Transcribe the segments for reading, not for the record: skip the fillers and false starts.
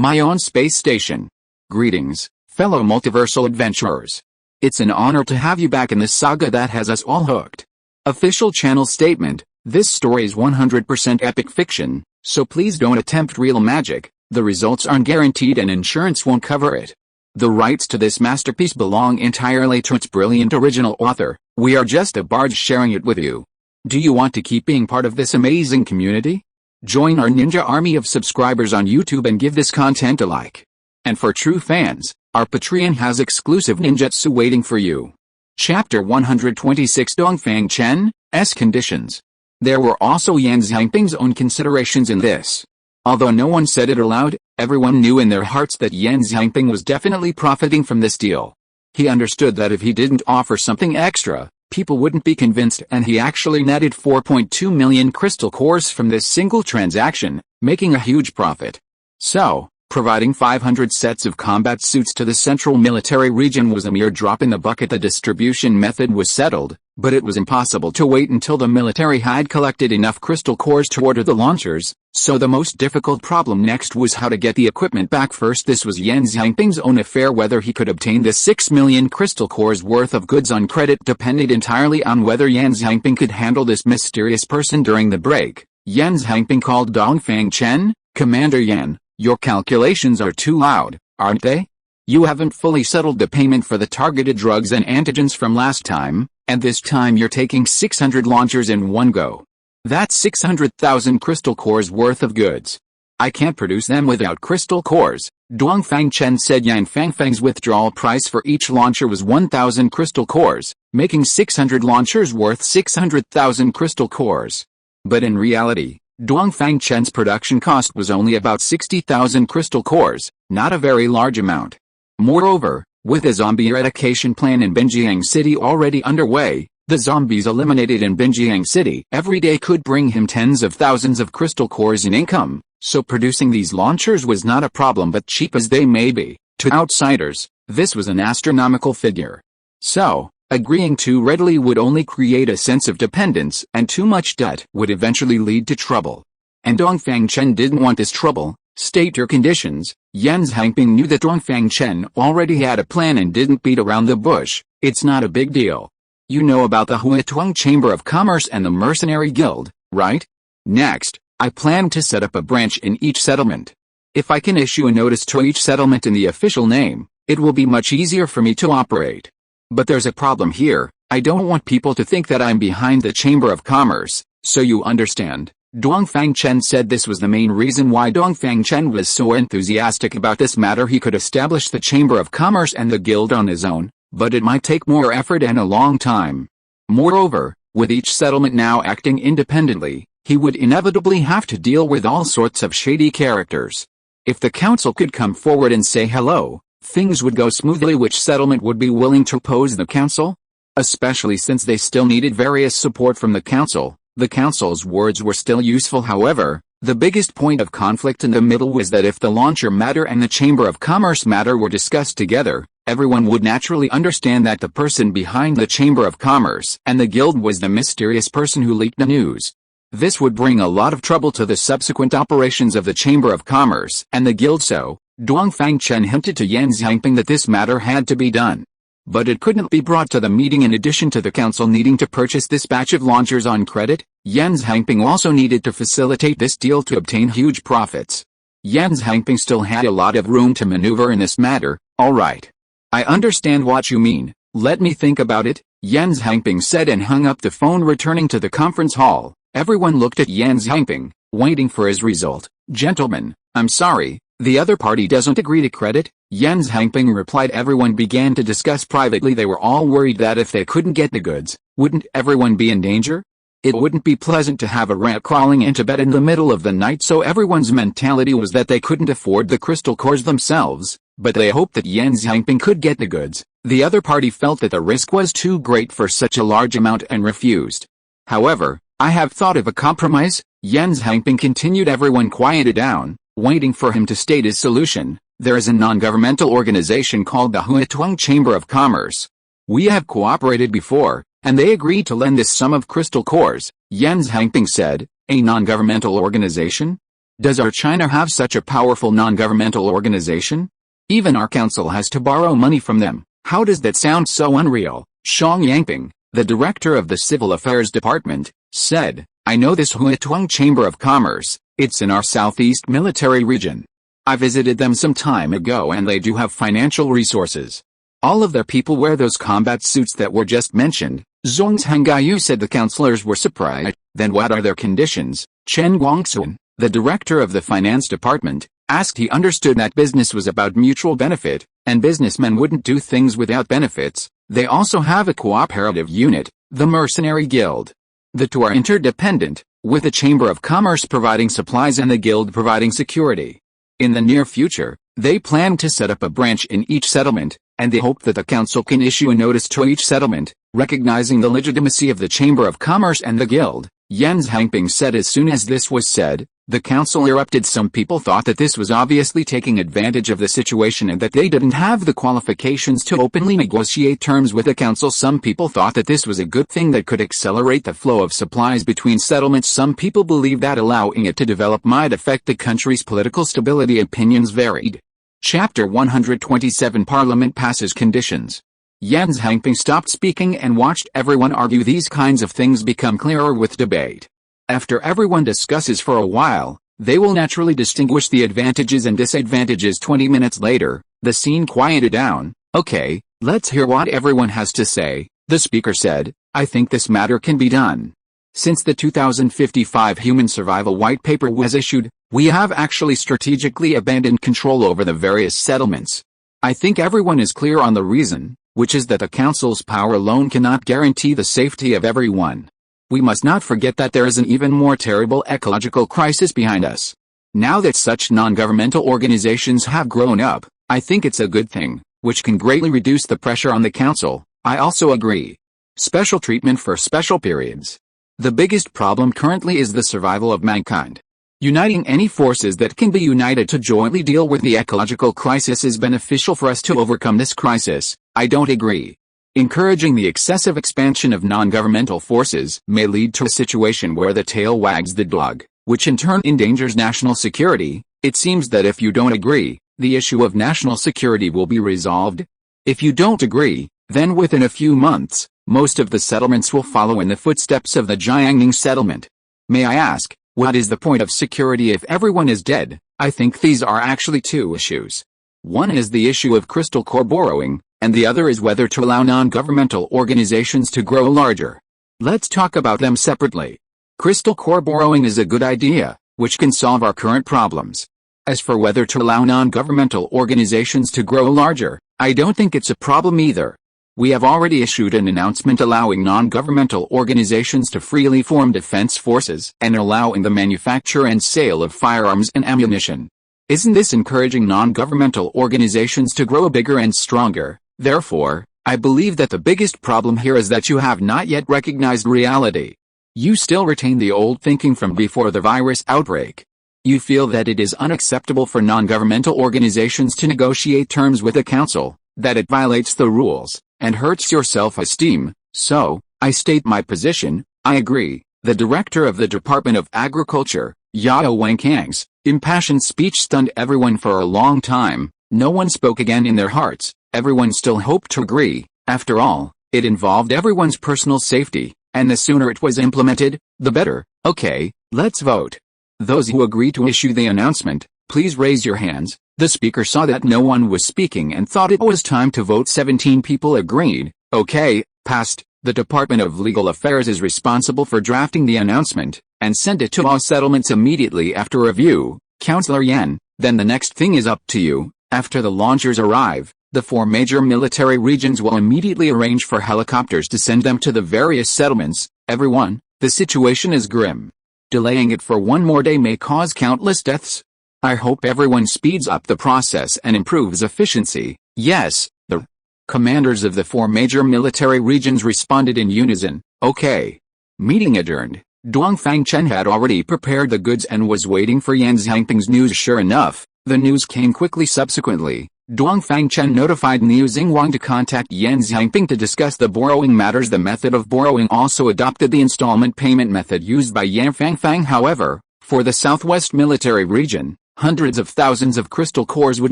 my own space station. Greetings, fellow multiversal adventurers. It's an honor to have you back in this saga that has us all hooked. Official channel statement: this story is 100% epic fiction, so please don't attempt real magic. The results aren't guaranteed and insurance won't cover it. The rights to this masterpiece belong entirely to its brilliant original author. We are just a barge sharing it with you. Do you want to keep being part of this amazing community? Join our ninja army of subscribers on YouTube and give this content a like. And for true fans, our Patreon has exclusive ninjutsu waiting for you. Chapter 126: Dongfang Chen's conditions. There were also Yan Xiangping's own considerations in this. Although no one said it aloud, everyone knew in their hearts that Yan Xiangping was definitely profiting from this deal. He understood that if he didn't offer something extra, people wouldn't be convinced, and he actually netted 4.2 million crystal cores from this single transaction, making a huge profit. So, providing 500 sets of combat suits to the central military region was a mere drop in the bucket. The distribution method was settled, but it was impossible to wait until the military had collected enough crystal cores to order the launchers, so the most difficult problem next was how to get the equipment back first. This was Yan Xiangping's own affair. Whether he could obtain the 6 million crystal cores worth of goods on credit depended entirely on whether Yan Xiangping could handle this mysterious person. During the break, Yan Xiangping called Dongfang Chen. "Commander Yan, your calculations are too loud, aren't they? You haven't fully settled the payment for the targeted drugs and antigens from last time, and this time you're taking 600 launchers in one go. That's 600,000 crystal cores worth of goods. I can't produce them without crystal cores." Dongfang Chen said Yan Fangfang's withdrawal price for each launcher was 1,000 crystal cores, making 600 launchers worth 600,000 crystal cores. But in reality, Dongfang Chen's production cost was only about 60,000 crystal cores, not a very large amount. Moreover, with a zombie eradication plan in Binjiang City already underway, the zombies eliminated in Binjiang City every day could bring him tens of thousands of crystal cores in income, so producing these launchers was not a problem. But cheap as they may be, to outsiders, this was an astronomical figure. So, agreeing too readily would only create a sense of dependence, and too much debt would eventually lead to trouble. And Dongfang Chen didn't want this trouble. "State your conditions." Yan Xiangping knew that Dongfang Chen already had a plan and didn't beat around the bush. "It's not a big deal. You know about the Huituang Chamber of Commerce and the Mercenary Guild, right? Next, I plan to set up a branch in each settlement. If I can issue a notice to each settlement in the official name, it will be much easier for me to operate. But there's a problem here. I don't want people to think that I'm behind the Chamber of Commerce, so you understand." Dongfang Chen said this was the main reason why Dongfang Chen was so enthusiastic about this matter. He could establish the Chamber of Commerce and the guild on his own, but it might take more effort and a long time. Moreover, with each settlement now acting independently, he would inevitably have to deal with all sorts of shady characters. If the council could come forward and say hello, things would go smoothly. Which settlement would be willing to oppose the council? Especially since they still needed various support from the council. The council's words were still useful. However, the biggest point of conflict in the middle was that if the launcher matter and the Chamber of Commerce matter were discussed together, everyone would naturally understand that the person behind the Chamber of Commerce and the guild was the mysterious person who leaked the news. This would bring a lot of trouble to the subsequent operations of the Chamber of Commerce and the guild. So, Dongfang Chen hinted to Yan Xiangping that this matter had to be done. But it couldn't be brought to the meeting. In addition to the council needing to purchase this batch of launchers on credit, Yan Xiangping also needed to facilitate this deal to obtain huge profits. Yan Xiangping still had a lot of room to maneuver in this matter. "All right. I understand what you mean. Let me think about it," Yan Xiangping said and hung up the phone. Returning to the conference hall, everyone looked at Yan Xiangping, waiting for his result. "Gentlemen, I'm sorry, the other party doesn't agree to credit," Yan Xiangping replied. Everyone began to discuss privately. They were all worried that if they couldn't get the goods, wouldn't everyone be in danger? It wouldn't be pleasant to have a rat crawling into bed in the middle of the night. So everyone's mentality was that they couldn't afford the crystal cores themselves, but they hoped that Yan Xiangping could get the goods. The other party felt that the risk was too great for such a large amount and refused. "However, I have thought of a compromise," Yan Xiangping continued. Everyone quieted down, waiting for him to state his solution. "There is a non-governmental organization called the Huituang Chamber of Commerce. We have cooperated before, and they agreed to lend this sum of crystal cores," Yan Xiangping said. "A non-governmental organization? Does our China have such a powerful non-governmental organization? Even our council has to borrow money from them. How does that sound so unreal? Xiang Yangping, the director of the Civil Affairs Department, said, I know this Huituang Chamber of Commerce, it's in our southeast military region. I visited them some time ago and they do have financial resources. All of their people wear those combat suits that were just mentioned. Zhong Hangyu said the councillors were surprised. Then what are their conditions? Chen Guangxun, the director of the finance department, asked. He understood that business was about mutual benefit, and businessmen wouldn't do things without benefits. They also have a cooperative unit, the Mercenary Guild. The two are interdependent, with the Chamber of Commerce providing supplies and the Guild providing security. In the near future, they plan to set up a branch in each settlement, and they hope that the council can issue a notice to each settlement, recognizing the legitimacy of the Chamber of Commerce and the Guild. Yan Zhangping said as soon as this was said, the council erupted. Some people thought that this was obviously taking advantage of the situation and that they didn't have the qualifications to openly negotiate terms with the council. Some people thought that this was a good thing that could accelerate the flow of supplies between settlements. Some people believe that allowing it to develop might affect the country's political stability. Opinions varied. Chapter 127 Parliament passes conditions. Yan Zhangping stopped speaking and watched everyone argue. These kinds of things become clearer with debate. After everyone discusses for a while, they will naturally distinguish the advantages and disadvantages. 20 minutes later, the scene quieted down. Okay, let's hear what everyone has to say, the speaker said. I think this matter can be done. Since the 2055 Human Survival White Paper was issued, we have actually strategically abandoned control over the various settlements. I think everyone is clear on the reason, which is that the Council's power alone cannot guarantee the safety of everyone. We must not forget that there is an even more terrible ecological crisis behind us. Now that such non-governmental organizations have grown up, I think it's a good thing, which can greatly reduce the pressure on the Council. I also agree. Special treatment for special periods. The biggest problem currently is the survival of mankind. Uniting any forces that can be united to jointly deal with the ecological crisis is beneficial for us to overcome this crisis. I don't agree. Encouraging the excessive expansion of non-governmental forces may lead to a situation where the tail wags the dog, which in turn endangers national security. It seems that if you don't agree, the issue of national security will be resolved. If you don't agree, then within a few months, most of the settlements will follow in the footsteps of the Jiangning settlement. May I ask, what is the point of security if everyone is dead? I think these are actually two issues. One is the issue of crystal core borrowing, and the other is whether to allow non-governmental organizations to grow larger. Let's talk about them separately. Crystal core borrowing is a good idea, which can solve our current problems. As for whether to allow non-governmental organizations to grow larger, I don't think it's a problem either. We have already issued an announcement allowing non-governmental organizations to freely form defense forces and allowing the manufacture and sale of firearms and ammunition. Isn't this encouraging non-governmental organizations to grow bigger and stronger? Therefore, I believe that the biggest problem here is that you have not yet recognized reality. You still retain the old thinking from before the virus outbreak. You feel that it is unacceptable for non-governmental organizations to negotiate terms with the council, that it violates the rules, and hurts your self-esteem. So, I state my position. I agree. The director of the Department of Agriculture, Yao Wangkang's impassioned speech stunned everyone for a long time. No one spoke again in their hearts. Everyone still hoped to agree. After all, it involved everyone's personal safety, and the sooner it was implemented, the better. Okay, let's vote. Those who agree to issue the announcement, please raise your hands. The speaker saw that no one was speaking and thought it was time to vote. 17 people agreed. Okay, passed. The Department of Legal Affairs is responsible for drafting the announcement, and send it to all settlements immediately after review. Councillor Yan, then the next thing is up to you. After the launchers arrive, the 4 major military regions will immediately arrange for helicopters to send them to the various settlements. Everyone, the situation is grim. Delaying it for one more day may cause countless deaths. I hope everyone speeds up the process and improves efficiency. Yes, the commanders of the 4 major military regions responded in unison. Okay. Meeting adjourned. Dongfang Chen had already prepared the goods and was waiting for Yan Zhangping's news. Sure enough, the news came quickly. Subsequently, Dongfang Chen notified Niu Xingwang to contact Yan Zhangping to discuss the borrowing matters. The method of borrowing also adopted the installment payment method used by Yan Fangfang. However, For the Southwest Military Region, hundreds of thousands of crystal cores would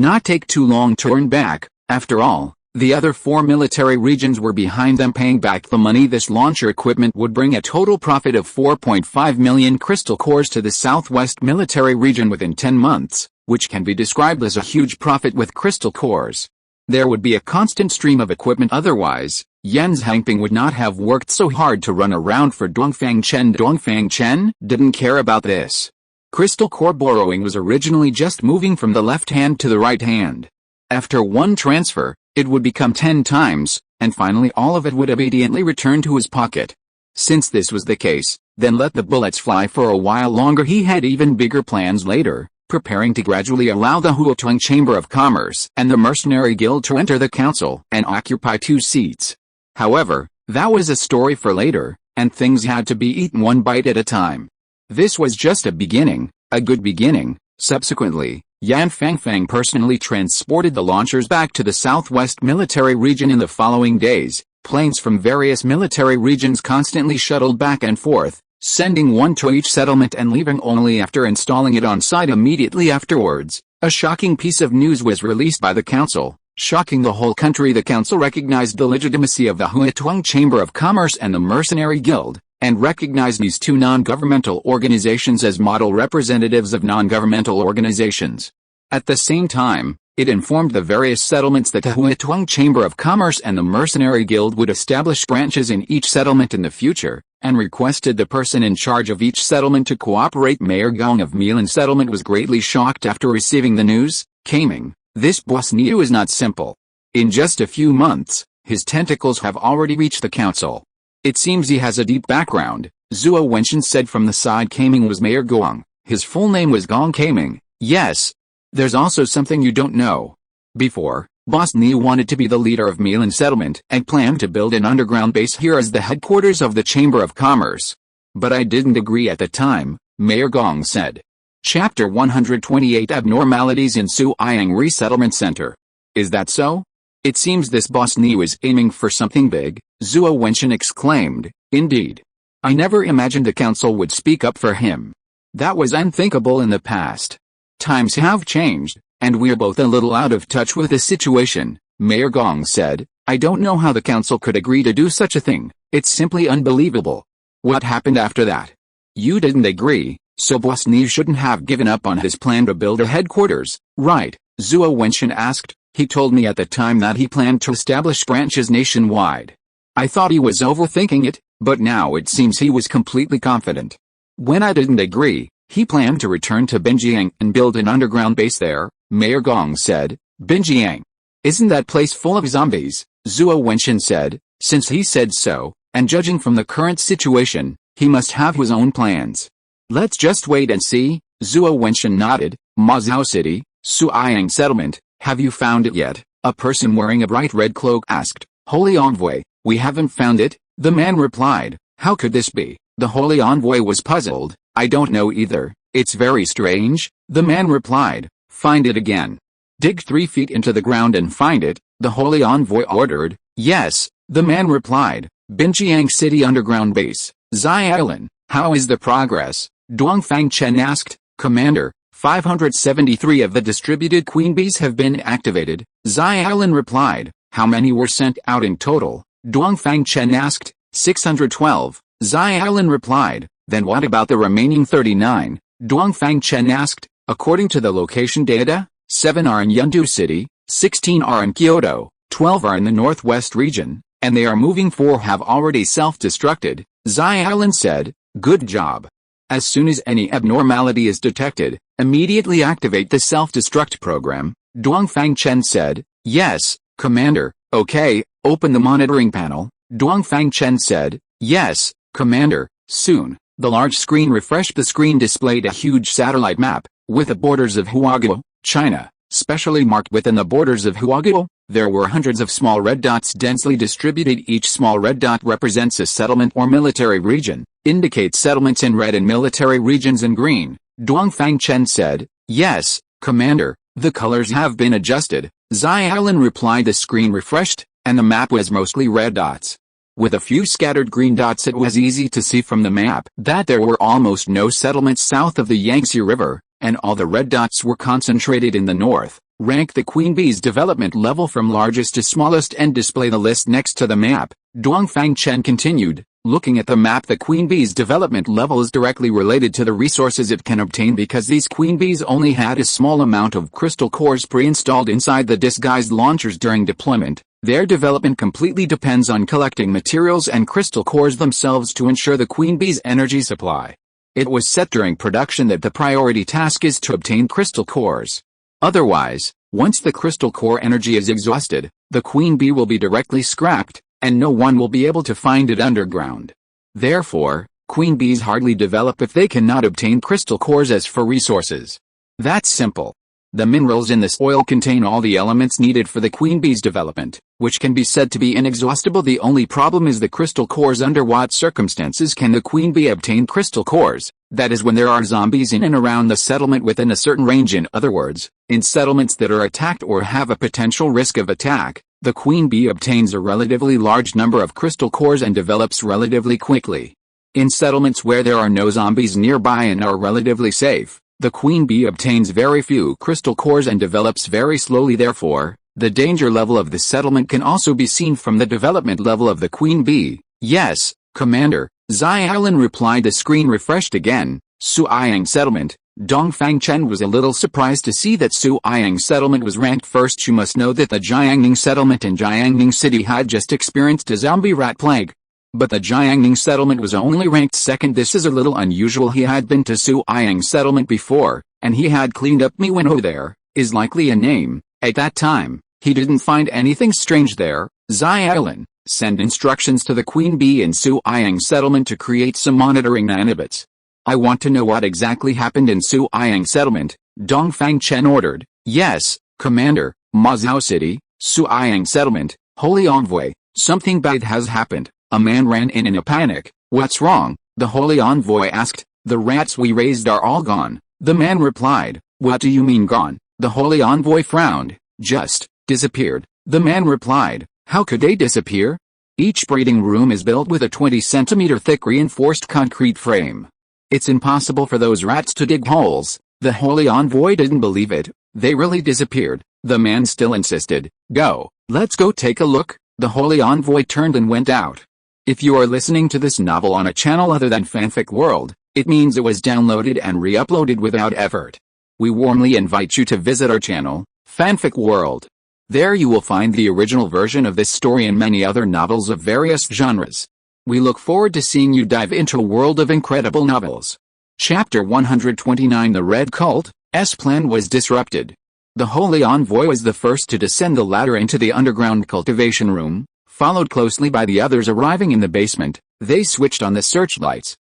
not take too long to earn back. After all, the other 4 military regions were behind them paying back the money. This launcher equipment would bring a total profit of 4.5 million crystal cores to the Southwest Military Region within 10 months, which can be described as a huge profit with crystal cores. There would be a constant stream of equipment, otherwise, Yan Zhangping would not have worked so hard to run around for Dongfang Chen. Dongfang Chen didn't care about this. Crystal core borrowing was originally just moving from the left hand to the right hand. After one transfer, it would become 10 times, and finally all of it would obediently return to his pocket. Since this was the case, then let the bullets fly for a while longer. He had even bigger plans later, preparing to gradually allow the Huatuang Chamber of Commerce and the Mercenary Guild to enter the council and occupy 2 seats. However, that was a story for later, and things had to be eaten one bite at a time. This was just a beginning, a good beginning. Subsequently, Yan Fangfang personally transported the launchers back to the Southwest Military Region in the following days. Planes from various military regions constantly shuttled back and forth, sending one to each settlement and leaving only after installing it on site immediately afterwards. A shocking piece of news was released by the council, shocking the whole country. The council recognized the legitimacy of the Huatuang Chamber of Commerce and the Mercenary Guild, and recognized these 2 non-governmental organizations as model representatives of non-governmental organizations. At the same time, it informed the various settlements that the Huatuang Chamber of Commerce and the Mercenary Guild would establish branches in each settlement in the future, and requested the person in charge of each settlement to cooperate. Mayor Gong of Milan settlement was greatly shocked after receiving the news. Kaming, this boss Niu is not simple. In just a few months, his tentacles have already reached the council. It seems he has a deep background, Zhuo Wenxian said from the side. Kaming was Mayor Gong. His full name was Gong Kaming. Yes. There's also something you don't know. Before, Boss Niu wanted to be the leader of Milan settlement and planned to build an underground base here as the headquarters of the Chamber of Commerce. But I didn't agree at the time, Mayor Gong said. Chapter 128 Abnormalities in Suiyang Resettlement Center. Is that so? It seems this Boss Niu is aiming for something big, Zhuo Wenxian exclaimed. Indeed. I never imagined the council would speak up for him. That was unthinkable in the past. Times have changed, and we're both a little out of touch with the situation, Mayor Gong said. I don't know how the council could agree to do such a thing. It's simply unbelievable. What happened after that? You didn't agree, so Boss Niu shouldn't have given up on his plan to build a headquarters, right? Zhuo Wenxian asked. He told me at the time that he planned to establish branches nationwide. I thought he was overthinking it, but now it seems he was completely confident. When I didn't agree, he planned to return to Binjiang and build an underground base there, Mayor Gong said. Binjiang? Isn't that place full of zombies? Zhuo Wenxian said. Since he said so, and judging from the current situation, he must have his own plans. Let's just wait and see, Zhuo Wenxian nodded. Mazao City, Suiyang Settlement, have you found it yet? A person wearing a bright red cloak asked. Holy Envoy, we haven't found it, the man replied. How could this be? The Holy Envoy was puzzled. I don't know either, it's very strange, the man replied. Find it again. Dig 3 feet into the ground and find it, the Holy Envoy ordered. Yes, the man replied. Binjiang City Underground Base, Xiaolin, how is the progress? Dongfang Chen asked. Commander, 573 of the distributed queen bees have been activated, Xiaolin replied. How many were sent out in total? Dongfang Chen asked. 612, Xiaolin replied. Then what about the remaining 39? Dongfang Chen asked. According to the location data, 7 are in Yundu City, 16 are in Kyoto, 12 are in the Northwest region, and they are moving. 4 have already self-destructed, Xiaolin said. Good job. As soon as any abnormality is detected, immediately activate the self-destruct program, Dongfang Chen said. Yes, Commander. Okay, open the monitoring panel, Dongfang Chen said. Yes, Commander, soon. The large screen refreshed. The screen displayed a huge satellite map, with the borders of Huaguo, China, specially marked. Within the borders of Huaguo, there were hundreds of small red dots densely distributed. Each small red dot represents a settlement or military region, indicates settlements in red and military regions in green. Dongfang Chen said. Yes, Commander, the colors have been adjusted, Xiaolin replied. The screen refreshed, and the map was mostly red dots. With a few scattered green dots, it was easy to see from the map that there were almost no settlements south of the Yangtze River, and all the red dots were concentrated in the north. Rank the queen bee's development level from largest to smallest and display the list next to the map. Dongfang Chen continued, looking at the map, the queen bee's development level is directly related to the resources it can obtain because these queen bees only had a small amount of crystal cores pre-installed inside the disguised launchers during deployment. Their development completely depends on collecting materials and crystal cores themselves to ensure the queen bee's energy supply. It was set during production that the priority task is to obtain crystal cores. Otherwise, once the crystal core energy is exhausted, the queen bee will be directly scrapped, and no one will be able to find it underground. Therefore, queen bees hardly develop if they cannot obtain crystal cores as for resources. That's simple. The minerals in the soil contain all the elements needed for the queen bee's development, which can be said to be inexhaustible. The only problem is the crystal cores. Under what circumstances can the queen bee obtain crystal cores? That is when there are zombies in and around the settlement within a certain range. In other words, in settlements that are attacked or have a potential risk of attack, the queen bee obtains a relatively large number of crystal cores and develops relatively quickly. In settlements where there are no zombies nearby and are relatively safe, the queen bee obtains very few crystal cores and develops very slowly. Therefore, the danger level of the settlement can also be seen from the development level of the queen bee. Yes, Commander, Xiaolin replied. The screen refreshed again. Suiyang settlement. Dongfang Chen was a little surprised to see that Suiyang settlement was ranked first. You must know that the Jiangning settlement in Jiangning City had just experienced a zombie rat plague. But the Jiangning settlement was only ranked second. This is a little unusual. He had been to Suiyang settlement before, and he had cleaned up. Miwenho there is likely a name. At that time, he didn't find anything strange there. Xiaolin, send instructions to the queen bee in Suiyang settlement to create some monitoring nanobots. I want to know what exactly happened in Suiyang settlement, Dongfang Chen ordered. Yes, Commander. Mazao City, Suiyang settlement, Holy Envoy, something bad has happened. A man ran in a panic. What's wrong? The Holy Envoy asked. The rats we raised are all gone. The man replied. What do you mean gone? The Holy Envoy frowned. Just disappeared. The man replied. How could they disappear? Each breeding room is built with a 20-centimeter thick reinforced concrete frame. It's impossible for those rats to dig holes. The Holy Envoy didn't believe it. They really disappeared. The man still insisted. Go. Let's go take a look. The Holy Envoy turned and went out. If you are listening to this novel on a channel other than Fanfic World, it means it was downloaded and re-uploaded without effort. We warmly invite you to visit our channel, Fanfic World. There you will find the original version of this story and many other novels of various genres. We look forward to seeing you dive into a world of incredible novels. Chapter 129. The Red Cult's plan was disrupted. The Holy Envoy was the first to descend the ladder into the underground cultivation room, followed closely by the others. Arriving in the basement, they switched on the searchlights.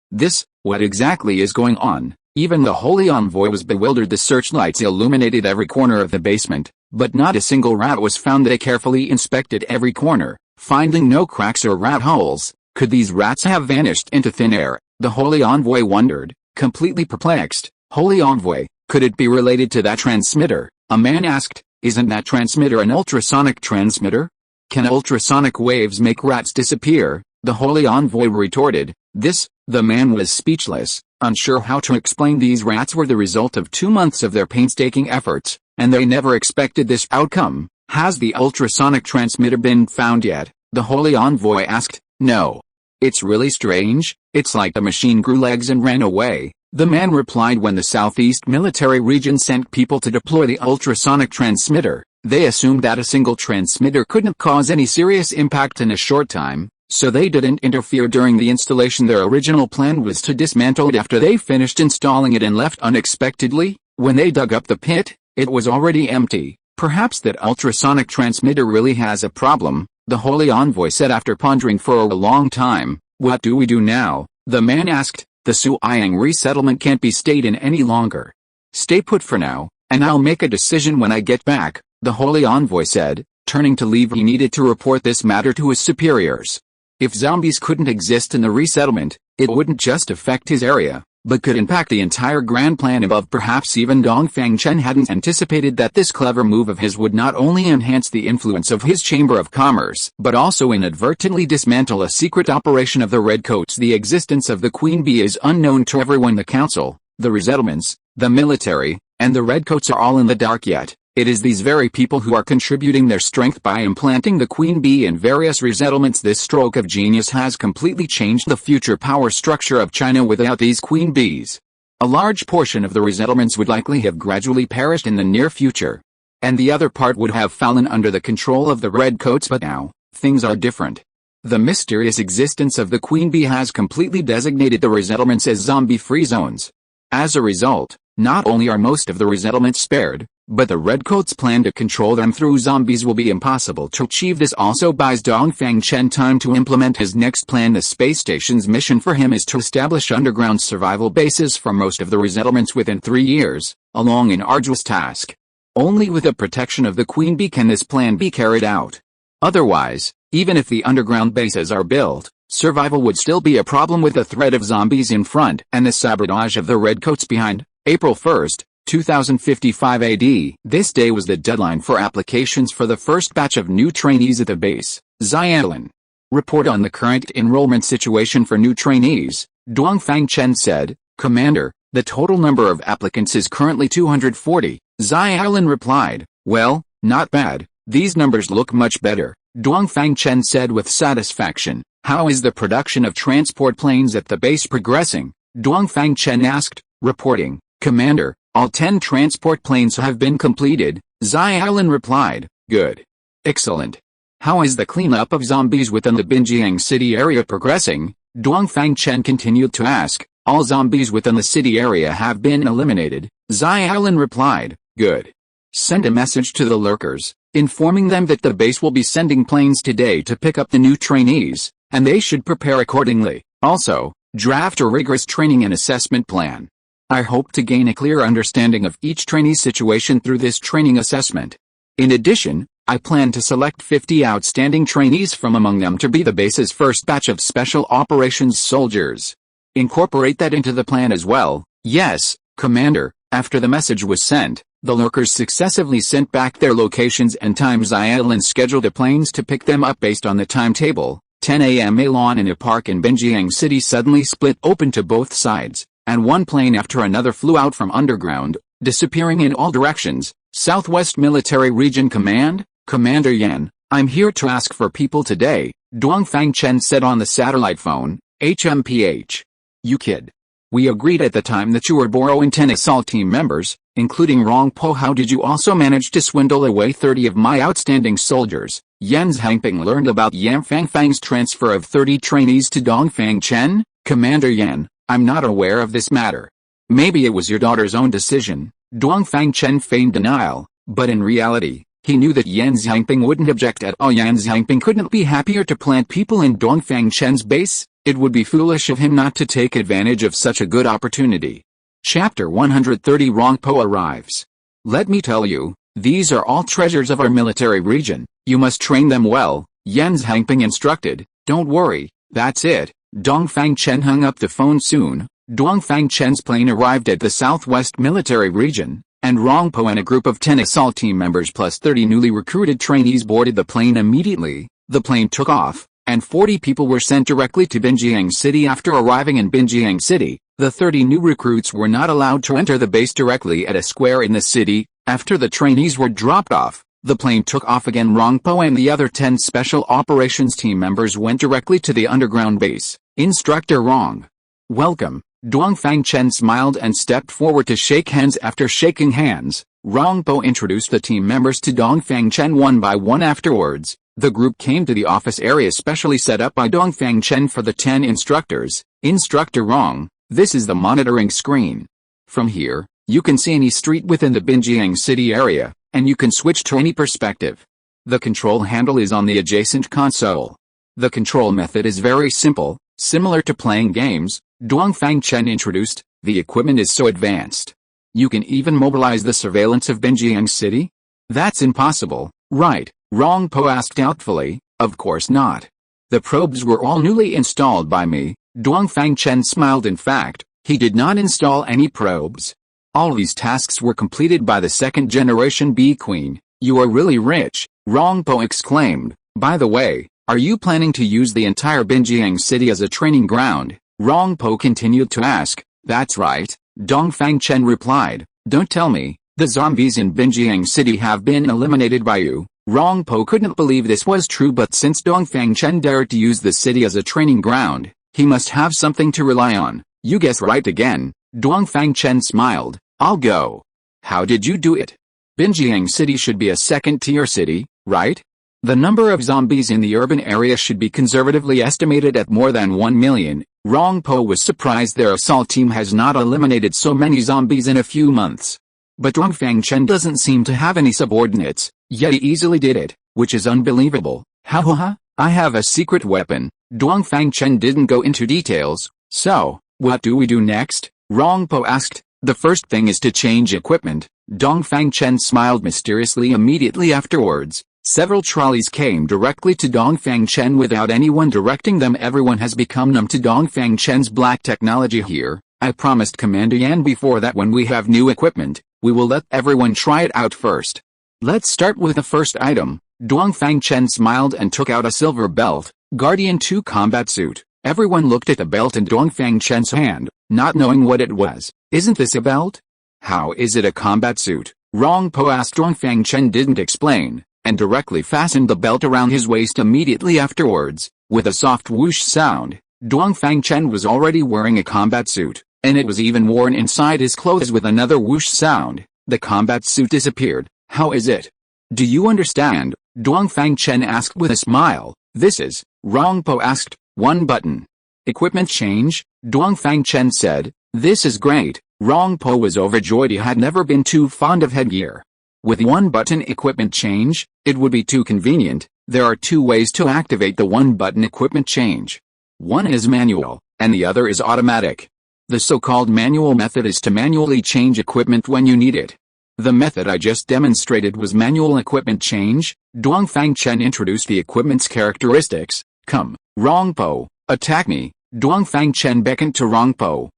What exactly is going on? Even the Holy Envoy was bewildered. The searchlights illuminated every corner of the basement, but not a single rat was found. They carefully inspected every corner, finding no cracks or rat holes. Could these rats have vanished into thin air? The Holy Envoy wondered, completely perplexed. Holy Envoy, could it be related to that transmitter? A man asked. Isn't that transmitter an ultrasonic transmitter? Can ultrasonic waves make rats disappear? The Holy Envoy retorted. The man was speechless, unsure how to explain. These rats were the result of 2 months of their painstaking efforts, and they never expected this outcome. Has the ultrasonic transmitter been found yet? The Holy Envoy asked. No. It's really strange. It's like the machine grew legs and ran away. The man replied. When the Southeast Military Region sent people to deploy the ultrasonic transmitter, they assumed that a single transmitter couldn't cause any serious impact in a short time, so they didn't interfere during the installation. Their original plan was to dismantle it after they finished installing it and left unexpectedly. When they dug up the pit, it was already empty. Perhaps that ultrasonic transmitter really has a problem, the Holy Envoy said after pondering for a long time. What do we do now? The man asked. The Suiyang resettlement can't be stayed in any longer. Stay put for now, and I'll make a decision when I get back, the Holy Envoy said. Turning to leave, he needed to report this matter to his superiors. If zombies couldn't exist in the resettlement, it wouldn't just affect his area, but could impact the entire grand plan above. Perhaps even Dongfang Chen hadn't anticipated that this clever move of his would not only enhance the influence of his Chamber of Commerce, but also inadvertently dismantle a secret operation of the Redcoats. The existence of the Queen Bee is unknown to everyone. The council, the resettlements, the military, and the Redcoats are all in the dark yet. It is these very people who are contributing their strength by implanting the Queen Bee in various resettlements. This stroke of genius has completely changed the future power structure of China. Without these Queen Bees, a large portion of the resettlements would likely have gradually perished in the near future, and the other part would have fallen under the control of the Redcoats. But now, things are different. The mysterious existence of the Queen Bee has completely designated the resettlements as zombie-free zones. As a result, not only are most of the resettlements spared, but the Redcoats' plan to control them through zombies will be impossible to achieve. This also buys Dongfang Chen time to implement his next plan. The space station's mission for him is to establish underground survival bases for most of the resettlements within 3 years, a long and arduous task. Only with the protection of the Queen Bee can this plan be carried out. Otherwise, even if the underground bases are built, survival would still be a problem with the threat of zombies in front and the sabotage of the Redcoats behind. April 1, 2055 AD. This day was the deadline for applications for the first batch of new trainees at the base. Xiaolin. Report on the current enrollment situation for new trainees, Dongfang Chen said. Commander, the total number of applicants is currently 240. Xiaolin replied. Well, not bad. These numbers look much better, Dongfang Chen said with satisfaction. How is the production of transport planes at the base progressing? Dongfang Chen asked, reporting. Commander, all 10 transport planes have been completed, Xiaolin replied. Good. Excellent. How is the cleanup of zombies within the Binjiang city area progressing? Dongfang Chen continued to ask. All zombies within the city area have been eliminated, Xiaolin replied. Good. Send a message to the lurkers, informing them that the base will be sending planes today to pick up the new trainees, and they should prepare accordingly. Also, draft a rigorous training and assessment plan. I hope to gain a clear understanding of each trainee's situation through this training assessment. In addition, I plan to select 50 outstanding trainees from among them to be the base's first batch of special operations soldiers. Incorporate that into the plan as well. Yes, Commander. After the message was sent, the lurkers successively sent back their locations and times. Xiaolin scheduled the planes to pick them up based on the timetable. 10 a.m. A lawn in a park in Binjiang City suddenly split open to both sides, and one plane after another flew out from underground, disappearing in all directions. Southwest Military Region Command, Commander Yan, I'm here to ask for people today, Dongfang Chen said on the satellite phone. HMPH. You kid. We agreed at the time that you were borrowing 10 assault team members, including Rong Po. How did you also manage to swindle away 30 of my outstanding soldiers? Yan Zhangping learned about Yan Fangfang's transfer of 30 trainees to Dongfang Chen. Commander Yan, I'm not aware of this matter. Maybe it was your daughter's own decision. Dongfang Chen feigned denial, but in reality, he knew that Yan Zhangping wouldn't object at all. Yan Zhangping couldn't be happier to plant people in Dongfang Chen's base. It would be foolish of him not to take advantage of such a good opportunity. Chapter 130. Rong Po arrives. Let me tell you, these are all treasures of our military region. You must train them well, Yan Zhangping instructed. Don't worry, that's it. Dongfang Chen hung up the phone soon. Dongfang Chen's plane arrived at the Southwest Military Region, and Rong Po and a group of 10 assault team members plus 30 newly recruited trainees boarded the plane immediately. The plane took off, and 40 people were sent directly to Binjiang City. After arriving in Binjiang City, the 30 new recruits were not allowed to enter the base directly at a square in the city. After the trainees were dropped off, the plane took off again. Rong Po and the other 10 special operations team members went directly to the underground base. Instructor Rong. Welcome. Dongfang Chen smiled and stepped forward to shake hands. After shaking hands, Rong Po introduced the team members to Dongfang Chen one by one. Afterwards, the group came to the office area specially set up by Dongfang Chen for the 10 instructors. Instructor Rong, this is the monitoring screen. From here, you can see any street within the Binjiang City area, and you can switch to any perspective. The control handle is on the adjacent console. The control method is very simple, similar to playing games. Dongfang Chen introduced. The equipment is so advanced. You can even mobilize the surveillance of Binjiang City? That's impossible, right? Rong Po asked doubtfully. Of course not. The probes were all newly installed by me. Dongfang Chen smiled. In fact, He did not install any probes. All these tasks were completed by the second-generation bee queen. You are really rich, Rongpo exclaimed. By the way, are you planning to use the entire Binjiang city as a training ground? Rongpo continued to ask. That's right, Dongfang Chen replied. Don't tell me, the zombies in Binjiang city have been eliminated by you. Rongpo couldn't believe this was true, but since Dongfang Chen dared to use the city as a training ground, he must have something to rely on. You guess right again, Dongfang Chen smiled. I'll go. How did you do it? Binjiang city should be a second-tier city, right? The number of zombies in the urban area should be conservatively estimated at more than 1 million. Rongpo was surprised their assault team has not eliminated so many zombies in a few months. But Dongfang Chen doesn't seem to have any subordinates, yet he easily did it, which is unbelievable. Ha, I have a secret weapon. Dongfang Chen didn't go into details. So, what do we do next? Rongpo asked. The first thing is to change equipment. Dongfang Chen smiled mysteriously immediately afterwards. Several trolleys came directly to Dongfang Chen without anyone directing them. Everyone has become numb to Dongfang Chen's black technology here. I promised Commander Yan before that when we have new equipment, we will let everyone try it out first. Let's start with the first item. Dongfang Chen smiled and took out a silver belt, Guardian 2 combat suit. Everyone looked at the belt in Dongfang Chen's hand, not knowing what it was. Isn't this a belt? How is it a combat suit? Rongpo asked. Dongfang Chen didn't explain, and directly fastened the belt around his waist immediately afterwards. With a soft whoosh sound, Dongfang Chen was already wearing a combat suit, and it was even worn inside his clothes. With another whoosh sound, the combat suit disappeared. How is it? Do you understand? Dongfang Chen asked with a smile. This is, Rongpo asked. One button. Equipment change, Dongfang Chen said. This is great. Rongpo was overjoyed. He had never been too fond of headgear. With one button equipment change, it would be too convenient. There are two ways to activate the one button equipment change. One is manual, and the other is automatic. The so-called manual method is to manually change equipment when you need it. The method I just demonstrated was manual equipment change. Dongfang Chen introduced the equipment's characteristics. Come, Rongpo, attack me. Dongfang Chen beckoned to Rongpo.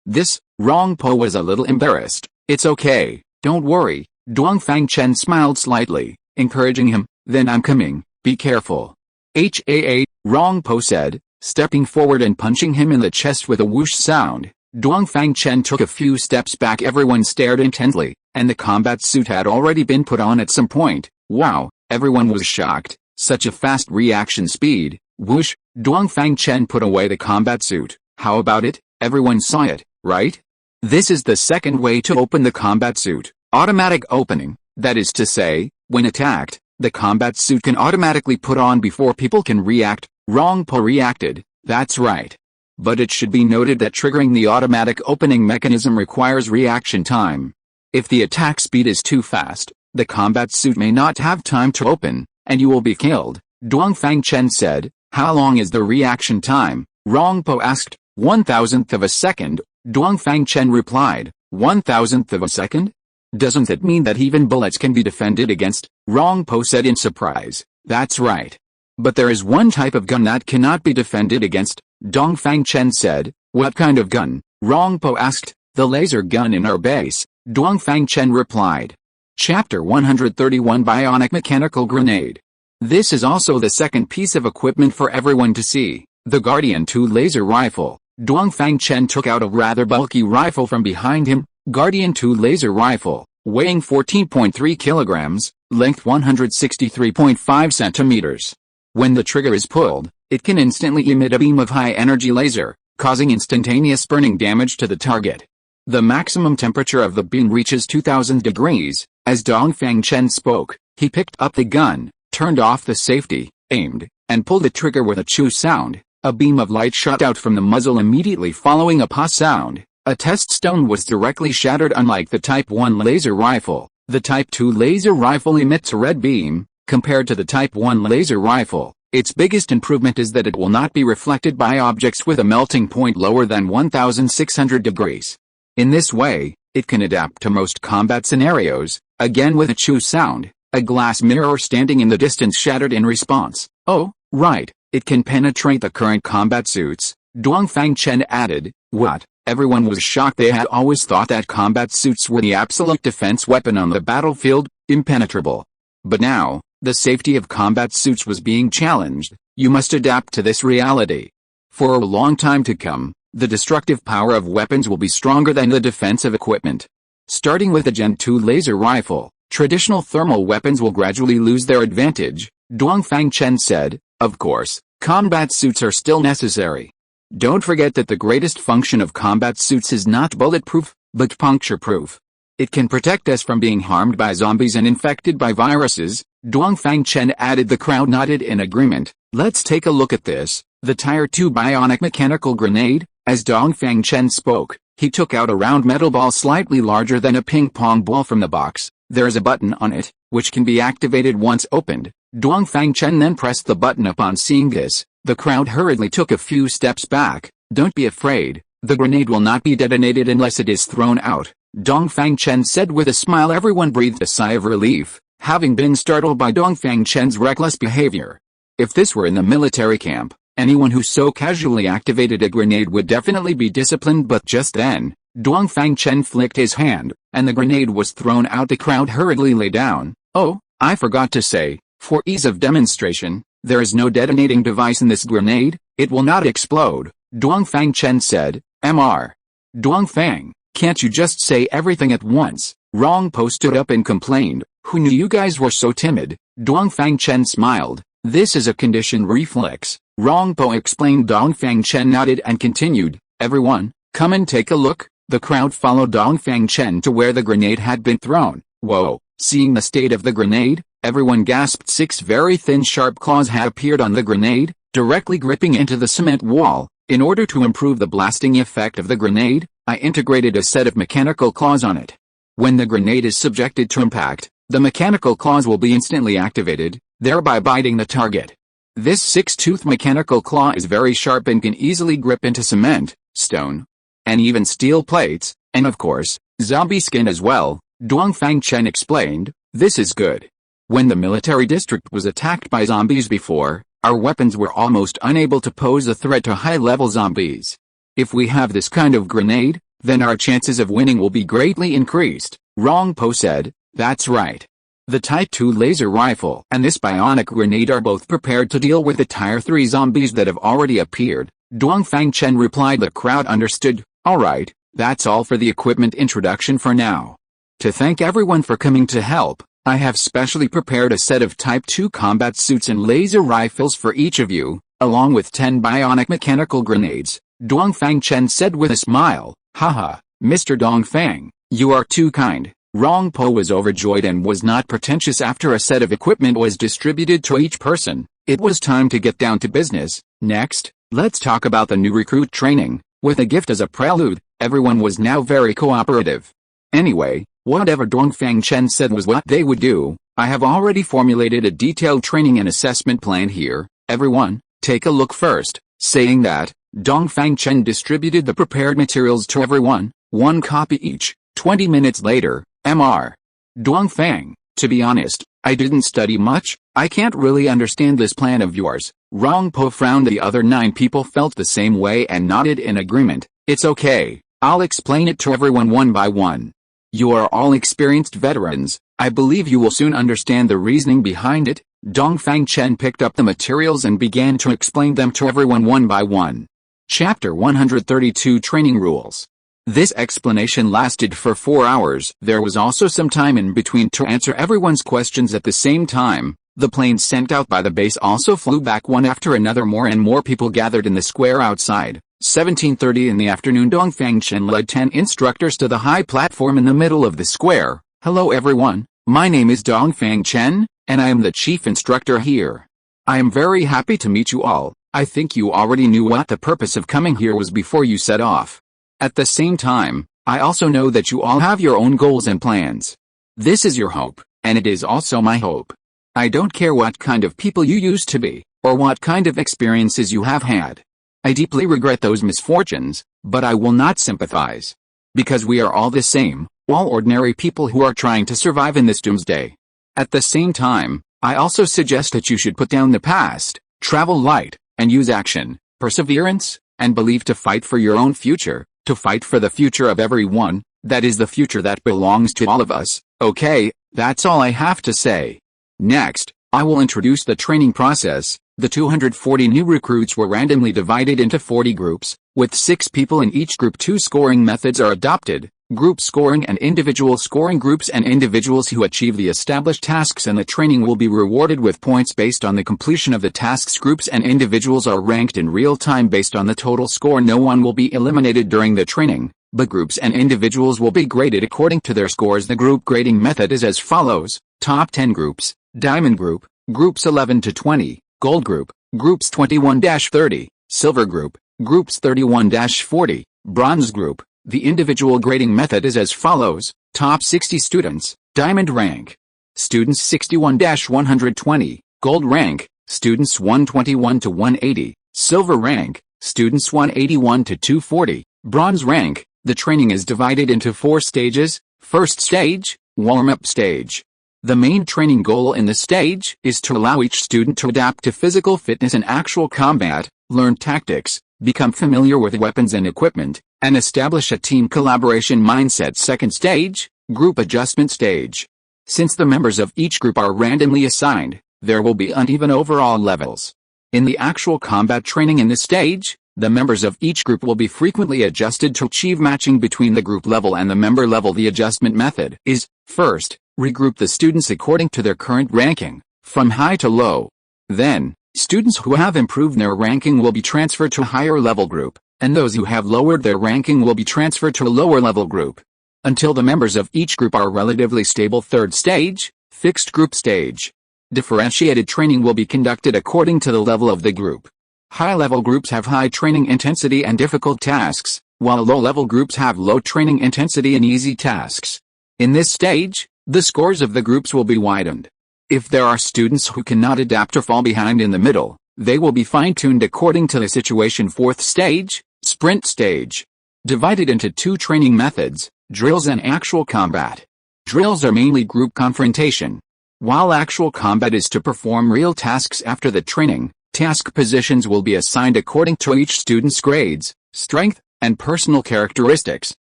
This, Rongpo was a little embarrassed. It's okay, don't worry. Dongfang Chen smiled slightly, encouraging him. Then I'm coming, be careful. Rongpo said, stepping forward and punching him in the chest with a whoosh sound. Dongfang Chen took a few steps back. Everyone stared intently, and the combat suit had already been put on at some point. Wow, everyone was shocked. Such a fast reaction speed. Whoosh, Dongfang Chen put away the combat suit. How about it? Everyone saw it, right? This is the second way to open the combat suit. Automatic opening. That is to say, when attacked, the combat suit can automatically put on before people can react. Rongpo reacted. That's right. But it should be noted that triggering the automatic opening mechanism requires reaction time. If the attack speed is too fast, the combat suit may not have time to open, and you will be killed. Dongfang Chen said. How long is the reaction time? Rongpo asked. 1,000th of a second. Dongfang Chen replied. 1,000th of a second? Doesn't that mean that even bullets can be defended against? Rongpo said in surprise. That's right. But there is one type of gun that cannot be defended against, Dongfang Chen said. What kind of gun? Rongpo asked. The laser gun in our base, Dongfang Chen replied. Chapter 131 Bionic Mechanical Grenade. This is also the second piece of equipment for everyone to see, the Guardian 2 laser rifle. Dongfang Chen took out a rather bulky rifle from behind him. Guardian 2 laser rifle, weighing 14.3 kilograms, length 163.5 centimeters. When the trigger is pulled, it can instantly emit a beam of high-energy laser, causing instantaneous burning damage to the target. The maximum temperature of the beam reaches 2000 degrees. As Dongfang Chen spoke, he picked up the gun, turned off the safety, aimed, and pulled the trigger with a chew sound. A beam of light shot out from the muzzle immediately following a pah sound. A test stone was directly shattered. Unlike the Type 1 laser rifle, the Type 2 laser rifle emits a red beam. Compared to the Type 1 laser rifle, its biggest improvement is that it will not be reflected by objects with a melting point lower than 1600 degrees. In this way, it can adapt to most combat scenarios. Again, with a chew sound, a glass mirror standing in the distance shattered in response. Oh, right, it can penetrate the current combat suits, Dongfang Chen added. What? Everyone was shocked. They had always thought that combat suits were the absolute defense weapon on the battlefield, impenetrable. But now, the safety of combat suits was being challenged. You must adapt to this reality. For a long time to come, the destructive power of weapons will be stronger than the defensive equipment. Starting with the Gen 2 laser rifle, traditional thermal weapons will gradually lose their advantage, Dongfang Chen said. Of course, combat suits are still necessary. Don't forget that the greatest function of combat suits is not bulletproof, but puncture-proof. It can protect us from being harmed by zombies and infected by viruses, Dongfang Chen added. The crowd nodded in agreement. Let's take a look at this, the Tier 2 bionic mechanical grenade. As Dongfang Chen spoke, he took out a round metal ball slightly larger than a ping-pong ball from the box. There's a button on it, which can be activated once opened. Dongfang Chen then pressed the button. Upon seeing this, the crowd hurriedly took a few steps back. Don't be afraid, the grenade will not be detonated unless it is thrown out, Dongfang Chen said with a smile. Everyone breathed a sigh of relief, having been startled by Dongfang Chen's reckless behavior. If this were in the military camp, anyone who so casually activated a grenade would definitely be disciplined. But just then, Dongfang Chen flicked his hand, and the grenade was thrown out. The crowd hurriedly lay down. Oh, I forgot to say, for ease of demonstration, there is no detonating device in this grenade. It will not explode, Dongfang Chen said. Mr. Dongfang, can't you just say everything at once? Rongpo stood up and complained. Who knew you guys were so timid? Dongfang Chen smiled. This is a conditioned reflex, Rongpo explained. Dongfang Chen nodded and continued. Everyone, come and take a look. The crowd followed Dongfang Chen to where the grenade had been thrown. Whoa, seeing the state of the grenade, everyone gasped. 6 very thin sharp claws had appeared on the grenade, directly gripping into the cement wall. In order to improve the blasting effect of the grenade, I integrated a set of mechanical claws on it. When the grenade is subjected to impact, the mechanical claws will be instantly activated, thereby biting the target. This 6-tooth mechanical claw is very sharp and can easily grip into cement, stone, and even steel plates, and of course, zombie skin as well, Dongfang Chen explained. This is good. When the military district was attacked by zombies before, our weapons were almost unable to pose a threat to high-level zombies. If we have this kind of grenade, then our chances of winning will be greatly increased, Rongpo said. That's right. The Type 2 laser rifle and this bionic grenade are both prepared to deal with the Tier 3 zombies that have already appeared, Dongfang Chen replied. The crowd understood. Alright, that's all for the equipment introduction for now. To thank everyone for coming to help, I have specially prepared a set of Type 2 combat suits and laser rifles for each of you, along with 10 bionic mechanical grenades, Dongfang Chen said with a smile. Haha, Mr. Dongfang, you are too kind. Rongpo was overjoyed and was not pretentious. After a set of equipment was distributed to each person, it was time to get down to business. Next, let's talk about the new recruit training. With a gift as a prelude, everyone was now very cooperative. Anyway, whatever Dongfang Chen said was what they would do. I have already formulated a detailed training and assessment plan here. Everyone, take a look first. Saying that, Dongfang Chen distributed the prepared materials to everyone, 1 copy each. 20 minutes later, Mr. Dongfang, to be honest, I didn't study much. I can't really understand this plan of yours. Rongpo frowned. The other 9 people felt the same way and nodded in agreement. It's okay, I'll explain it to everyone one by one. You are all experienced veterans, I believe you will soon understand the reasoning behind it. Dongfang Chen picked up the materials and began to explain them to everyone one by one. Chapter 132 Training Rules. This explanation lasted for 4 hours. There was also some time in between to answer everyone's questions at the same time. The planes sent out by the base also flew back one after another. More and more people gathered in the square outside. 17:30 in the afternoon, Dongfang Chen led 10 instructors to the high platform in the middle of the square. Hello everyone, my name is Dongfang Chen, and I am the chief instructor here. I am very happy to meet you all. I think you already knew what the purpose of coming here was before you set off. At the same time, I also know that you all have your own goals and plans. This is your hope, and it is also my hope. I don't care what kind of people you used to be, or what kind of experiences you have had. I deeply regret those misfortunes, but I will not sympathize. Because we are all the same, all ordinary people who are trying to survive in this doomsday. At the same time, I also suggest that you should put down the past, travel light, and use action, perseverance, and belief to fight for your own future. To fight for the future of everyone, that is the future that belongs to all of us. Okay, that's all I have to say. Next, I will introduce the training process. The 240 new recruits were randomly divided into 40 groups, with 6 people in each group. 2 scoring methods are adopted: group scoring and individual scoring. Groups and individuals who achieve the established tasks and the training will be rewarded with points based on the completion of the tasks. Groups and individuals are ranked in real time based on the total score. No one will be eliminated during the training, but groups and individuals will be graded according to their scores. The group grading method is as follows: top 10 groups, diamond group, groups 11 to 20, gold group, groups 21-30, silver group, groups 31-40, bronze group. The individual grading method is as follows: top 60 students, diamond rank, students 61-120, gold rank, students 121 to 180, silver rank, students 181 to 240, bronze rank. The training is divided into 4 stages. First stage, warm-up stage. The main training goal in this stage is to allow each student to adapt to physical fitness and actual combat, learn tactics, become familiar with weapons and equipment, and establish a team collaboration mindset. Second stage, group adjustment stage. Since the members of each group are randomly assigned, there will be uneven overall levels. In the actual combat training in this stage, the members of each group will be frequently adjusted to achieve matching between the group level and the member level. The adjustment method is, first, regroup the students according to their current ranking, from high to low. Then, students who have improved their ranking will be transferred to a higher level group, and those who have lowered their ranking will be transferred to a lower level group, until the members of each group are relatively stable. Third stage, fixed group stage. Differentiated training will be conducted according to the level of the group. High-level groups have high training intensity and difficult tasks, while low-level groups have low training intensity and easy tasks. In this stage, the scores of the groups will be widened. If there are students who cannot adapt or fall behind in the middle, they will be fine-tuned according to the situation. Fourth stage, sprint stage. Divided into 2 training methods, drills and actual combat. Drills are mainly group confrontation, while actual combat is to perform real tasks. After the training, task positions will be assigned according to each student's grades, strength, and personal characteristics.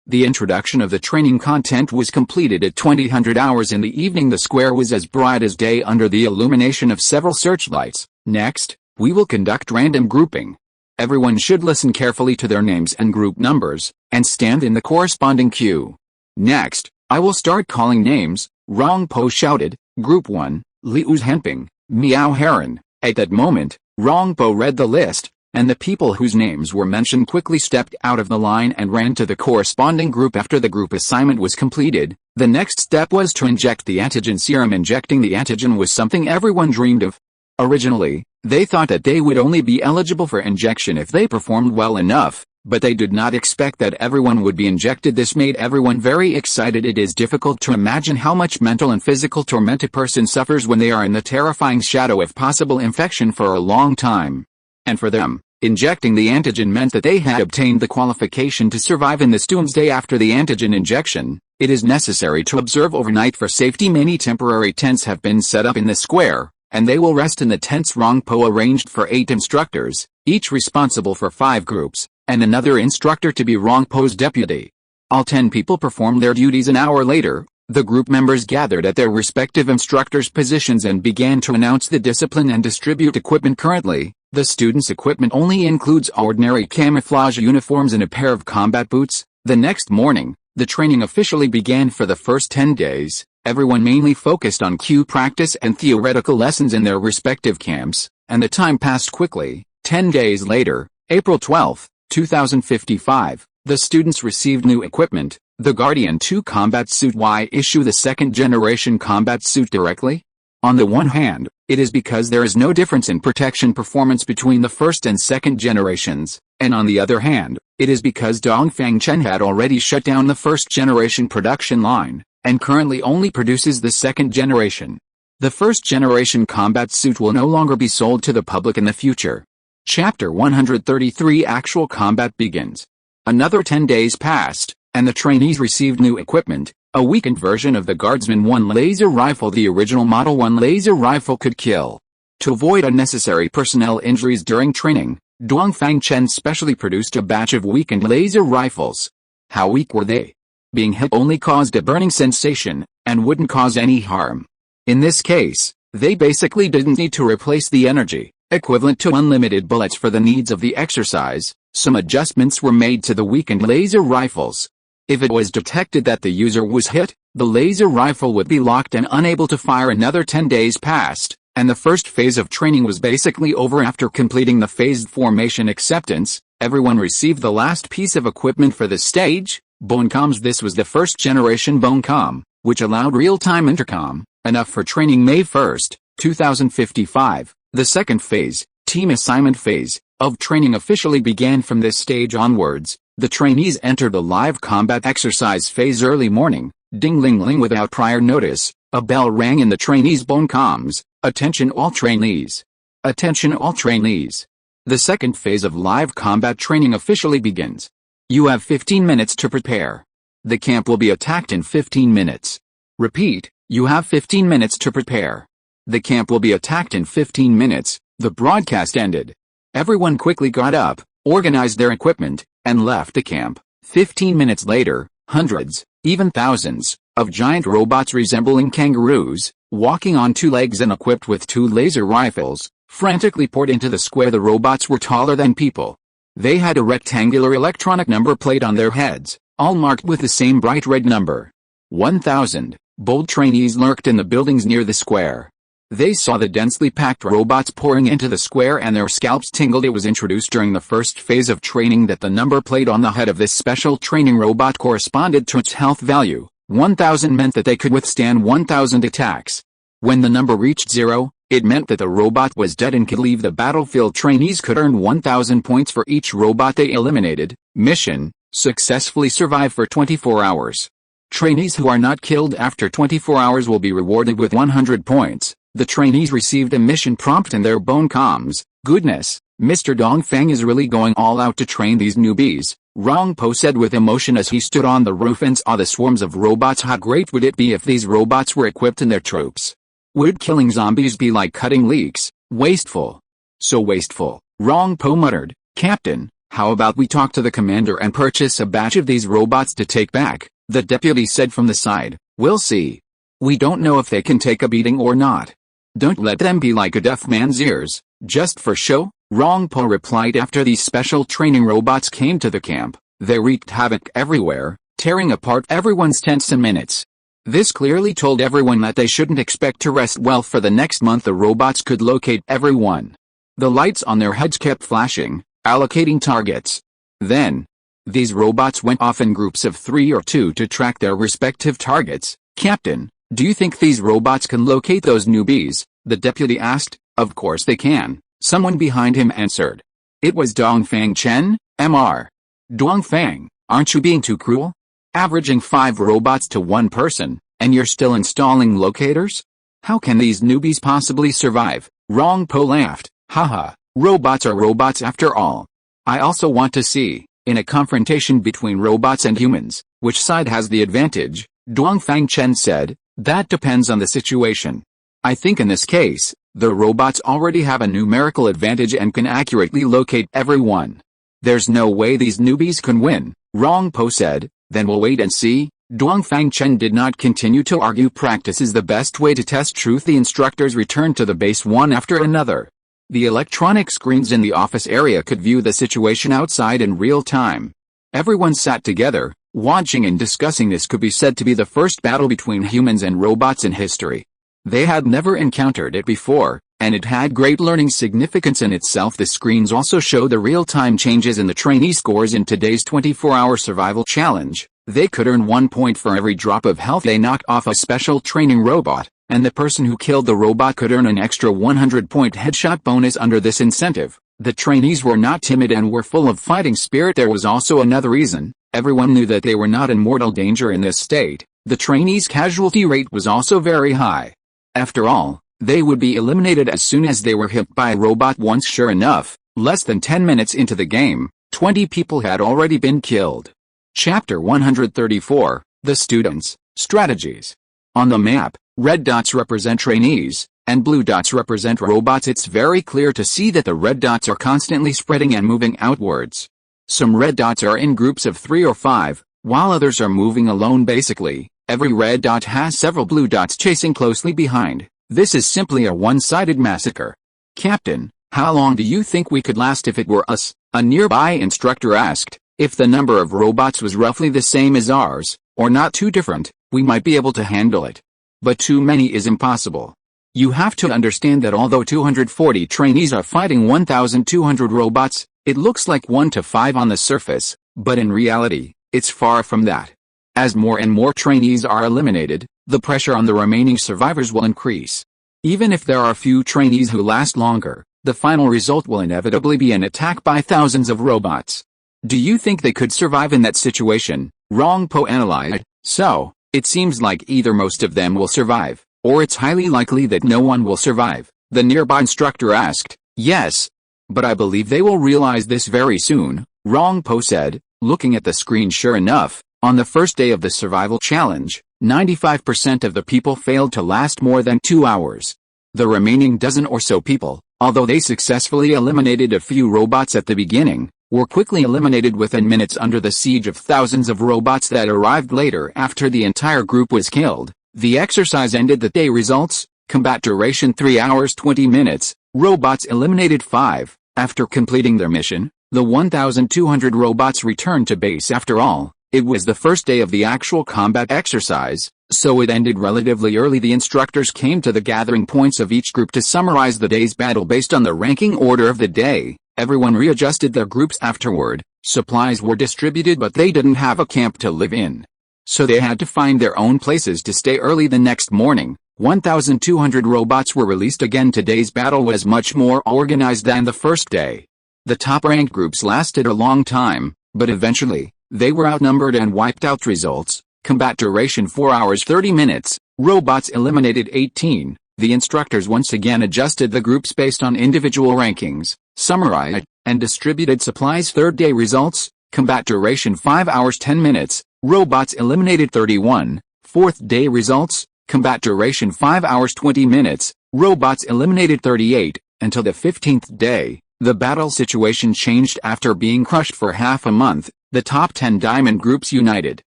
The introduction of the training content was completed at 2000 hours in the evening. The square was as bright as day under the illumination of several searchlights. Next, we will conduct random grouping. Everyone should listen carefully to their names and group numbers, and stand in the corresponding queue. Next, I will start calling names. Rong Po shouted, Group 1, Liu's Hemping, Miao Heron. At that moment, Rong Po read the list, and the people whose names were mentioned quickly stepped out of the line and ran to the corresponding group. After the group assignment was completed, the next step was to inject the antigen serum. Injecting the antigen was something everyone dreamed of. Originally, they thought that they would only be eligible for injection if they performed well enough, but they did not expect that everyone would be injected. This made everyone very excited. It is difficult to imagine how much mental and physical torment a person suffers when they are in the terrifying shadow of possible infection for a long time. And for them, injecting the antigen meant that they had obtained the qualification to survive in this doomsday. After the antigen injection, it is necessary to observe overnight for safety. Many temporary tents have been set up in the square, and they will rest in the tents. Rong Po arranged for 8 instructors, each responsible for 5 groups, and another instructor to be Rong Po's deputy. All 10 people performed their duties. An hour later, the group members gathered at their respective instructors' positions and began to announce the discipline and distribute equipment. Currently, the students' equipment only includes ordinary camouflage uniforms and a pair of combat boots. The next morning, the training officially began. For the first 10 days, everyone mainly focused on cue practice and theoretical lessons in their respective camps, and the time passed quickly. 10 days later, April 12, 2055, the students received new equipment, the Guardian 2 combat suit. Why issue the second-generation combat suit directly? On the one hand, it is because there is no difference in protection performance between the first and second generations, and on the other hand, it is because Dongfang Chen had already shut down the first-generation production line, and currently only produces the second generation. The first-generation combat suit will no longer be sold to the public in the future. Chapter 133 Actual Combat begins. Another 10 days passed, and the trainees received new equipment, a weakened version of the Guardsman 1 laser rifle. The original Model 1 laser rifle could kill. To avoid unnecessary personnel injuries during training, Dongfang Chen specially produced a batch of weakened laser rifles. How weak were they? Being hit only caused a burning sensation, and wouldn't cause any harm. In this case, they basically didn't need to replace the energy, equivalent to unlimited bullets for the needs of the exercise. Some adjustments were made to the weakened laser rifles. If it was detected that the user was hit, the laser rifle would be locked and unable to fire. Another 10 days passed, and the first phase of training was basically over. After completing the phased formation acceptance, everyone received the last piece of equipment for this stage, Bonecomms. This was the first generation Bonecom, which allowed real-time intercom, enough for training May 1, 2055. The second phase, team assignment phase, of training officially began from this stage onwards. The trainees entered the live combat exercise phase early morning. Ding-ling-ling. Without prior notice, a bell rang in the trainees' Bonecomms. Attention all trainees. Attention all trainees. The second phase of live combat training officially begins. You have 15 minutes to prepare. The camp will be attacked in 15 minutes. Repeat, you have 15 minutes to prepare. The camp will be attacked in 15 minutes. The broadcast ended. Everyone quickly got up, organized their equipment, and left the camp. 15 minutes later, hundreds, even thousands, of giant robots resembling kangaroos, walking on two legs and equipped with two laser rifles, frantically poured into the square. The robots were taller than people. They had a rectangular electronic number plate on their heads, all marked with the same bright red number. 1,000. Bold trainees lurked in the buildings near the square. They saw the densely packed robots pouring into the square and their scalps tingled. It was introduced during the first phase of training that the number plate on the head of this special training robot corresponded to its health value. 1,000 meant that they could withstand 1,000 attacks. When the number reached 0, it meant that the robot was dead and could leave the battlefield. Trainees could earn 1,000 points for each robot they eliminated. Mission: successfully survive for 24 hours. Trainees who are not killed after 24 hours will be rewarded with 100 points. The trainees received a mission prompt in their Bonecomms. Goodness, Mr. Dongfang is really going all out to train these newbies, Rong Po said with emotion as he stood on the roof and saw the swarms of robots. How great would it be if these robots were equipped in their troops? Would killing zombies be like cutting leeks? Wasteful. So wasteful, Rong Po muttered. Captain, how about we talk to the commander and purchase a batch of these robots to take back? The deputy said from the side. We'll see. We don't know if they can take a beating or not. Don't let them be like a deaf man's ears, just for show, Rong Po replied. After these special training robots came to the camp, they wreaked havoc everywhere, tearing apart everyone's tents in minutes. This clearly told everyone that they shouldn't expect to rest well for the next month. The robots could locate everyone. The lights on their heads kept flashing, allocating targets. Then, these robots went off in groups of 3 or 2 to track their respective targets. Captain, do you think these robots can locate those newbies? The deputy asked. Of course they can, someone behind him answered. It was Dongfang Chen, Mr. Dongfang, aren't you being too cruel? Averaging 5 robots to 1 person, and you're still installing locators? How can these newbies possibly survive? Rong Po laughed. Haha, robots are robots after all. I also want to see, in a confrontation between robots and humans, which side has the advantage, Dongfang Chen said. That depends on the situation. I think in this case, the robots already have a numerical advantage and can accurately locate everyone. There's no way these newbies can win, Rong Po said. Then we'll wait and see. Dongfang Chen did not continue to argue. Practice is the best way to test truth. The instructors returned to the base one after another. The electronic screens in the office area could view the situation outside in real time. Everyone sat together, watching and discussing. This could be said to be the first battle between humans and robots in history. They had never encountered it before, and it had great learning significance in itself. The screens also show the real-time changes in the trainee scores in today's 24-hour survival challenge. They could earn 1 point for every drop of health they knocked off a special training robot, and the person who killed the robot could earn an extra 100-point headshot bonus under this incentive. The trainees were not timid and were full of fighting spirit. There was also another reason. Everyone knew that they were not in mortal danger in this state. The trainees' casualty rate was also very high. After all, they would be eliminated as soon as they were hit by a robot once. Sure enough, less than 10 minutes into the game, 20 people had already been killed. Chapter 134, The Students' Strategies. On the map, red dots represent trainees, and blue dots represent robots. It's very clear to see that the red dots are constantly spreading and moving outwards. Some red dots are in groups of 3 or 5, while others are moving alone. Basically, every red dot has several blue dots chasing closely behind. This is simply a one-sided massacre. Captain, how long do you think we could last if it were us? A nearby instructor asked. If the number of robots was roughly the same as ours, or not too different, we might be able to handle it. But too many is impossible. You have to understand that although 240 trainees are fighting 1,200 robots, it looks like 1 to 5 on the surface, but in reality, it's far from that. As more and more trainees are eliminated, the pressure on the remaining survivors will increase. Even if there are few trainees who last longer, the final result will inevitably be an attack by thousands of robots. Do you think they could survive in that situation? Rongpo analyzed. So, it seems like either most of them will survive, or it's highly likely that no one will survive. The nearby instructor asked. Yes. But I believe they will realize this very soon, Rongpo said, looking at the screen. Sure enough, on the first day of the survival challenge, 95% of the people failed to last more than 2 hours. The remaining dozen or so people, although they successfully eliminated a few robots at the beginning, were quickly eliminated within minutes under the siege of thousands of robots that arrived later after the entire group was killed. The exercise ended. The day results: combat duration 3 hours 20 minutes, robots eliminated 5. After completing their mission, the 1,200 robots returned to base. After all, it was the first day of the actual combat exercise, so it ended relatively early. The instructors came to the gathering points of each group to summarize the day's battle based on the ranking order of the day. Everyone readjusted their groups afterward. Supplies were distributed, but they didn't have a camp to live in, so they had to find their own places to stay. Early the next morning, 1,200 robots were released again. Today's battle was much more organized than the first day. The top-ranked groups lasted a long time, but eventually, they were outnumbered and wiped out. Results: combat duration 4 hours 30 minutes, robots eliminated 18. The instructors once again adjusted the groups based on individual rankings, summarized, and distributed supplies. Third day results: combat duration 5 hours 10 minutes, robots eliminated 31. Fourth day results: combat duration 5 hours 20 minutes, robots eliminated 38. Until the 15th day, the battle situation changed. After being crushed for half a month, the top 10 diamond groups united.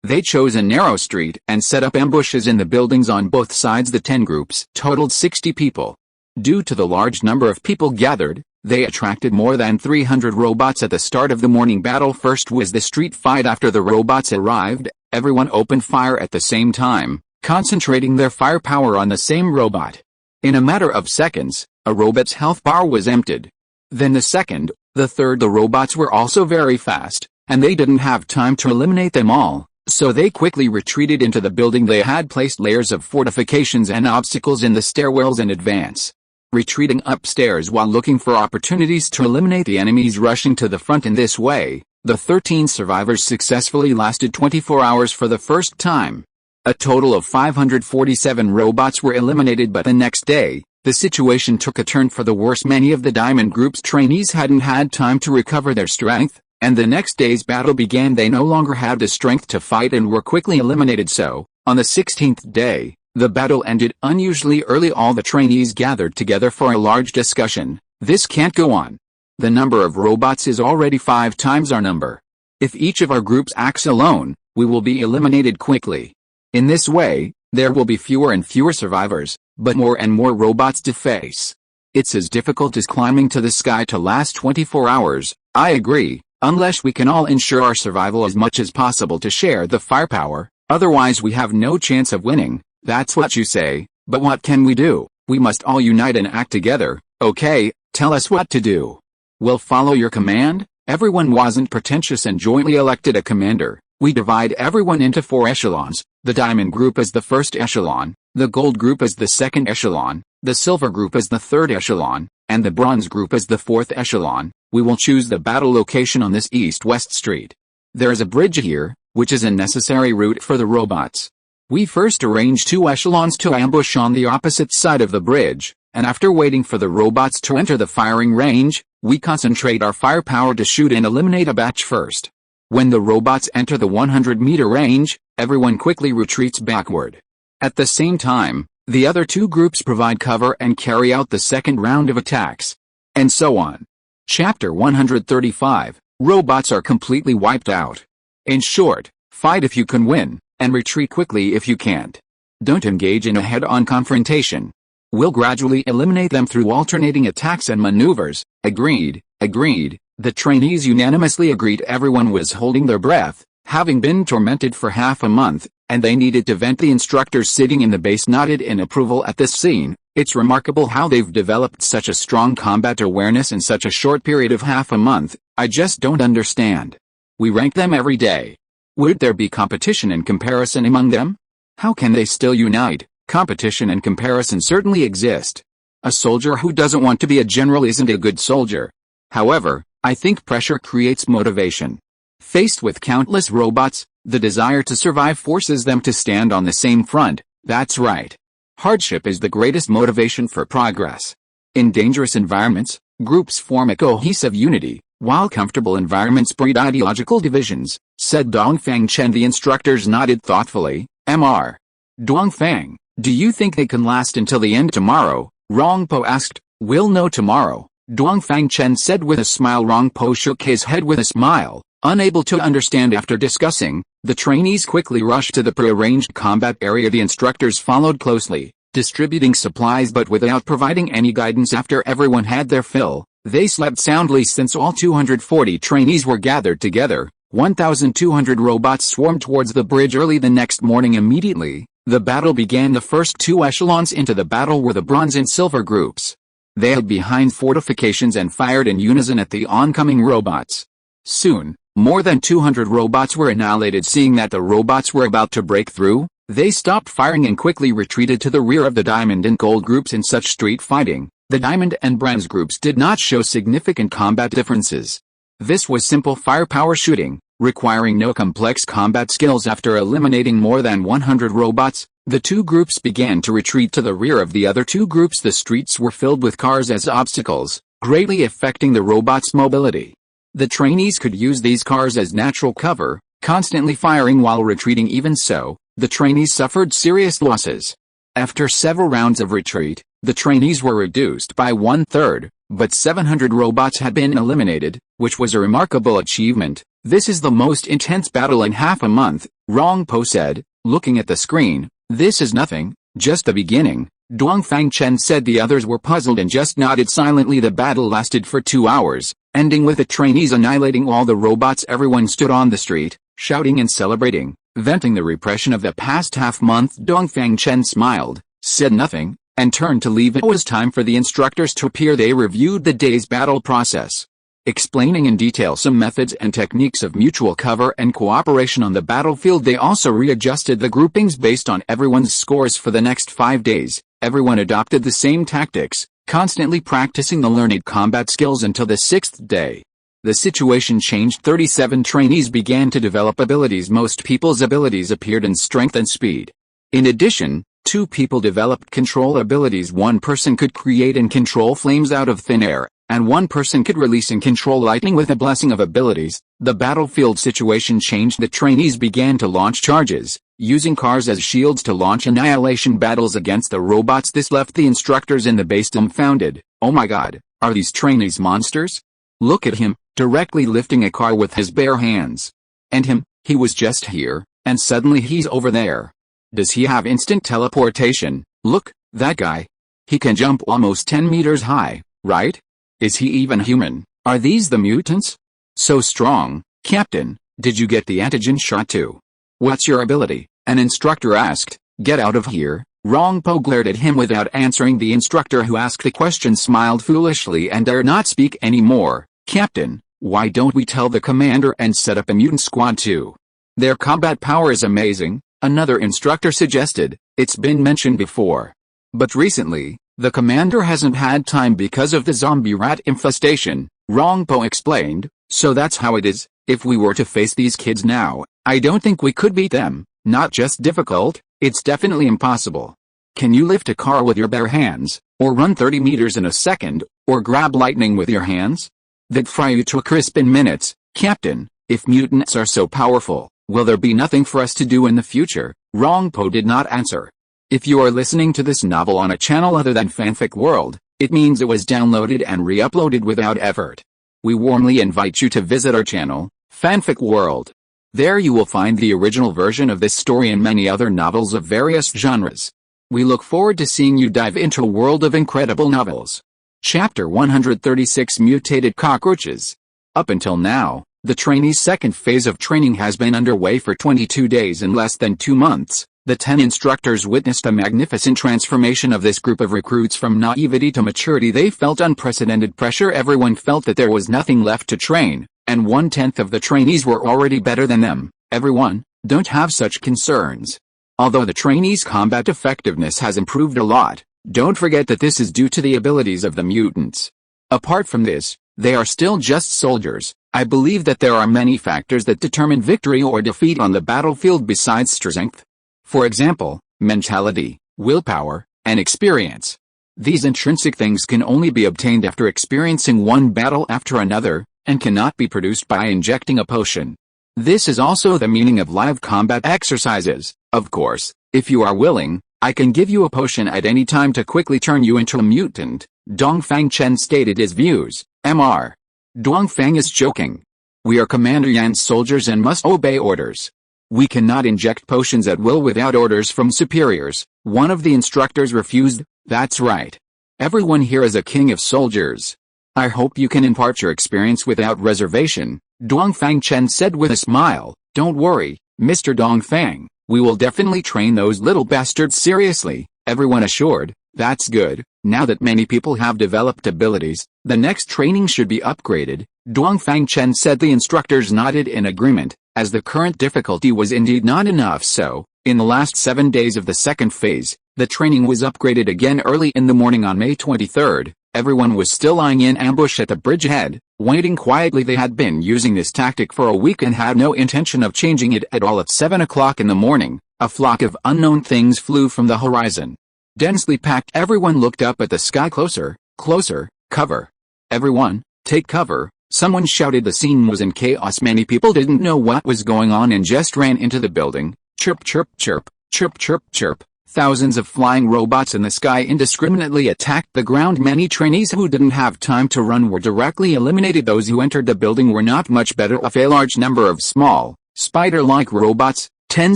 They chose a narrow street and set up ambushes in the buildings on both sides. The 10 groups totaled 60 people. Due to the large number of people gathered, they attracted more than 300 robots at the start of the morning battle. First was the street fight. After the robots arrived, everyone opened fire at the same time, concentrating their firepower on the same robot. In a matter of seconds, a robot's health bar was emptied. Then the second, the third. The robots were also very fast, and they didn't have time to eliminate them all, so they quickly retreated into the building. They had placed layers of fortifications and obstacles in the stairwells in advance, retreating upstairs while looking for opportunities to eliminate the enemies rushing to the front. In this way, the 13 survivors successfully lasted 24 hours for the first time. A total of 547 robots were eliminated, but the next day, the situation took a turn for the worse. Many of the Diamond Group's trainees hadn't had time to recover their strength, and the next day's battle began. They no longer had the strength to fight and were quickly eliminated. So, on the 16th day, the battle ended unusually early. All the trainees gathered together for a large discussion. This can't go on. The number of robots is already 5 times our number. If each of our groups acts alone, we will be eliminated quickly. In this way, there will be fewer and fewer survivors, but more and more robots to face. It's as difficult as climbing to the sky to last 24 hours, I agree, unless we can all ensure our survival as much as possible to share the firepower, otherwise we have no chance of winning. That's what you say, but what can we do? We must all unite and act together. Okay, tell us what to do. We'll follow your command. Everyone wasn't pretentious and jointly elected a commander. We divide everyone into 4 echelons. The Diamond Group is the first echelon, the Gold Group is the second echelon, the Silver Group is the third echelon, and the Bronze Group is the fourth echelon. We will choose the battle location on this east-west street. There is a bridge here, which is a necessary route for the robots. We first arrange 2 echelons to ambush on the opposite side of the bridge, and after waiting for the robots to enter the firing range, we concentrate our firepower to shoot and eliminate a batch first. When the robots enter the 100-meter range, everyone quickly retreats backward. At the same time, The other two groups provide cover and carry out the second round of attacks. And so on. Chapter 135, Robots are completely wiped out. In short, fight if you can win, and retreat quickly if you can't. Don't engage in a head-on confrontation. We'll gradually eliminate them through alternating attacks and maneuvers. Agreed. The trainees unanimously agreed. Everyone was holding their breath, having been tormented for half a month, and they needed to vent. The instructors sitting in the base nodded in approval at this scene. It's remarkable how they've developed such a strong combat awareness in such a short period of half a month. I just don't understand. We rank them every day. Would there be competition and comparison among them? How can they still unite? Competition and comparison certainly exist. A soldier who doesn't want to be a general isn't a good soldier. However, I think pressure creates motivation. Faced with countless robots, the desire to survive forces them to stand on the same front. That's right. Hardship is the greatest motivation for progress. In dangerous environments, groups form a cohesive unity, while comfortable environments breed ideological divisions, said Dongfang Chen. The instructors nodded thoughtfully. Mr. Dongfang, do you think they can last until the end tomorrow? Rongpo asked. We'll know tomorrow, Dongfang Chen said with a smile. Rongpo shook his head with a smile, unable to understand. After discussing, the trainees quickly rushed to the prearranged combat area. The instructors followed closely, distributing supplies but without providing any guidance. After everyone had their fill, they slept soundly. Since all 240 trainees were gathered together, 1,200 robots swarmed towards the bridge early the next morning. Immediately, the battle began. The first two echelons into the battle were the bronze and silver groups. They hid behind fortifications and fired in unison at the oncoming robots. Soon, more than 200 robots were annihilated. Seeing that the robots were about to break through, they stopped firing and quickly retreated to the rear of the diamond and gold groups. In such street fighting, the diamond and bronze groups did not show significant combat differences. This was simple firepower shooting, requiring no complex combat skills. After eliminating more than 100 robots, the two groups began to retreat to the rear of the other two groups. The streets were filled with cars as obstacles, greatly affecting the robots' mobility. The trainees could use these cars as natural cover, constantly firing while retreating. Even so, the trainees suffered serious losses. After several rounds of retreat, the trainees were reduced by 1/3, but 700 robots had been eliminated, which was a remarkable achievement. This is the most intense battle in half a month, Rongpo said, looking at the screen. This is nothing, just the beginning, Dongfang Chen said. The others were puzzled and just nodded silently. The battle lasted for 2 hours, ending with the trainees annihilating all the robots. Everyone stood on the street, shouting and celebrating, venting the repression of the past half-month. Dongfang Chen smiled, said nothing, and turned to leave. It was time for the instructors to appear. They reviewed the day's battle process, explaining in detail some methods and techniques of mutual cover and cooperation on the battlefield. They also readjusted the groupings based on everyone's scores for the next 5 days. Everyone adopted the same tactics, constantly practicing the learned combat skills until the 6th day. The situation changed. 37 trainees began to develop abilities. Most people's abilities appeared in strength and speed. In addition, 2 people developed control abilities. 1 person could create and control flames out of thin air, and 1 person could release and control lightning with a blessing of abilities. The battlefield situation changed. The trainees began to launch charges, using cars as shields to launch annihilation battles against the robots. This left the instructors in the base dumbfounded. Oh my god, are these trainees monsters? Look at him, directly lifting a car with his bare hands. And him, he was just here, and suddenly he's over there. Does he have instant teleportation? Look, that guy. He can jump almost 10 meters high, right? Is he even human? Are these the mutants? So strong. Captain, did you get the antigen shot too? What's your ability? An instructor asked. Get out of here. Rongpo glared at him without answering. The instructor who asked the question smiled foolishly and dared not speak anymore. Captain, why don't we tell the commander and set up a mutant squad too? Their combat power is amazing, another instructor suggested. It's been mentioned before. But recently, the commander hasn't had time because of the zombie rat infestation, Rongpo explained. So that's how it is. If we were to face these kids now, I don't think we could beat them. Not just difficult, it's definitely impossible. Can you lift a car with your bare hands, or run 30 meters in a second, or grab lightning with your hands? That'd fry you to a crisp in minutes. Captain, if mutants are so powerful, will there be nothing for us to do in the future? Rongpo did not answer. If you are listening to this novel on a channel other than Fanfic World, it means it was downloaded and re-uploaded without effort. We warmly invite you to visit our channel, Fanfic World. There you will find the original version of this story and many other novels of various genres. We look forward to seeing you dive into a world of incredible novels. Chapter 136 Mutated Cockroaches. Up until now, the trainees' second phase of training has been underway for 22 days in less than 2 months. The 10 instructors witnessed a magnificent transformation of this group of recruits from naivety to maturity. They felt unprecedented pressure. Everyone felt that there was nothing left to train, and 1/10 of the trainees were already better than them. Everyone, don't have such concerns. Although the trainees' combat effectiveness has improved a lot, don't forget that this is due to the abilities of the mutants. Apart from this, they are still just soldiers. I believe that there are many factors that determine victory or defeat on the battlefield besides strength. For example, mentality, willpower, and experience. These intrinsic things can only be obtained after experiencing one battle after another, and cannot be produced by injecting a potion. This is also the meaning of live combat exercises. Of course, if you are willing, I can give you a potion at any time to quickly turn you into a mutant. Dongfang Chen stated his views. Mr. Dongfang is joking. We are Commander Yan's soldiers and must obey orders. We cannot inject potions at will without orders from superiors. One of the instructors refused. That's right. Everyone here is a king of soldiers. I hope you can impart your experience without reservation, Dongfang Chen said with a smile. Don't worry, Mr. Dongfang, we will definitely train those little bastards seriously, everyone assured. That's good. Now that many people have developed abilities, the next training should be upgraded, Dongfang Chen said. The instructors nodded in agreement, as the current difficulty was indeed not enough. So, in the last 7 days of the second phase, the training was upgraded again. Early in the morning on May 23rd, everyone was still lying in ambush at the bridgehead, waiting quietly. They had been using this tactic for a week and had no intention of changing it at all. At 7 o'clock in the morning, a flock of unknown things flew from the horizon. Densely packed, everyone looked up at the sky. Closer, closer, cover. Everyone, take cover, someone shouted. The scene was in chaos. Many people didn't know what was going on and just ran into the building. Chirp chirp chirp, chirp chirp chirp. Thousands of flying robots in the sky indiscriminately attacked the ground. Many trainees who didn't have time to run were directly eliminated. Those who entered the building were not much better off. A large number of small, spider-like robots, 10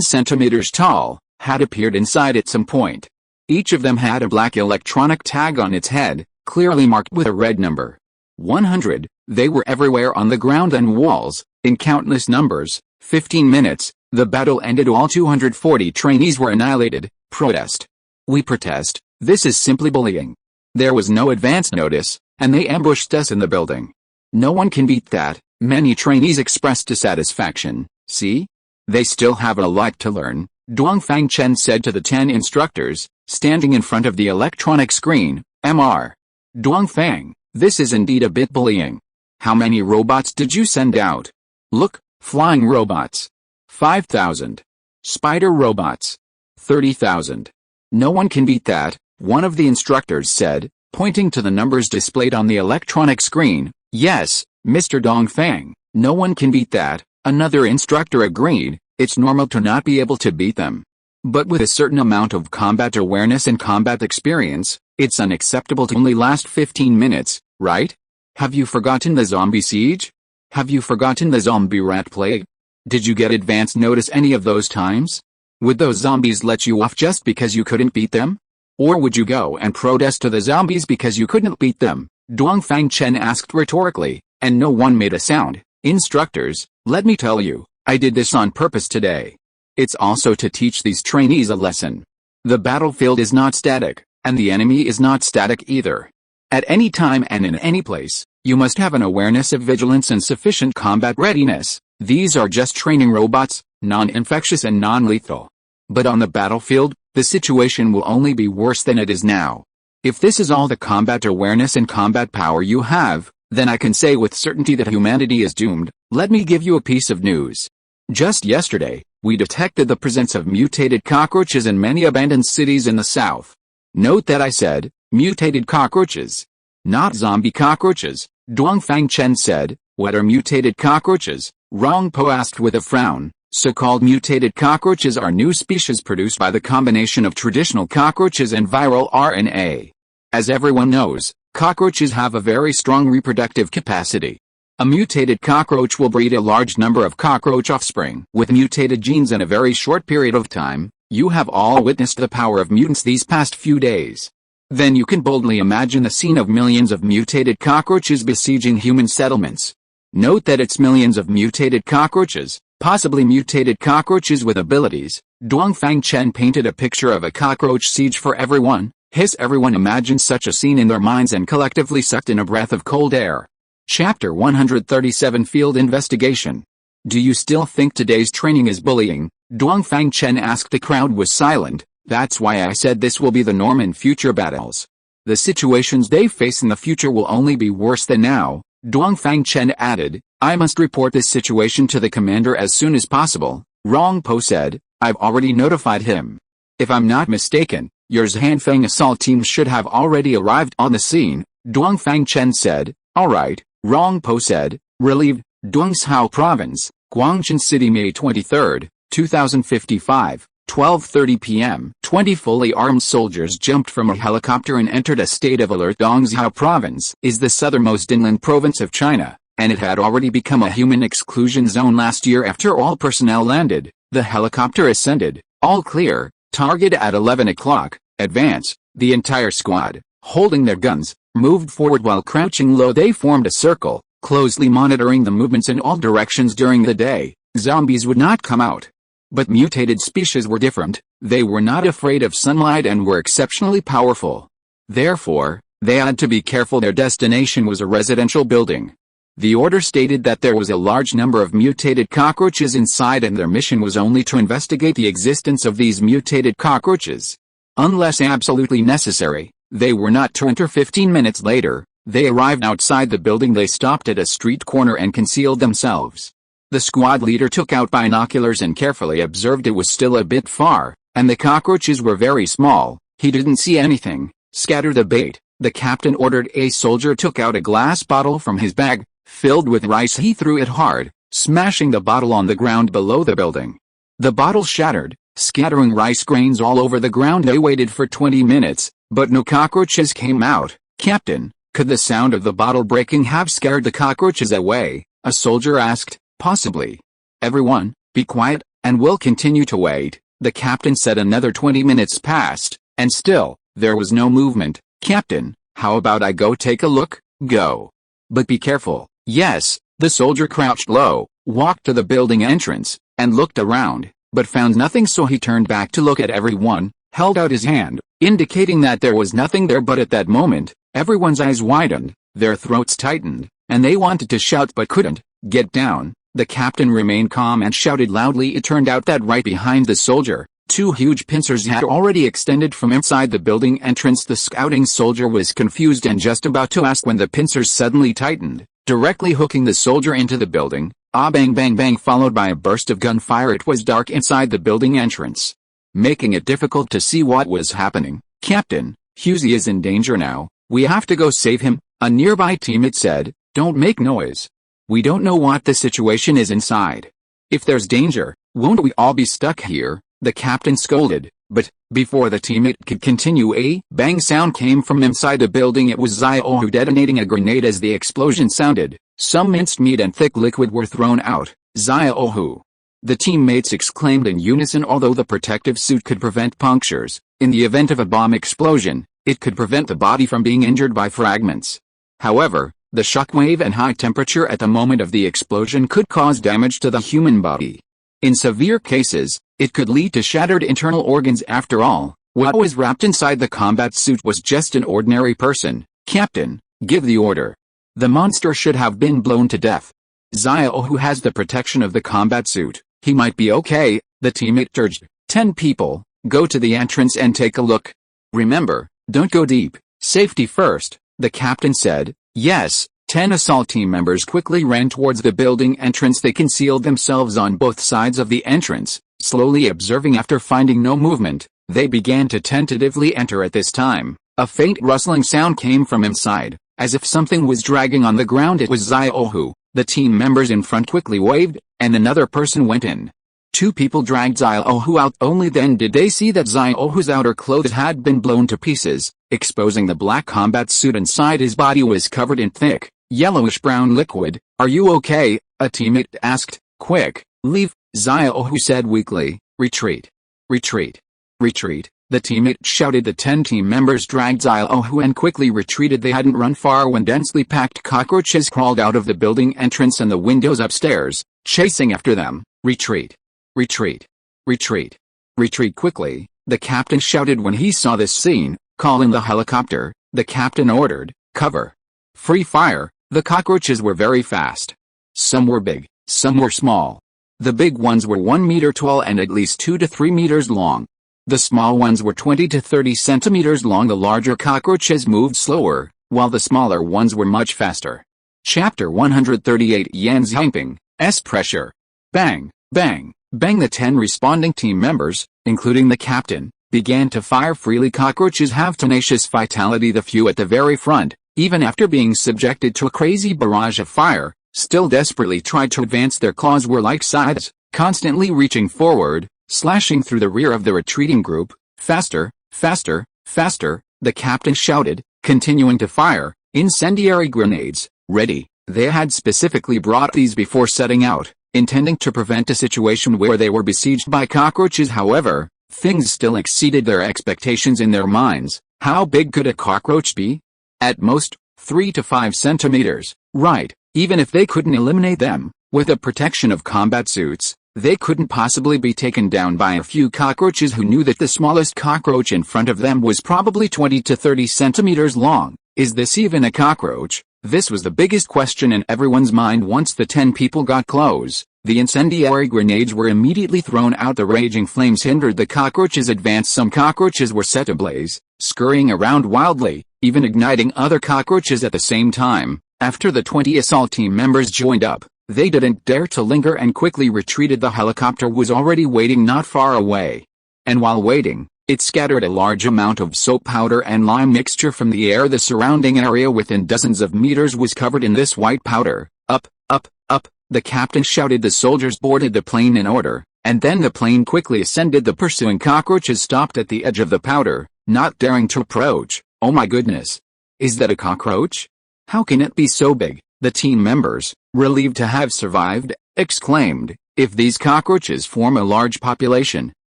centimeters tall, had appeared inside at some point. Each of them had a black electronic tag on its head, clearly marked with a red number. 100, they were everywhere on the ground and walls, in countless numbers. 15 minutes, the battle ended. All 240 trainees were annihilated. Protest. We protest. This is simply bullying. There was no advance notice, and they ambushed us in the building. No one can beat that, many trainees expressed dissatisfaction. See? They still have a lot to learn, Dongfang Chen said to the 10 instructors, standing in front of the electronic screen. Mr. Dongfang, this is indeed a bit bullying. How many robots did you send out? Look, flying robots. 5,000. Spider robots. 30,000. No one can beat that, one of the instructors said, pointing to the numbers displayed on the electronic screen. Yes, Mr. Dongfang, no one can beat that, another instructor agreed. It's normal to not be able to beat them. But with a certain amount of combat awareness and combat experience, it's unacceptable to only last 15 minutes, right? Have you forgotten the zombie siege? Have you forgotten the zombie rat plague? Did you get advance notice any of those times? Would those zombies let you off just because you couldn't beat them? Or would you go and protest to the zombies because you couldn't beat them? Dongfang Chen asked rhetorically, and no one made a sound. Instructors, let me tell you, I did this on purpose today. It's also to teach these trainees a lesson. The battlefield is not static, and the enemy is not static either. At any time and in any place, you must have an awareness of vigilance and sufficient combat readiness. These are just training robots, non-infectious and non-lethal. But on the battlefield, the situation will only be worse than it is now. If this is all the combat awareness and combat power you have, then I can say with certainty that humanity is doomed. Let me give you a piece of news. Just yesterday, we detected the presence of mutated cockroaches in many abandoned cities in the south. Note that I said, mutated cockroaches. Not zombie cockroaches, Dongfang Chen said. What are mutated cockroaches? Rongpo asked with a frown. So-called mutated cockroaches are new species produced by the combination of traditional cockroaches and viral RNA. As everyone knows, cockroaches have a very strong reproductive capacity. A mutated cockroach will breed a large number of cockroach offspring with mutated genes in a very short period of time. You have all witnessed the power of mutants these past few days. Then you can boldly imagine the scene of millions of mutated cockroaches besieging human settlements. Note that it's millions of mutated cockroaches, possibly mutated cockroaches with abilities. Dongfang Chen painted a picture of a cockroach siege for everyone. Everyone imagined such a scene in their minds and collectively sucked in a breath of cold air. Chapter 137 Field Investigation. Do you still think today's training is bullying? Dongfang Chen asked. The crowd was silent. That's why I said this will be the norm in future battles. The situations they face in the future will only be worse than now. Dongfang Chen added, I must report this situation to the commander as soon as possible. Rong Po said, I've already notified him. If I'm not mistaken, your Zhanfeng assault team should have already arrived on the scene. Dongfang Chen said, alright, Rong Po said, relieved. Dongshao Province, Guangchun City, May 23, 2055, 12:30 p.m. 20 fully armed soldiers jumped from a helicopter and entered a state of alert. Dongshao Province is the southernmost inland province of China, and it had already become a human exclusion zone last year after all personnel landed. The helicopter ascended, all clear, target at 11 o'clock, advance. The entire squad, holding their guns, moved forward while crouching low. They formed a circle, closely monitoring the movements in all directions during the day. Zombies would not come out. But mutated species were different. They were not afraid of sunlight and were exceptionally powerful. Therefore, they had to be careful. Their destination was a residential building. The order stated that there was a large number of mutated cockroaches inside and their mission was only to investigate the existence of these mutated cockroaches. Unless absolutely necessary, they were not to enter. 15 minutes later, they arrived outside the building. They stopped at a street corner and concealed themselves. The squad leader took out binoculars and carefully observed. It was still a bit far, and the cockroaches were very small. He didn't see anything. Scatter the bait, the captain ordered. A soldier took out a glass bottle from his bag, filled with rice. He threw it hard, smashing the bottle on the ground below the building. The bottle shattered, scattering rice grains all over the ground. They waited for 20 minutes, but no cockroaches came out. Captain, could the sound of the bottle breaking have scared the cockroaches away? A soldier asked. Possibly. Everyone, be quiet, and we'll continue to wait, the captain said. Another 20 minutes passed, and still, there was no movement. Captain, how about I go take a look? Go. But be careful. Yes, the soldier crouched low, walked to the building entrance, and looked around, but found nothing. So he turned back to look at everyone, held out his hand, indicating that there was nothing there. But at that moment, everyone's eyes widened, their throats tightened, and they wanted to shout but couldn't. Get down. The captain remained calm and shouted loudly. It turned out that right behind the soldier, two huge pincers had already extended from inside the building entrance. The scouting soldier was confused and just about to ask when the pincers suddenly tightened, directly hooking the soldier into the building. Bang bang bang, followed by a burst of gunfire. It was dark inside the building entrance, making it difficult to see what was happening. Captain, Husey is in danger now. We have to go save him, a nearby teammate said. Don't make noise. We don't know what the situation is inside. If there's danger, won't we all be stuck here? The captain scolded. But, before the teammate could continue, a bang sound came from inside the building. It was Xiaolin detonating a grenade. As the explosion sounded, some minced meat and thick liquid were thrown out. Xiaolin. The teammates exclaimed in unison. Although the protective suit could prevent punctures, in the event of a bomb explosion, it could prevent the body from being injured by fragments. However, the shockwave and high temperature at the moment of the explosion could cause damage to the human body. In severe cases, it could lead to shattered internal organs. After all, what was wrapped inside the combat suit was just an ordinary person. Captain, give the order. The monster should have been blown to death. Xiao, who has the protection of the combat suit, he might be okay, the teammate urged. 10 people, go to the entrance and take a look. Remember, don't go deep, safety first, the captain said. Yes, 10 assault team members quickly ran towards the building entrance. They concealed themselves on both sides of the entrance, slowly observing. After finding no movement, they began to tentatively enter. At this time, a faint rustling sound came from inside, as if something was dragging on the ground. It was Xiaohu. The team members in front quickly waved, and another person went in. Two people dragged Xiaohu out. Only then did they see that Xiaohu's outer clothes had been blown to pieces, exposing the black combat suit inside his body was covered in thick, yellowish-brown liquid. "Are you okay?" a teammate asked. "Quick, leave," Xiaohu said weakly. "Retreat. Retreat. Retreat," the teammate shouted. The 10 team members dragged Xiaohu and quickly retreated. They hadn't run far when densely packed cockroaches crawled out of the building entrance and the windows upstairs, chasing after them. "Retreat. Retreat. Retreat. Retreat quickly," the captain shouted when he saw this scene. "Call in the helicopter," the captain ordered. "Cover. Free fire." The cockroaches were very fast. Some were big, some were small. The big ones were 1 meter tall and at least 2 to 3 meters long. The small ones were 20 to 30 centimeters long. The larger cockroaches moved slower, while the smaller ones were much faster. Chapter 138 Yan Zhangping, S pressure. Bang, bang, bang. The 10 responding team members, including the captain, began to fire freely. Cockroaches have tenacious vitality. The few at the very front, even after being subjected to a crazy barrage of fire, still desperately tried to advance. Their claws were like scythes, constantly reaching forward, slashing through the rear of the retreating group. "Faster, faster, faster," the captain shouted, continuing to fire. Incendiary grenades, ready. They had specifically brought these before setting out, intending to prevent a situation where they were besieged by cockroaches. However, things still exceeded their expectations in their minds. How big could a cockroach be? At most, 3 to 5 centimeters. Right, even if they couldn't eliminate them, with the protection of combat suits, they couldn't possibly be taken down by a few cockroaches who knew that the smallest cockroach in front of them was probably 20 to 30 centimeters long. Is this even a cockroach? This was the biggest question in everyone's mind. Once the 10 people got close, the incendiary grenades were immediately thrown out. The raging flames hindered the cockroaches' advance. Some cockroaches were set ablaze, scurrying around wildly, even igniting other cockroaches at the same time. After the 20 assault team members joined up, they didn't dare to linger and quickly retreated. The helicopter was already waiting not far away. And while waiting, it scattered a large amount of soap powder and lime mixture from the air. The surrounding area within dozens of meters was covered in this white powder. "Up, up, up," the captain shouted. The soldiers boarded the plane in order, and then the plane quickly ascended. The pursuing cockroaches stopped at the edge of the powder, not daring to approach. "Oh my goodness! Is that a cockroach? How can it be so big?" the team members, relieved to have survived, exclaimed. "If these cockroaches form a large population,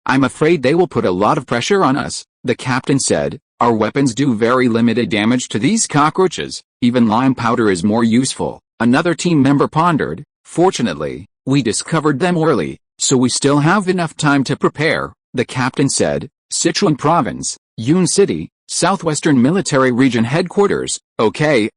I'm afraid they will put a lot of pressure on us," the captain said. "Our weapons do very limited damage to these cockroaches. Even lime powder is more useful," another team member pondered. "Fortunately, we discovered them early, so we still have enough time to prepare," the captain said. Sichuan Province, Yun City, Southwestern Military Region Headquarters. Okay,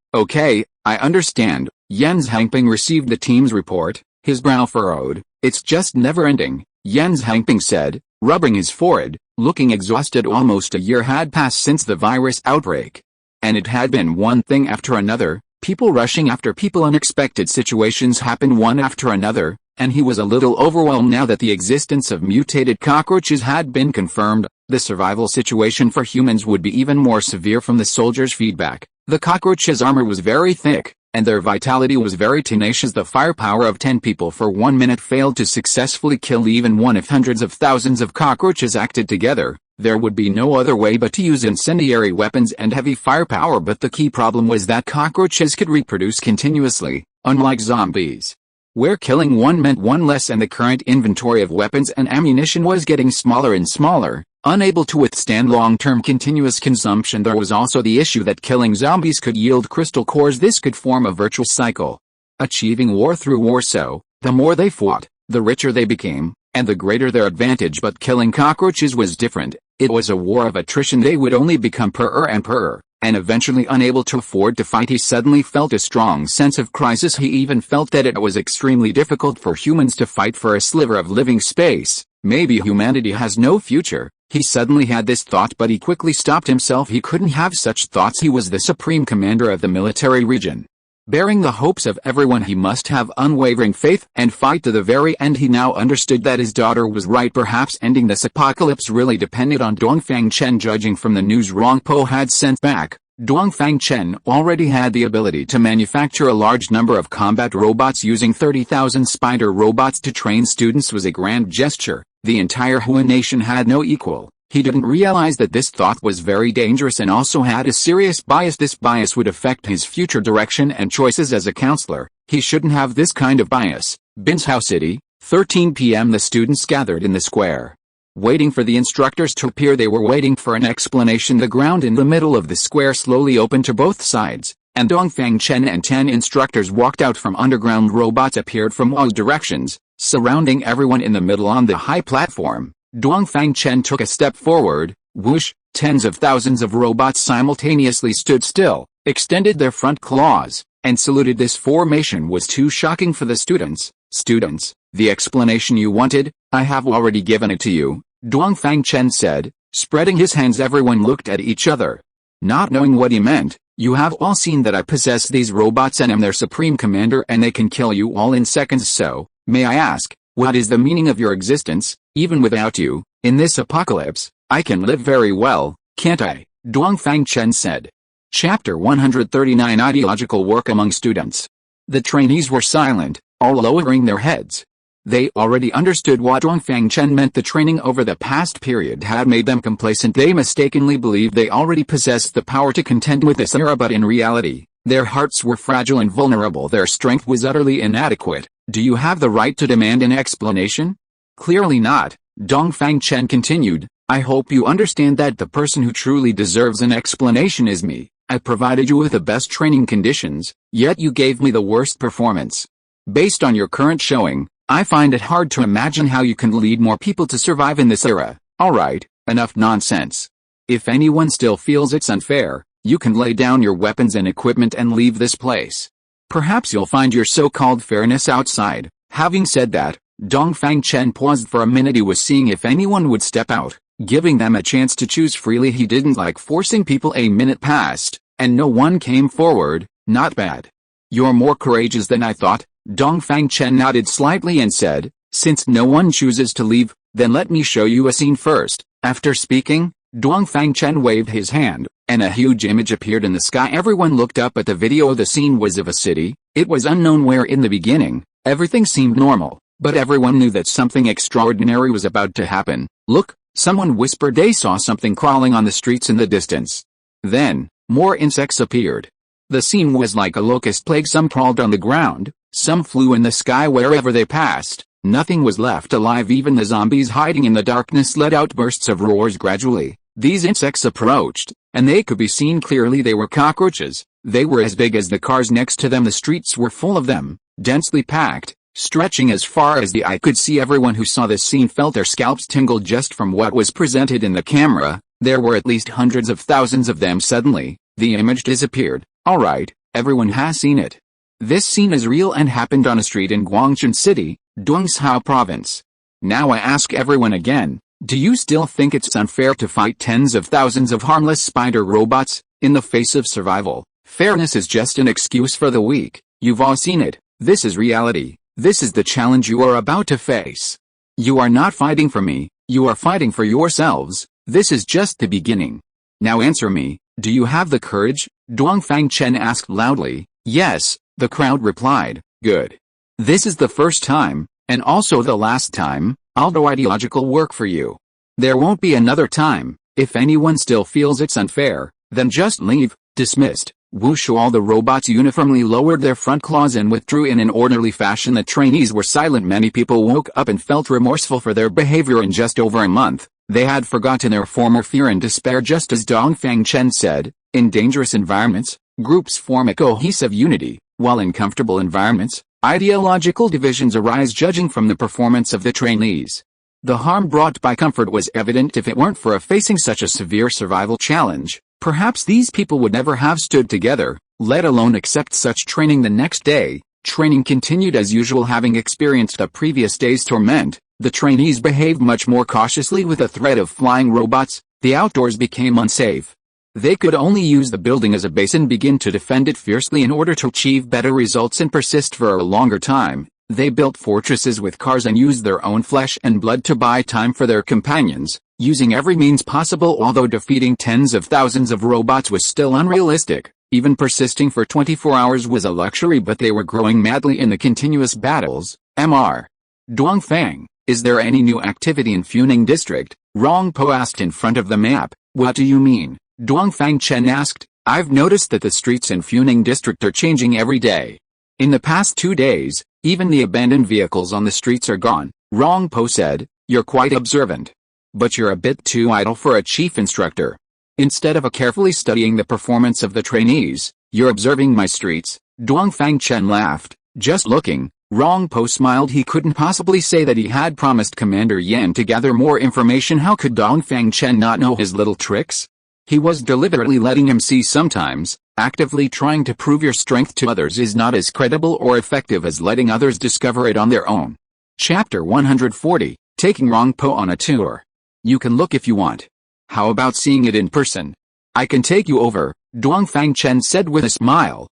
I understand." Yan Zhangping received the team's report, his brow furrowed. "It's just never-ending," Yan Zhangping said, rubbing his forehead, looking exhausted. Almost a year had passed since the virus outbreak. And it had been one thing after another, people rushing after people. Unexpected situations happened one after another, and he was a little overwhelmed now that the existence of mutated cockroaches had been confirmed. The survival situation for humans would be even more severe. From the soldiers' feedback, the cockroaches' armor was very thick, and their vitality was very tenacious. The firepower of 10 people for 1 minute failed to successfully kill even one. If hundreds of thousands of cockroaches acted together, there would be no other way but to use incendiary weapons and heavy firepower. But the key problem was that cockroaches could reproduce continuously, unlike zombies, where killing one meant one less, and the current inventory of weapons and ammunition was getting smaller and smaller, unable to withstand long-term continuous consumption. There was also the issue that killing zombies could yield crystal cores. This could form a virtuous cycle, achieving war through war. So, the more they fought, the richer they became, and the greater their advantage. But killing cockroaches was different. It was a war of attrition. They would only become poorer and poorer, and eventually unable to afford to fight. He suddenly felt a strong sense of crisis. He even felt that it was extremely difficult for humans to fight for a sliver of living space. Maybe humanity has no future. He suddenly had this thought, but he quickly stopped himself. He couldn't have such thoughts. He was the supreme commander of the military region. Bearing the hopes of everyone, he must have unwavering faith and fight to the very end. He now understood that his daughter was right. Perhaps ending this apocalypse really depended on Dongfang Chen. Judging from the news Rongpo had sent back, Dongfang Chen already had the ability to manufacture a large number of combat robots. Using 30,000 spider robots to train students was a grand gesture. The entire Huan nation had no equal. He didn't realize that this thought was very dangerous and also had a serious bias. This bias would affect his future direction and choices as a counselor. He shouldn't have this kind of bias. Binshao City, 13 p.m. The students gathered in the square, waiting for the instructors to appear. They were waiting for an explanation. The ground in the middle of the square slowly opened to both sides, and Dongfang Chen and 10 instructors walked out from underground. Robots appeared from all directions, surrounding everyone in the middle on the high platform. Dongfang Chen took a step forward. Whoosh! Tens of thousands of robots simultaneously stood still, extended their front claws, and saluted. This formation was too shocking for the students. Students, the explanation you wanted, I have already given it to you, Dongfang Chen said, spreading his hands. Everyone looked at each other, not knowing what he meant. You have all seen that I possess these robots and am their supreme commander, and they can kill you all in seconds. So, may I ask, what is the meaning of your existence? Even without you, in this apocalypse, I can live very well, can't I? Dongfang Chen said. Chapter 139 Ideological Work Among Students. The trainees were silent, all lowering their heads. They already understood what Dongfang Chen meant. The training over the past period had made them complacent. They mistakenly believed they already possessed the power to contend with this era, but in reality, their hearts were fragile and vulnerable. Their strength was utterly inadequate. Do you have the right to demand an explanation? Clearly not, Dongfang Chen continued. I hope you understand that the person who truly deserves an explanation is me. I provided you with the best training conditions, yet you gave me the worst performance. Based on your current showing, I find it hard to imagine how you can lead more people to survive in this era. Alright, enough nonsense. If anyone still feels it's unfair, you can lay down your weapons and equipment and leave this place. Perhaps you'll find your so-called fairness outside. Having said that, Dongfang Chen paused for a minute. He was seeing if anyone would step out, giving them a chance to choose freely. He didn't like forcing people. A minute passed, and no one came forward. Not bad. You're more courageous than I thought. Dongfang Chen nodded slightly and said, since no one chooses to leave, then let me show you a scene first. After speaking, Dongfang Chen waved his hand, and a huge image appeared in the sky. Everyone looked up at the video. The scene was of a city. It was unknown where. In the beginning, everything seemed normal, but everyone knew that something extraordinary was about to happen. Look, someone whispered. They saw something crawling on the streets in the distance. Then, more insects appeared. The scene was like a locust plague. Some crawled on the ground, some flew in the sky. Wherever they passed, nothing was left alive. Even the zombies hiding in the darkness let out bursts of roars. Gradually, these insects approached, and they could be seen clearly. They were cockroaches. They were as big as the cars next to them. The streets were full of them, densely packed, stretching as far as the eye could see. Everyone who saw this scene felt their scalps tingle just from what was presented in the camera. There were at least hundreds of thousands of them. Suddenly, the image disappeared. Alright, everyone has seen it. This scene is real and happened on a street in Guangchun City, Dongshao Province. Now I ask everyone again, do you still think it's unfair to fight tens of thousands of harmless spider robots, in the face of survival? Fairness is just an excuse for the weak. You've all seen it. This is reality. This is the challenge you are about to face. You are not fighting for me, you are fighting for yourselves. This is just the beginning. Now answer me, do you have the courage? Dongfang Chen asked loudly. Yes, the crowd replied. Good. This is the first time, and also the last time, I'll do ideological work for you. There won't be another time. If anyone still feels it's unfair, then just leave. Dismissed. Whoosh! All the robots uniformly lowered their front claws and withdrew in an orderly fashion. The trainees were silent. Many people woke up and felt remorseful for their behavior. In just over a month, they had forgotten their former fear and despair. Just as Dongfang Chen said, in dangerous environments, groups form a cohesive unity, while in comfortable environments, ideological divisions arise. Judging from the performance of the trainees, the harm brought by comfort was evident. If it weren't for facing such a severe survival challenge, perhaps these people would never have stood together, let alone accept such training. The next day, training continued as usual. Having experienced the previous day's torment, the trainees behaved much more cautiously. With the threat of flying robots, the outdoors became unsafe. They could only use the building as a base and begin to defend it fiercely in order to achieve better results and persist for a longer time. They built fortresses with cars and used their own flesh and blood to buy time for their companions. using every means possible. Although defeating tens of thousands of robots was still unrealistic, even persisting for 24 hours was a luxury, but they were growing madly in the continuous battles. Mr. Dongfang, is there any new activity in Funing District? Rongpo asked in front of the map. What do you mean? Dongfang Chen asked. I've noticed that the streets in Funing District are changing every day. In the past 2 days, even the abandoned vehicles on the streets are gone, Rongpo said. You're quite observant. But you're a bit too idle for a chief instructor. Instead of carefully studying the performance of the trainees, you're observing my streets. Dongfang Chen laughed. Just looking. Rongpo smiled. He couldn't possibly say that he had promised Commander Yan to gather more information. How could Dongfang Chen not know his little tricks? He was deliberately letting him see. Sometimes, actively trying to prove your strength to others is not as credible or effective as letting others discover it on their own. Chapter 140, Taking Rongpo on a Tour. You can look if you want. How about seeing it in person? I can take you over, Dongfang Chen said with a smile.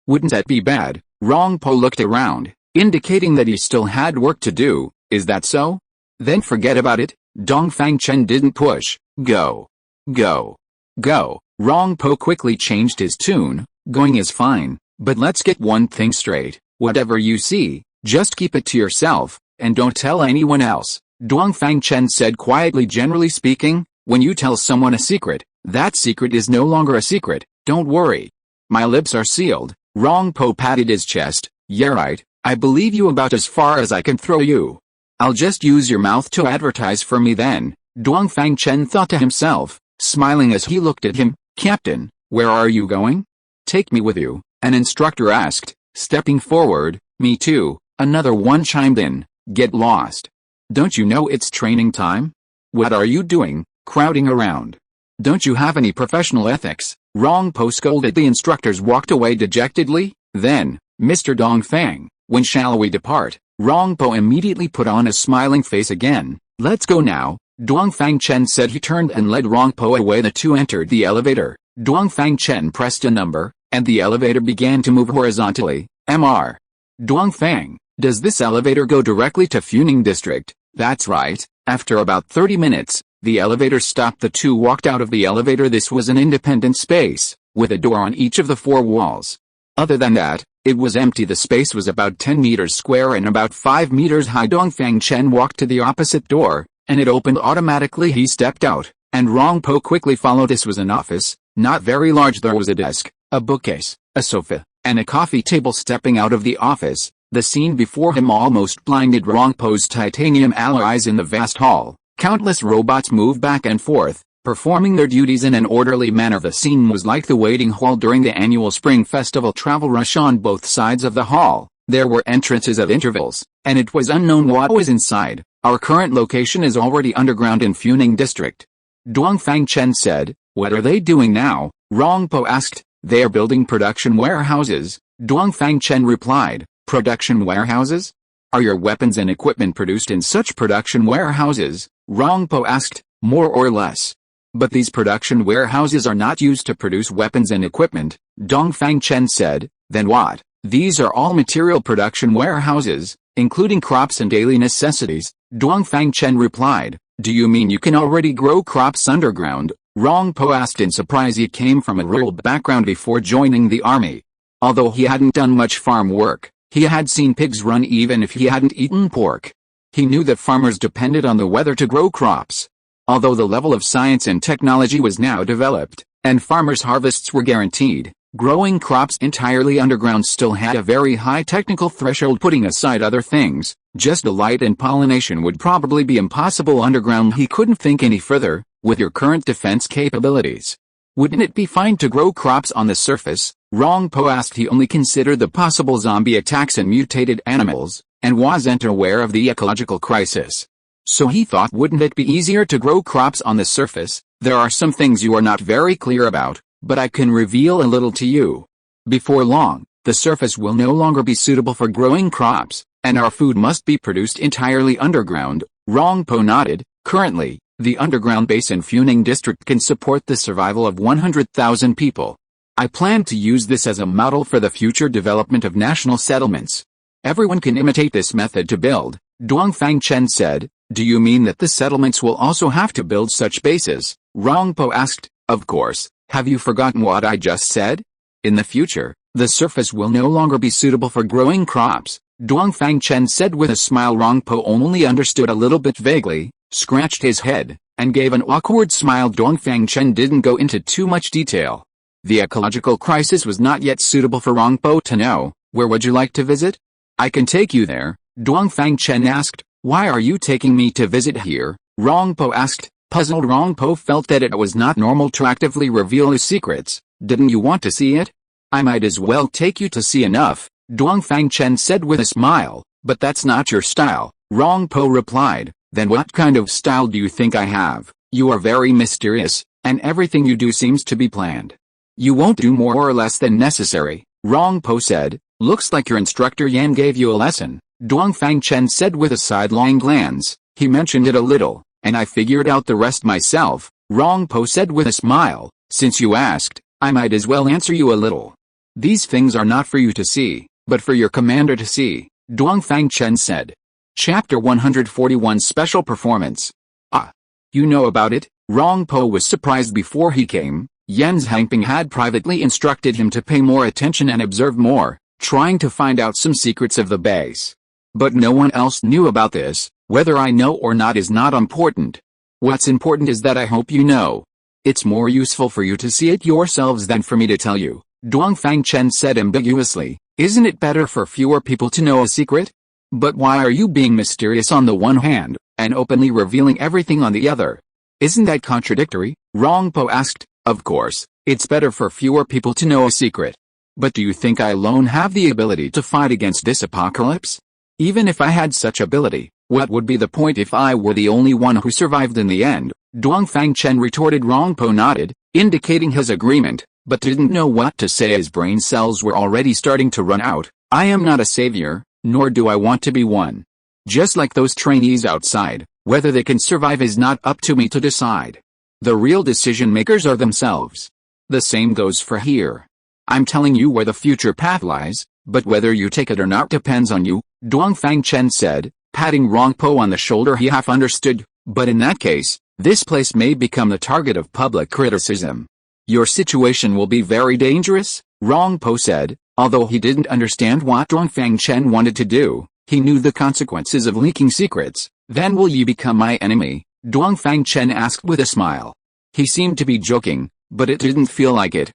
Wouldn't that be bad? Rongpo looked around, indicating that he still had work to do. Is that so? Then forget about it. Dongfang Chen didn't push. Go. Go. Go. Rongpo quickly changed his tune. Going is fine, but let's get one thing straight. Whatever you see, just keep it to yourself, and don't tell anyone else. Dongfang Chen said quietly. Generally speaking, when you tell someone a secret, that secret is no longer a secret. Don't worry. My lips are sealed. Rongpo patted his chest. Yeah, right. I believe you about as far as I can throw you. I'll just use your mouth to advertise for me then, Dongfang Chen thought to himself, smiling as he looked at him. Captain, where are you going? Take me with you, an instructor asked, stepping forward. Me too, another one chimed in. Get lost. Don't you know it's training time? What are you doing, crowding around? Don't you have any professional ethics? Rongpo scolded. The instructors walked away dejectedly. Then, Mr. Dongfang, when shall we depart? Rongpo immediately put on a smiling face again. Let's go now, Dongfang Chen said. He turned and led Rongpo away. The two entered the elevator. Dongfang Chen pressed a number, and the elevator began to move horizontally. Mr. Dongfang, does this elevator go directly to Funing District? That's right. After about 30 minutes, the elevator stopped. The two walked out of the elevator. This was an independent space, with a door on each of the 4 walls. Other than that, it was empty. The space was about 10 meters square and about 5 meters high. Dongfang Chen walked to the opposite door, and it opened automatically. He stepped out, and Rongpo quickly followed. This was an office, not very large. There was a desk, a bookcase, a sofa, and a coffee table. Stepping out of the office, the scene before him almost blinded Rongpo's titanium allies. In the vast hall, countless robots moved back and forth, performing their duties in an orderly manner. The scene was like the waiting hall during the annual Spring Festival. Travel rush on both sides of the hall. There were entrances at intervals, and it was unknown what was inside. Our current location is already underground in Funing District, Dongfang Chen said. What are they doing now? Rongpo asked. They are building production warehouses, Dongfang Chen replied. Production warehouses? Are your weapons and equipment produced in such production warehouses? Rongpo asked. More or less. But these production warehouses are not used to produce weapons and equipment, Dongfang Chen said. Then what? These are all material production warehouses, including crops and daily necessities, Dongfang Chen replied. Do you mean you can already grow crops underground? Rongpo asked in surprise. He came from a rural background before joining the army. Although he hadn't done much farm work, he had seen pigs run even if he hadn't eaten pork. He knew that farmers depended on the weather to grow crops. Although the level of science and technology was now developed, and farmers' harvests were guaranteed, growing crops entirely underground still had a very high technical threshold. Putting aside other things, just the light and pollination would probably be impossible underground. He couldn't think any further. With your current defense capabilities, wouldn't it be fine to grow crops on the surface? Rongpo asked. He only considered the possible zombie attacks and mutated animals, and wasn't aware of the ecological crisis. So he thought, wouldn't it be easier to grow crops on the surface? There are some things you are not very clear about, but I can reveal a little to you. Before long, the surface will no longer be suitable for growing crops, and our food must be produced entirely underground. Rongpo nodded. Currently, the underground base in Funing District can support the survival of 100,000 people. I plan to use this as a model for the future development of national settlements. Everyone can imitate this method to build, Dongfang Chen said. Do you mean that the settlements will also have to build such bases? Rongpo asked. Of course. Have you forgotten what I just said? In the future, the surface will no longer be suitable for growing crops, Dongfang Chen said with a smile. Rongpo only understood a little bit vaguely, scratched his head, and gave an awkward smile. Dongfang Chen didn't go into too much detail. The ecological crisis was not yet suitable for Rongpo to know. Where would you like to visit? I can take you there, Dongfang Chen asked. Why are you taking me to visit here? Rongpo asked. Puzzled, Rongpo felt that it was not normal to actively reveal his secrets. Didn't you want to see it? I might as well take you to see enough, Dongfang Chen said with a smile. But that's not your style, Rongpo replied. Then what kind of style do you think I have? You are very mysterious, and everything you do seems to be planned. You won't do more or less than necessary, Rongpo said. Looks like your instructor Yan gave you a lesson, Dongfang Chen said with a sidelong glance. He mentioned it a little, and I figured out the rest myself, Rongpo said with a smile. Since you asked, I might as well answer you a little. These things are not for you to see, but for your commander to see, Dongfang Chen said. Chapter 141 Special Performance. Ah. You know about it? Rongpo was surprised. Before he came, Yan Hangping had privately instructed him to pay more attention and observe more, trying to find out some secrets of the base. But no one else knew about this. Whether I know or not is not important. What's important is that I hope you know. It's more useful for you to see it yourselves than for me to tell you, Dongfang Chen said ambiguously. Isn't it better for fewer people to know a secret? But why are you being mysterious on the one hand, and openly revealing everything on the other? Isn't that contradictory? Rongpo asked. Of course, it's better for fewer people to know a secret. But do you think I alone have the ability to fight against this apocalypse? Even if I had such ability, what would be the point if I were the only one who survived in the end? Dongfang Chen retorted. Rongpo nodded, indicating his agreement, but didn't know what to say. His brain cells were already starting to run out. I am not a savior, nor do I want to be one. Just like those trainees outside, whether they can survive is not up to me to decide. The real decision makers are themselves. The same goes for here. I'm telling you where the future path lies, but whether you take it or not depends on you, Dongfang Chen said, patting Rongpo on the shoulder. He half understood, but in that case, this place may become the target of public criticism. Your situation will be very dangerous, Rongpo said. Although he didn't understand what Dongfang Chen wanted to do, he knew the consequences of leaking secrets. Then will you become my enemy? Dongfang Chen asked with a smile. He seemed to be joking, but it didn't feel like it.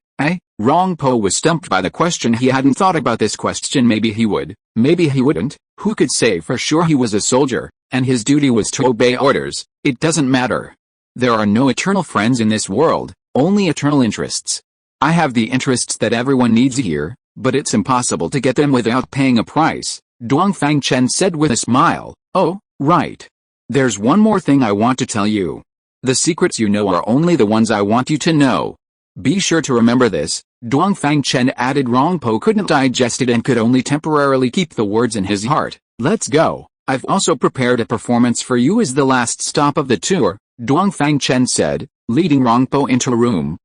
Rongpo was stumped by the question. He hadn't thought about this question. Maybe he would, maybe he wouldn't. Who could say for sure? He was a soldier, and his duty was to obey orders. It doesn't matter. There are no eternal friends in this world, only eternal interests. I have the interests that everyone needs here, but it's impossible to get them without paying a price, Dongfang Chen said with a smile. Oh, right. There's one more thing I want to tell you. The secrets you know are only the ones I want you to know. Be sure to remember this, Dongfang Chen added. Rongpo couldn't digest it and could only temporarily keep the words in his heart. Let's go. I've also prepared a performance for you as the last stop of the tour, Dongfang Chen said, leading Rongpo into a room.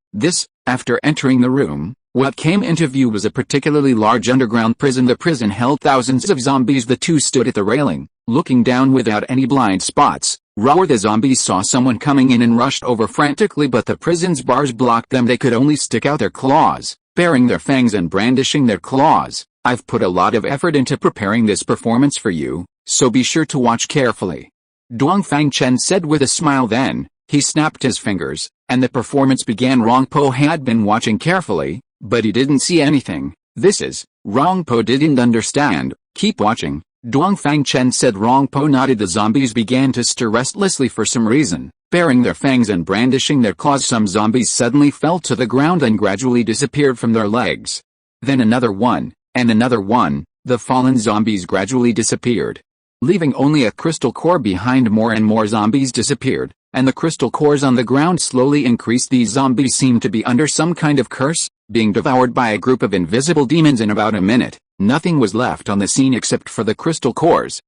After entering the room, what came into view was a particularly large underground prison. The prison held thousands of zombies. The two stood at the railing, looking down without any blind spots. The zombies saw someone coming in and rushed over frantically, but the prison's bars blocked them. They could only stick out their claws, baring their fangs and brandishing their claws. I've put a lot of effort into preparing this performance for you, so be sure to watch carefully, Dongfang Chen said with a smile. Then, he snapped his fingers, and the performance began. Rongpo had been watching carefully, but he didn't see anything. Rongpo didn't understand. Keep watching, Dongfang Chen said. Rongpo nodded. The zombies began to stir restlessly for some reason, baring their fangs and brandishing their claws. Some zombies suddenly fell to the ground and gradually disappeared from their legs. Then another one, and another one. The fallen zombies gradually disappeared, leaving only a crystal core behind. More and more zombies disappeared, and the crystal cores on the ground slowly increased. These zombies seemed to be under some kind of curse, being devoured by a group of invisible demons. In about a minute, nothing was left on the scene except for the crystal cores.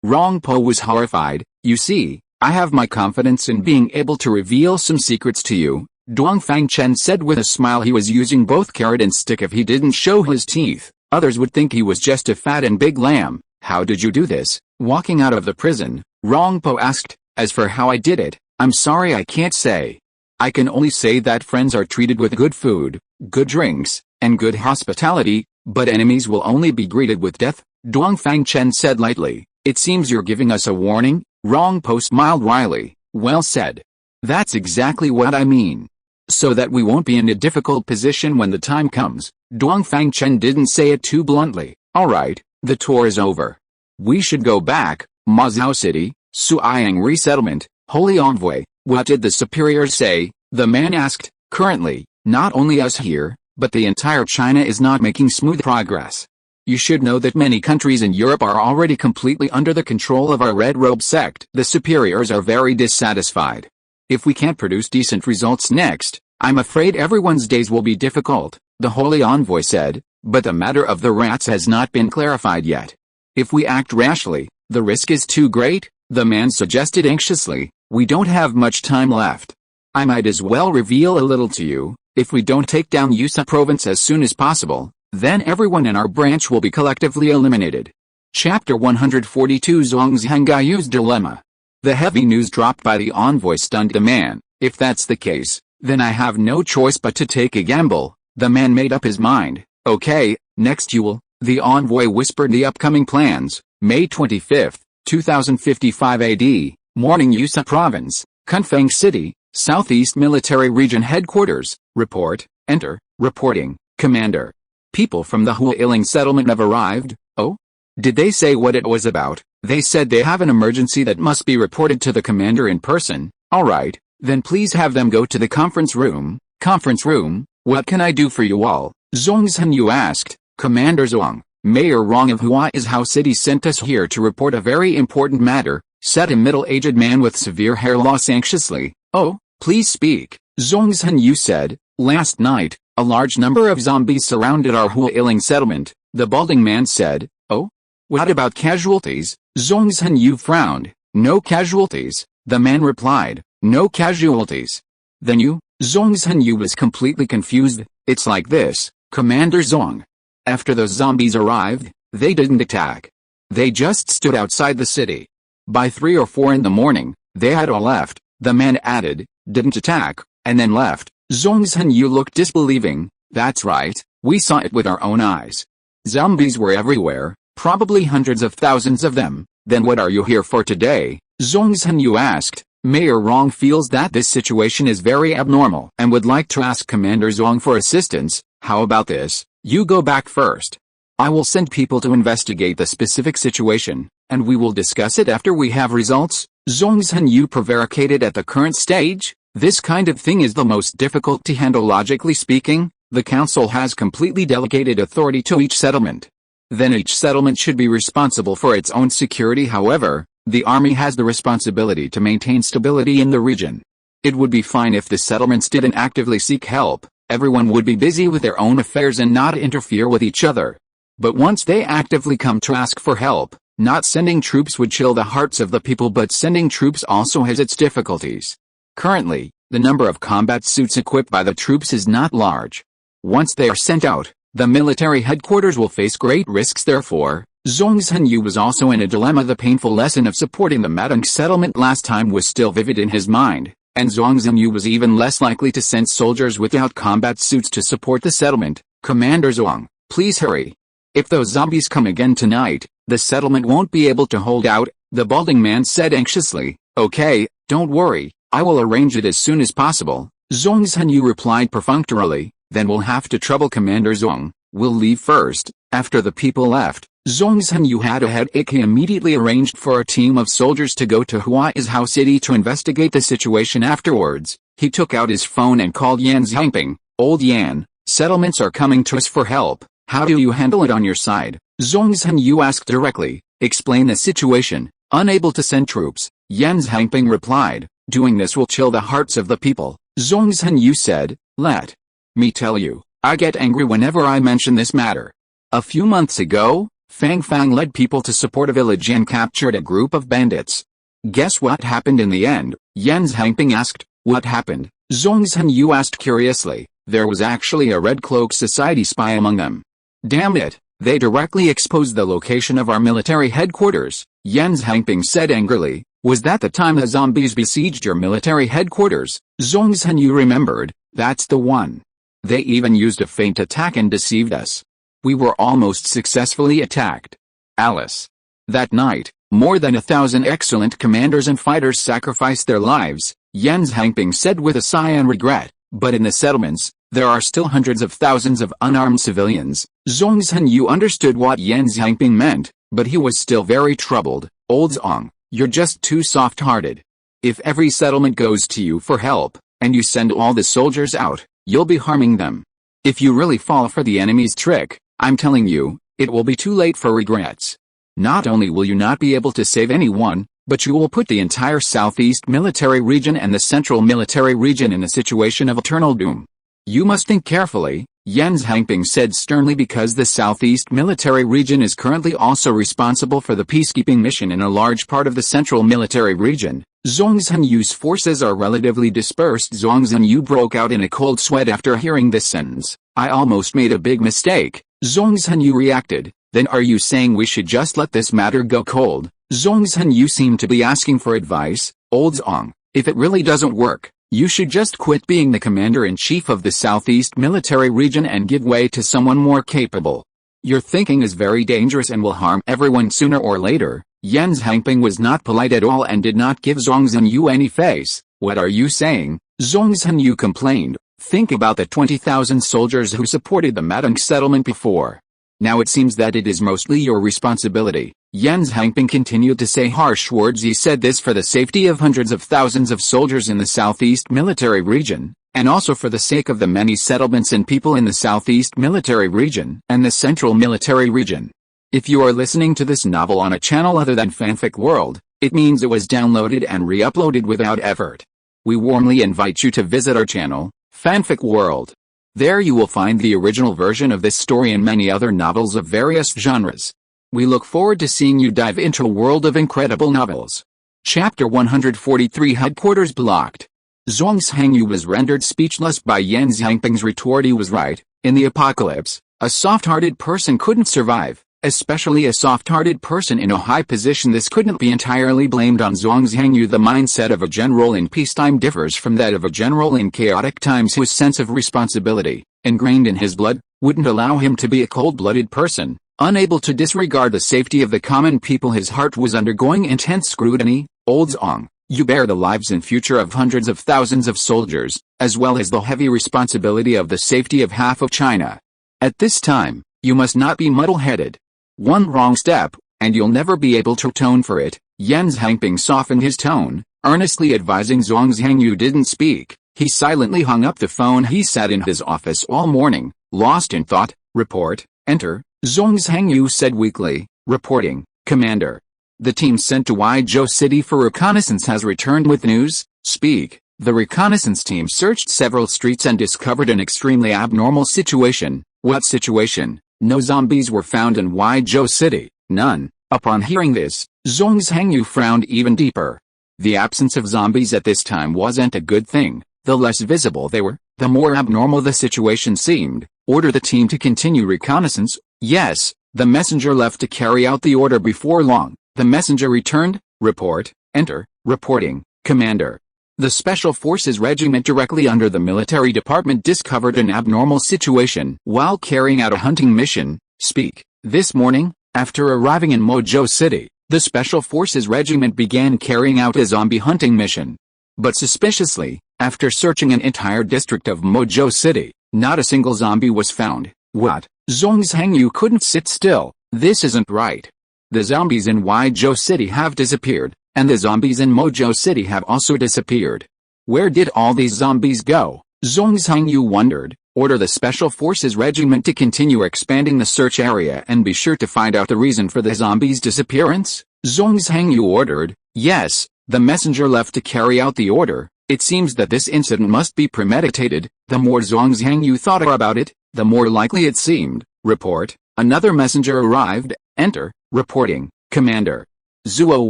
Rongpo was horrified. You see, I have my confidence in being able to reveal some secrets to you, Dongfang Chen said with a smile. He was using both carrot and stick. If he didn't show his teeth, others would think he was just a fat and big lamb. How did you do this, walking out of the prison? Rongpo asked. As for how I did it, I'm sorry I can't say. I can only say that friends are treated with good food, good drinks, and good hospitality, but enemies will only be greeted with death, Dongfang Chen said lightly. It seems you're giving us a warning? Rongpo smiled wryly. Well said. That's exactly what I mean. So that we won't be in a difficult position when the time comes. Dongfang Chen didn't say it too bluntly. Alright, the tour is over. We should go back. Mazao City, Suiyang Resettlement, Holy Envoy, what did the superiors say? The man asked. Currently, not only us here, but the entire China is not making smooth progress. You should know that many countries in Europe are already completely under the control of our Red Robe sect. The superiors are very dissatisfied. If we can't produce decent results next, I'm afraid everyone's days will be difficult, the Holy Envoy said, but the matter of the rats has not been clarified yet. If we act rashly, the risk is too great, the man suggested anxiously. We don't have much time left. I might as well reveal a little to you. If we don't take down Yusa province as soon as possible, then everyone in our branch will be collectively eliminated. Chapter 142 Zhangzhangayu's Dilemma. The heavy news dropped by the envoy stunned the man. If that's the case, then I have no choice but to take a gamble. The man made up his mind. Okay, next you will. The envoy whispered the upcoming plans. May 25, 2055 AD, morning Yusa province, Kunfeng City, Southeast Military Region Headquarters. Report, enter, reporting, Commander. People from the Xiaolin settlement have arrived. Oh? Did they say what it was about? They said they have an emergency that must be reported to the commander in person. Alright, then please have them go to the conference room. Conference room? What can I do for you all? Zhongzhenyu asked. Commander Zhong, Mayor Rong of Huaizhou City sent us here to report a very important matter, said a middle-aged man with severe hair loss anxiously. Oh, please speak, Zhongzhenyu said. Last night, a large number of zombies surrounded our Xiaolin settlement, the balding man said. Oh? What about casualties? Zhongzhenyu frowned. No casualties, the man replied. No casualties. Then you? Zhongzhenyu was completely confused. It's like this, Commander Zhong. After those zombies arrived, they didn't attack. They just stood outside the city. By 3 or 4 in the morning, they had all left, the man added, didn't attack, and then left. Zhongzhenyu looked disbelieving. That's right, we saw it with our own eyes. Zombies were everywhere, probably hundreds of thousands of them. Then what are you here for today? Zhongzhenyu asked. Mayor Rong feels that this situation is very abnormal and would like to ask Commander Zhong for assistance. How about this? You go back first. I will send people to investigate the specific situation, and we will discuss it after we have results. Zhongzhenyu prevaricated. At the current stage, this kind of thing is the most difficult to handle. Logically speaking, the council has completely delegated authority to each settlement. Then each settlement should be responsible for its own security. However, the army has the responsibility to maintain stability in the region. It would be fine if the settlements didn't actively seek help. Everyone would be busy with their own affairs and not interfere with each other. But once they actively come to ask for help, not sending troops would chill the hearts of the people, but sending troops also has its difficulties. Currently, the number of combat suits equipped by the troops is not large. Once they are sent out, the military headquarters will face great risks. Therefore, Zhongzhenyu was also in a dilemma. The painful lesson of supporting the Madang settlement last time was still vivid in his mind, and Zhongzhenyu was even less likely to send soldiers without combat suits to support the settlement. Commander Zhong, please hurry. If those zombies come again tonight, the settlement won't be able to hold out, the balding man said anxiously. Okay, don't worry, I will arrange it as soon as possible, Zhongzhenyu replied perfunctorily. Then we'll have to trouble Commander Zhong. We'll leave first. After the people left, Zhongzhenyu had a headache. He immediately arranged for a team of soldiers to go to Huaizhou City to investigate the situation. Afterwards, he took out his phone and called Yan Zhangping. Old Yan, settlements are coming to us for help. How do you handle it on your side? Zhongzhenyu asked directly. Explain the situation. Unable to send troops, Yan Zhangping replied. Doing this will chill the hearts of the people. Zhongzhenyu said. Let me tell you, I get angry whenever I mention this matter. A few months ago, Fang Fang led people to support a village and captured a group of bandits. Guess what happened in the end? Yan Zhangping asked. What happened? Zhongzhenyu asked curiously. There was actually a Red Cloak Society spy among them. Damn it, They directly exposed the location of our military headquarters, Yan Zhangping said angrily. Was that the time the zombies besieged your military headquarters? Zhong Zhenyu remembered. That's the one. They even used a feint attack and deceived us. We were almost successfully attacked. Alice. That night, more than 1,000 excellent commanders and fighters sacrificed their lives, Yan Zhangping said with a sigh and regret. But in the settlements, there are still hundreds of thousands of unarmed civilians. Zhong Zhenyu understood what Yan Zhangping meant, but he was still very troubled. Old Zhong, you're just too soft-hearted. If every settlement goes to you for help, and you send all the soldiers out, you'll be harming them. If you really fall for the enemy's trick, I'm telling you, it will be too late for regrets. Not only will you not be able to save anyone, but you will put the entire Southeast military region and the Central military region in a situation of eternal doom. You must think carefully, Yan Zhangping said sternly, because the Southeast military region is currently also responsible for the peacekeeping mission in a large part of the Central military region. Zhong Zhenyu's forces are relatively dispersed. Zhong Zhenyu broke out in a cold sweat after hearing this sentence. I almost made a big mistake, Zhong Zhenyu reacted. Then are you saying we should just let this matter go cold? Zhong Zhenyu seemed to be asking for advice. Old Zhong, if it really doesn't work, you should just quit being the commander-in-chief of the Southeast military region and give way to someone more capable. Your thinking is very dangerous and will harm everyone sooner or later. Yan Zhangping was not polite at all and did not give Zhong Zhenyu any face. What are you saying? Zhong Zhenyu complained. Think about the 20,000 soldiers who supported the Madang settlement before. Now it seems that it is mostly your responsibility. Yan Zhangping continued to say harsh words. He said this for the safety of hundreds of thousands of soldiers in the Southeast military region, and also for the sake of the many settlements and people in the Southeast military region and the Central military region. If you are listening to this novel on a channel other than Fanfic World, it means it was downloaded and re-uploaded without effort. We warmly invite you to visit our channel, Fanfic World. There you will find the original version of this story and many other novels of various genres. We look forward to seeing you dive into a world of incredible novels. Chapter 143, Headquarters Blocked. Zhong Zhenyu was rendered speechless by Yan Zhangping's retort. He was right. In the apocalypse, a soft-hearted person couldn't survive, especially a soft-hearted person in a high position. This couldn't be entirely blamed on Zhong Zhenyu. The mindset of a general in peacetime differs from that of a general in chaotic times. His sense of responsibility, ingrained in his blood, wouldn't allow him to be a cold-blooded person, unable to disregard the safety of the common people. His heart was undergoing intense scrutiny. Old Zhong, you bear the lives and future of hundreds of thousands of soldiers, as well as the heavy responsibility of the safety of half of China. At this time, you must not be muddle-headed. One wrong step, and you'll never be able to atone for it. Yan Zhangping softened his tone, earnestly advising Zhong Zhenyu didn't speak. He silently hung up the phone. He sat in his office all morning, lost in thought. Report, enter, Zhong Zhenyu said weakly. Reporting, Commander. The team sent to Huizhou City for reconnaissance has returned with news. Speak. The reconnaissance team searched several streets and discovered an extremely abnormal situation. What situation? No zombies were found in Huizhou City. None. Upon hearing this, Zhong Zhenyu frowned even deeper. The absence of zombies at this time wasn't a good thing. The less visible they were, the more abnormal the situation seemed. Order the team to continue reconnaissance. Yes, the messenger left to carry out the order before long. The messenger returned. Report, enter, reporting, Commander. The Special Forces Regiment directly under the Military Department discovered an abnormal situation while carrying out a hunting mission. Speak. This morning, after arriving in Huizhou City, the Special Forces Regiment began carrying out a zombie hunting mission. But suspiciously, after searching an entire district of Huizhou City, not a single zombie was found. What? Zhong Zhenyu couldn't sit still. This isn't right. The zombies in Huizhou City have disappeared, and the zombies in Huizhou City have also disappeared. Where did all these zombies go? Zhong Zhenyu wondered. Order the Special Forces Regiment to continue expanding the search area and be sure to find out the reason for the zombies' disappearance. Zhong Zhenyu ordered. Yes, the messenger left to carry out the order. It seems that this incident must be premeditated. The more Zhong Zhenyu thought about it, the more likely it seemed. Report. Another messenger arrived. Enter. Reporting, Commander. Zhuo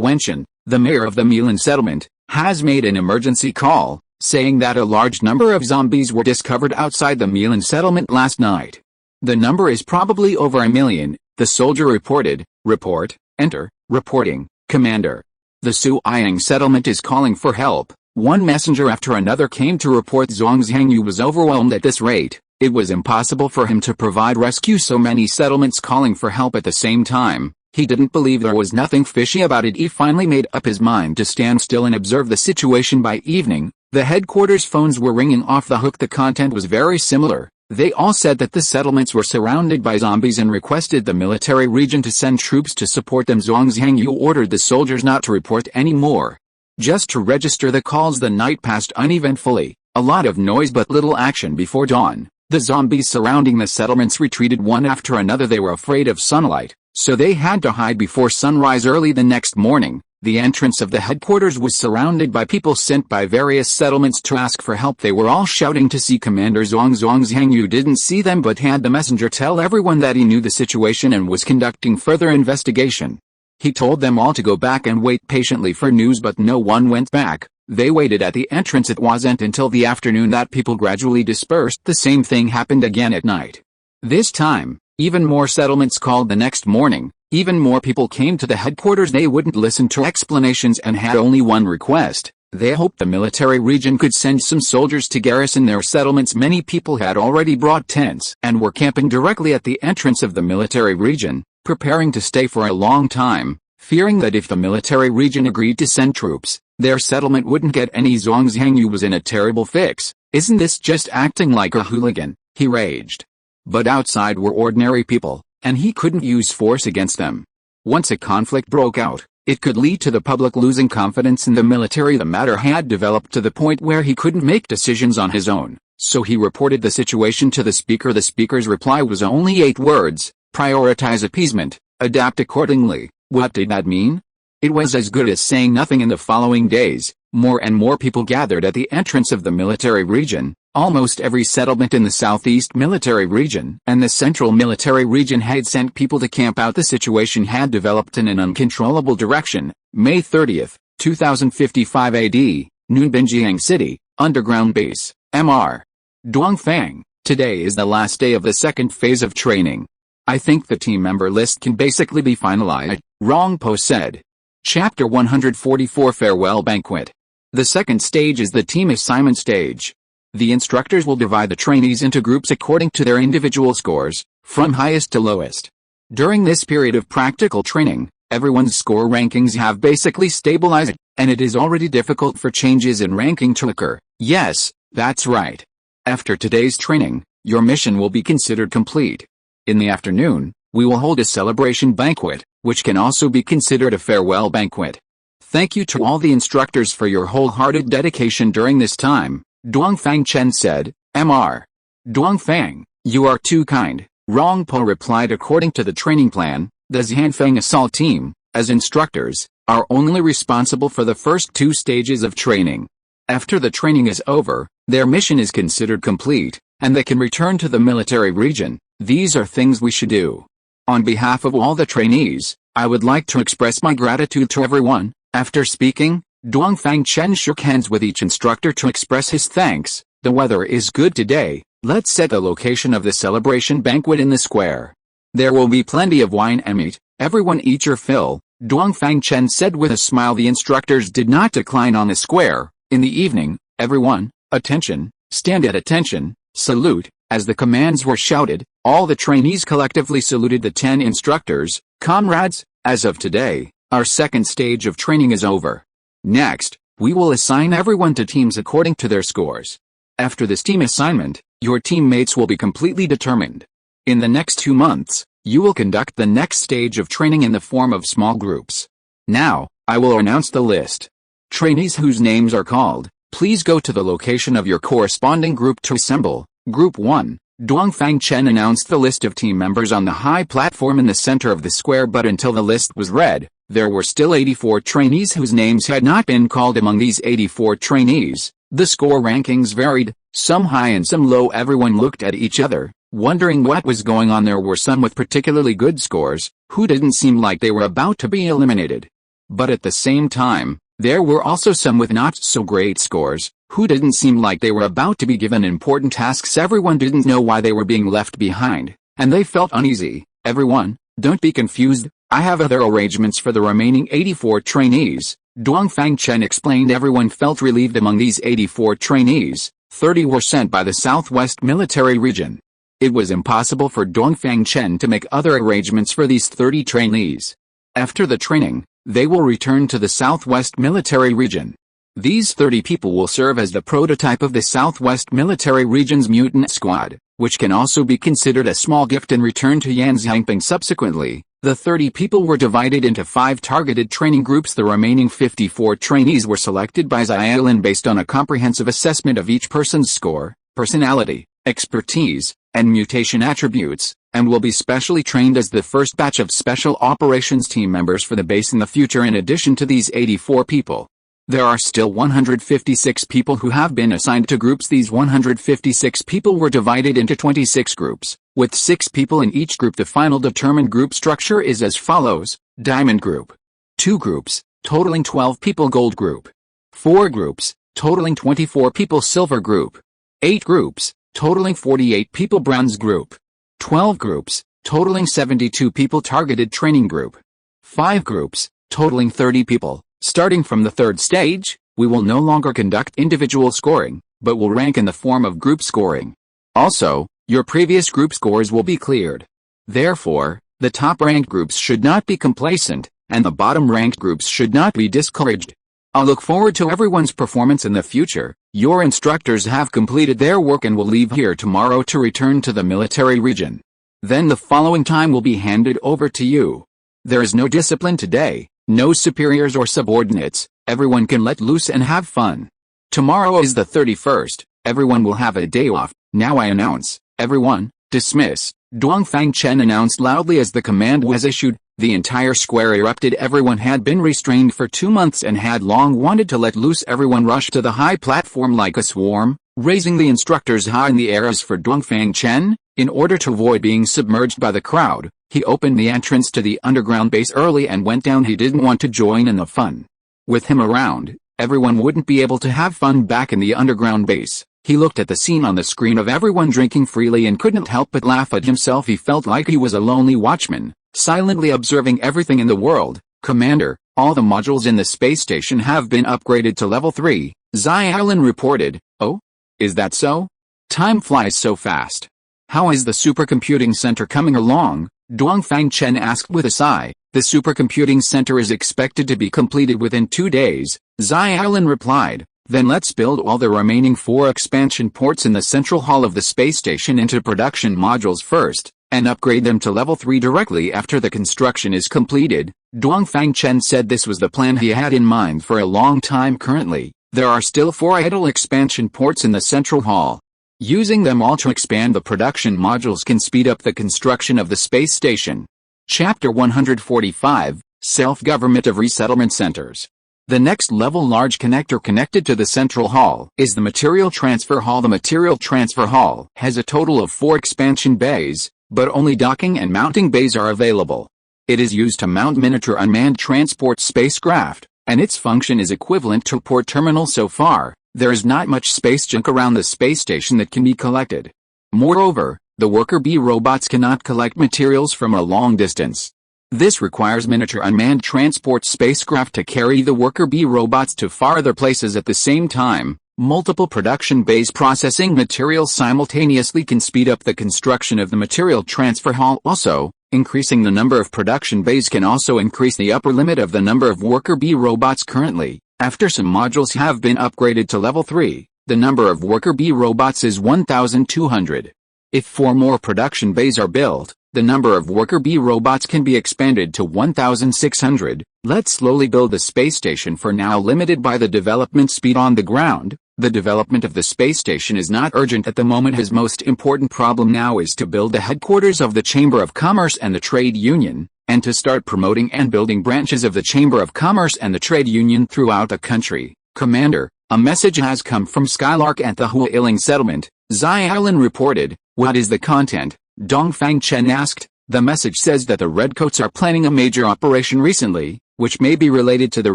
Wenchen, the mayor of the Milan settlement, has made an emergency call, saying that a large number of zombies were discovered outside the Milan settlement last night. The number is probably over 1 million, the soldier reported. Report, enter, reporting, Commander. The Suiyang settlement is calling for help. One messenger after another came to report Zhangyu was overwhelmed at this rate. It was impossible for him to provide rescue, so many settlements calling for help at the same time. He didn't believe there was nothing fishy about it. He finally made up his mind to stand still and observe the situation. By evening, the headquarters phones were ringing off the hook. The content was very similar. They all said that the settlements were surrounded by zombies and requested the military region to send troops to support them. Zhangyu ordered the soldiers not to report anymore, just to register the calls. The night passed uneventfully, a lot of noise but little action. Before dawn, the zombies surrounding the settlements retreated one after another. They were afraid of sunlight, so they had to hide before sunrise. Early the next morning, the entrance of the headquarters was surrounded by people sent by various settlements to ask for help. They were all shouting to see Commander Zhangyu didn't see them but had the messenger tell everyone that he knew the situation and was conducting further investigation. He told them all to go back and wait patiently for news, but no one went back. They waited at the entrance. It wasn't until the afternoon that people gradually dispersed. The same thing happened again at night. This time, even more settlements called the next morning. Even more people came to the headquarters. They wouldn't listen to explanations and had only one request. They hoped the military region could send some soldiers to garrison their settlements. Many people had already brought tents and were camping directly at the entrance of the military region, preparing to stay for a long time, fearing that if the military region agreed to send troops, their settlement wouldn't get any. Zhangyu was in a terrible fix. Isn't this just acting like a hooligan? He raged. But outside were ordinary people, and he couldn't use force against them. Once a conflict broke out, it could lead to the public losing confidence in the military. The matter had developed to the point where he couldn't make decisions on his own, so he reported the situation to the speaker. The speaker's reply was only 8 words: prioritize appeasement, adapt accordingly. What did that mean? It was as good as saying nothing. In the following days, more and more people gathered at the entrance of the military region. Almost every settlement in the southeast military region and the central military region had sent people to camp out. The situation had developed in an uncontrollable direction. May 30, 2055 AD, noon, Binjiang City, underground base, Mr. Dongfang. Today is the last day of the second phase of training. I think the team member list can basically be finalized, Rongpo said. Chapter 144 Farewell Banquet. The second stage is the team assignment stage. The instructors will divide the trainees into groups according to their individual scores, from highest to lowest. During this period of practical training, everyone's score rankings have basically stabilized, and it is already difficult for changes in ranking to occur. Yes, that's right. After today's training, your mission will be considered complete. In the afternoon, we will hold a celebration banquet, which can also be considered a farewell banquet. Thank you to all the instructors for your wholehearted dedication during this time, Dongfang Chen said. Mr. Dongfang, you are too kind, Rongpo replied. According to the training plan, the Zhanfeng assault team, as instructors, are only responsible for the first 2 stages of training. After the training is over, their mission is considered complete, and they can return to the military region. These are things we should do. On behalf of all the trainees, I would like to express my gratitude to everyone. After speaking, Dongfang Chen shook hands with each instructor to express his thanks. The weather is good today. Let's set the location of the celebration banquet in the square. There will be plenty of wine and meat. Everyone eat your fill, Dongfang Chen said with a smile. The instructors did not decline on the square. In the evening, everyone, attention, stand at attention, salute. As the commands were shouted, all the trainees collectively saluted the 10 instructors. Comrades, as of today, our second stage of training is over. Next, we will assign everyone to teams according to their scores. After this team assignment, your teammates will be completely determined. In the next 2 months, you will conduct the next stage of training in the form of small groups. Now, I will announce the list. Trainees whose names are called, please go to the location of your corresponding group to assemble. Group 1. Dongfang Chen announced the list of team members on the high platform in the center of the square, but until the list was read, there were still 84 trainees whose names had not been called. Among these 84 trainees, the score rankings varied, some high and some low. Everyone looked at each other, wondering what was going on. There were some with particularly good scores, who didn't seem like they were about to be eliminated. But at the same time, there were also some with not so great scores, who didn't seem like they were about to be given important tasks. Everyone didn't know why they were being left behind. and they felt uneasy. Everyone, don't be confused, I have other arrangements for the remaining 84 trainees. Dongfang Chen explained. Everyone felt relieved. Among these 84 trainees, 30 were sent by the Southwest Military Region. It was impossible for Dongfang Chen to make other arrangements for these 30 trainees. After the training, they will return to the Southwest Military Region. These 30 people will serve as the prototype of the Southwest Military Region's mutant squad, which can also be considered a small gift in return to Yan Xiangping. Subsequently, the 30 people were divided into 5 targeted training groups. The remaining 54 trainees were selected by Xiaolin based on a comprehensive assessment of each person's score, personality, expertise, and mutation attributes, and will be specially trained as the first batch of special operations team members for the base in the future. In addition to these 84 people, there are still 156 people who have been assigned to groups. These 156 people were divided into 26 groups, with 6 people in each group. The final determined group structure is as follows: Diamond Group, 2 groups, totaling 12 people; Gold Group, 4 groups, totaling 24 people; Silver Group, 8 groups, totaling 48 people; Bronze Group, 12 groups, totaling 72 people; Targeted Training Group, 5 groups, totaling 30 people. Starting from the 3rd stage, we will no longer conduct individual scoring, but will rank in the form of group scoring. Also, your previous group scores will be cleared. Therefore, the top-ranked groups should not be complacent, and the bottom-ranked groups should not be discouraged. I'll look forward to everyone's performance in the future. Your instructors have completed their work and will leave here tomorrow to return to the military region. Then the following time will be handed over to you. There is no discipline today. No superiors or subordinates, everyone can let loose and have fun. Tomorrow is the 31st, everyone will have a day off. Now I announce, everyone, dismiss. Dongfang Chen announced loudly as the command was issued. The entire square erupted. Everyone had been restrained for 2 months and had long wanted to let loose. Everyone rushed to the high platform like a swarm, raising the instructors high in the air. As for Dongfang Chen, in order to avoid being submerged by the crowd, he opened the entrance to the underground base early and went down. He didn't want to join in the fun. With him around, everyone wouldn't be able to have fun back in the underground base. He looked at the scene on the screen of everyone drinking freely and couldn't help but laugh at himself. He felt like he was a lonely watchman, silently observing everything in the world. Commander, all the modules in the space station have been upgraded to level 3, Xiaolin reported. Oh? Is that so? Time flies so fast. How is the supercomputing center coming along? Dongfang Chen asked with a sigh. The supercomputing center is expected to be completed within 2 days, Xiaolin replied. Then let's build all the remaining 4 expansion ports in the central hall of the space station into production modules first, and upgrade them to level 3 directly after the construction is completed. Dongfang Chen said this was the plan he had in mind for a long time. Currently, there are still 4 idle expansion ports in the central hall. Using them all to expand the production modules can speed up the construction of the space station. Chapter 145, Self-Government of Resettlement Centers. The next level large connector connected to the central hall is the Material Transfer Hall. The Material Transfer Hall has a total of 4 expansion bays, but only docking and mounting bays are available. It is used to mount miniature unmanned transport spacecraft, and its function is equivalent to a port terminal. So far, there is not much space junk around the space station that can be collected. Moreover, the worker bee robots cannot collect materials from a long distance. This requires miniature unmanned transport spacecraft to carry the worker bee robots to farther places at the same time. Multiple production bays processing materials simultaneously can speed up the construction of the material transfer hall. Also, increasing the number of production bays can also increase the upper limit of the number of worker bee robots. Currently, after some modules have been upgraded to level 3, the number of worker bee robots is 1,200. If 4 more production bays are built, the number of worker bee robots can be expanded to 1,600. Let's slowly build the space station. For now, limited by the development speed on the ground, the development of the space station is not urgent at the moment. His most important problem now is to build the headquarters of the Chamber of Commerce and the Trade Union, and to start promoting and building branches of the Chamber of Commerce and the Trade Union throughout the country. Commander, a message has come from Skylark at the Xiaolin settlement, Xiaolin reported. What is the content? Dongfang Chen asked. The message says that the Redcoats are planning a major operation recently, which may be related to the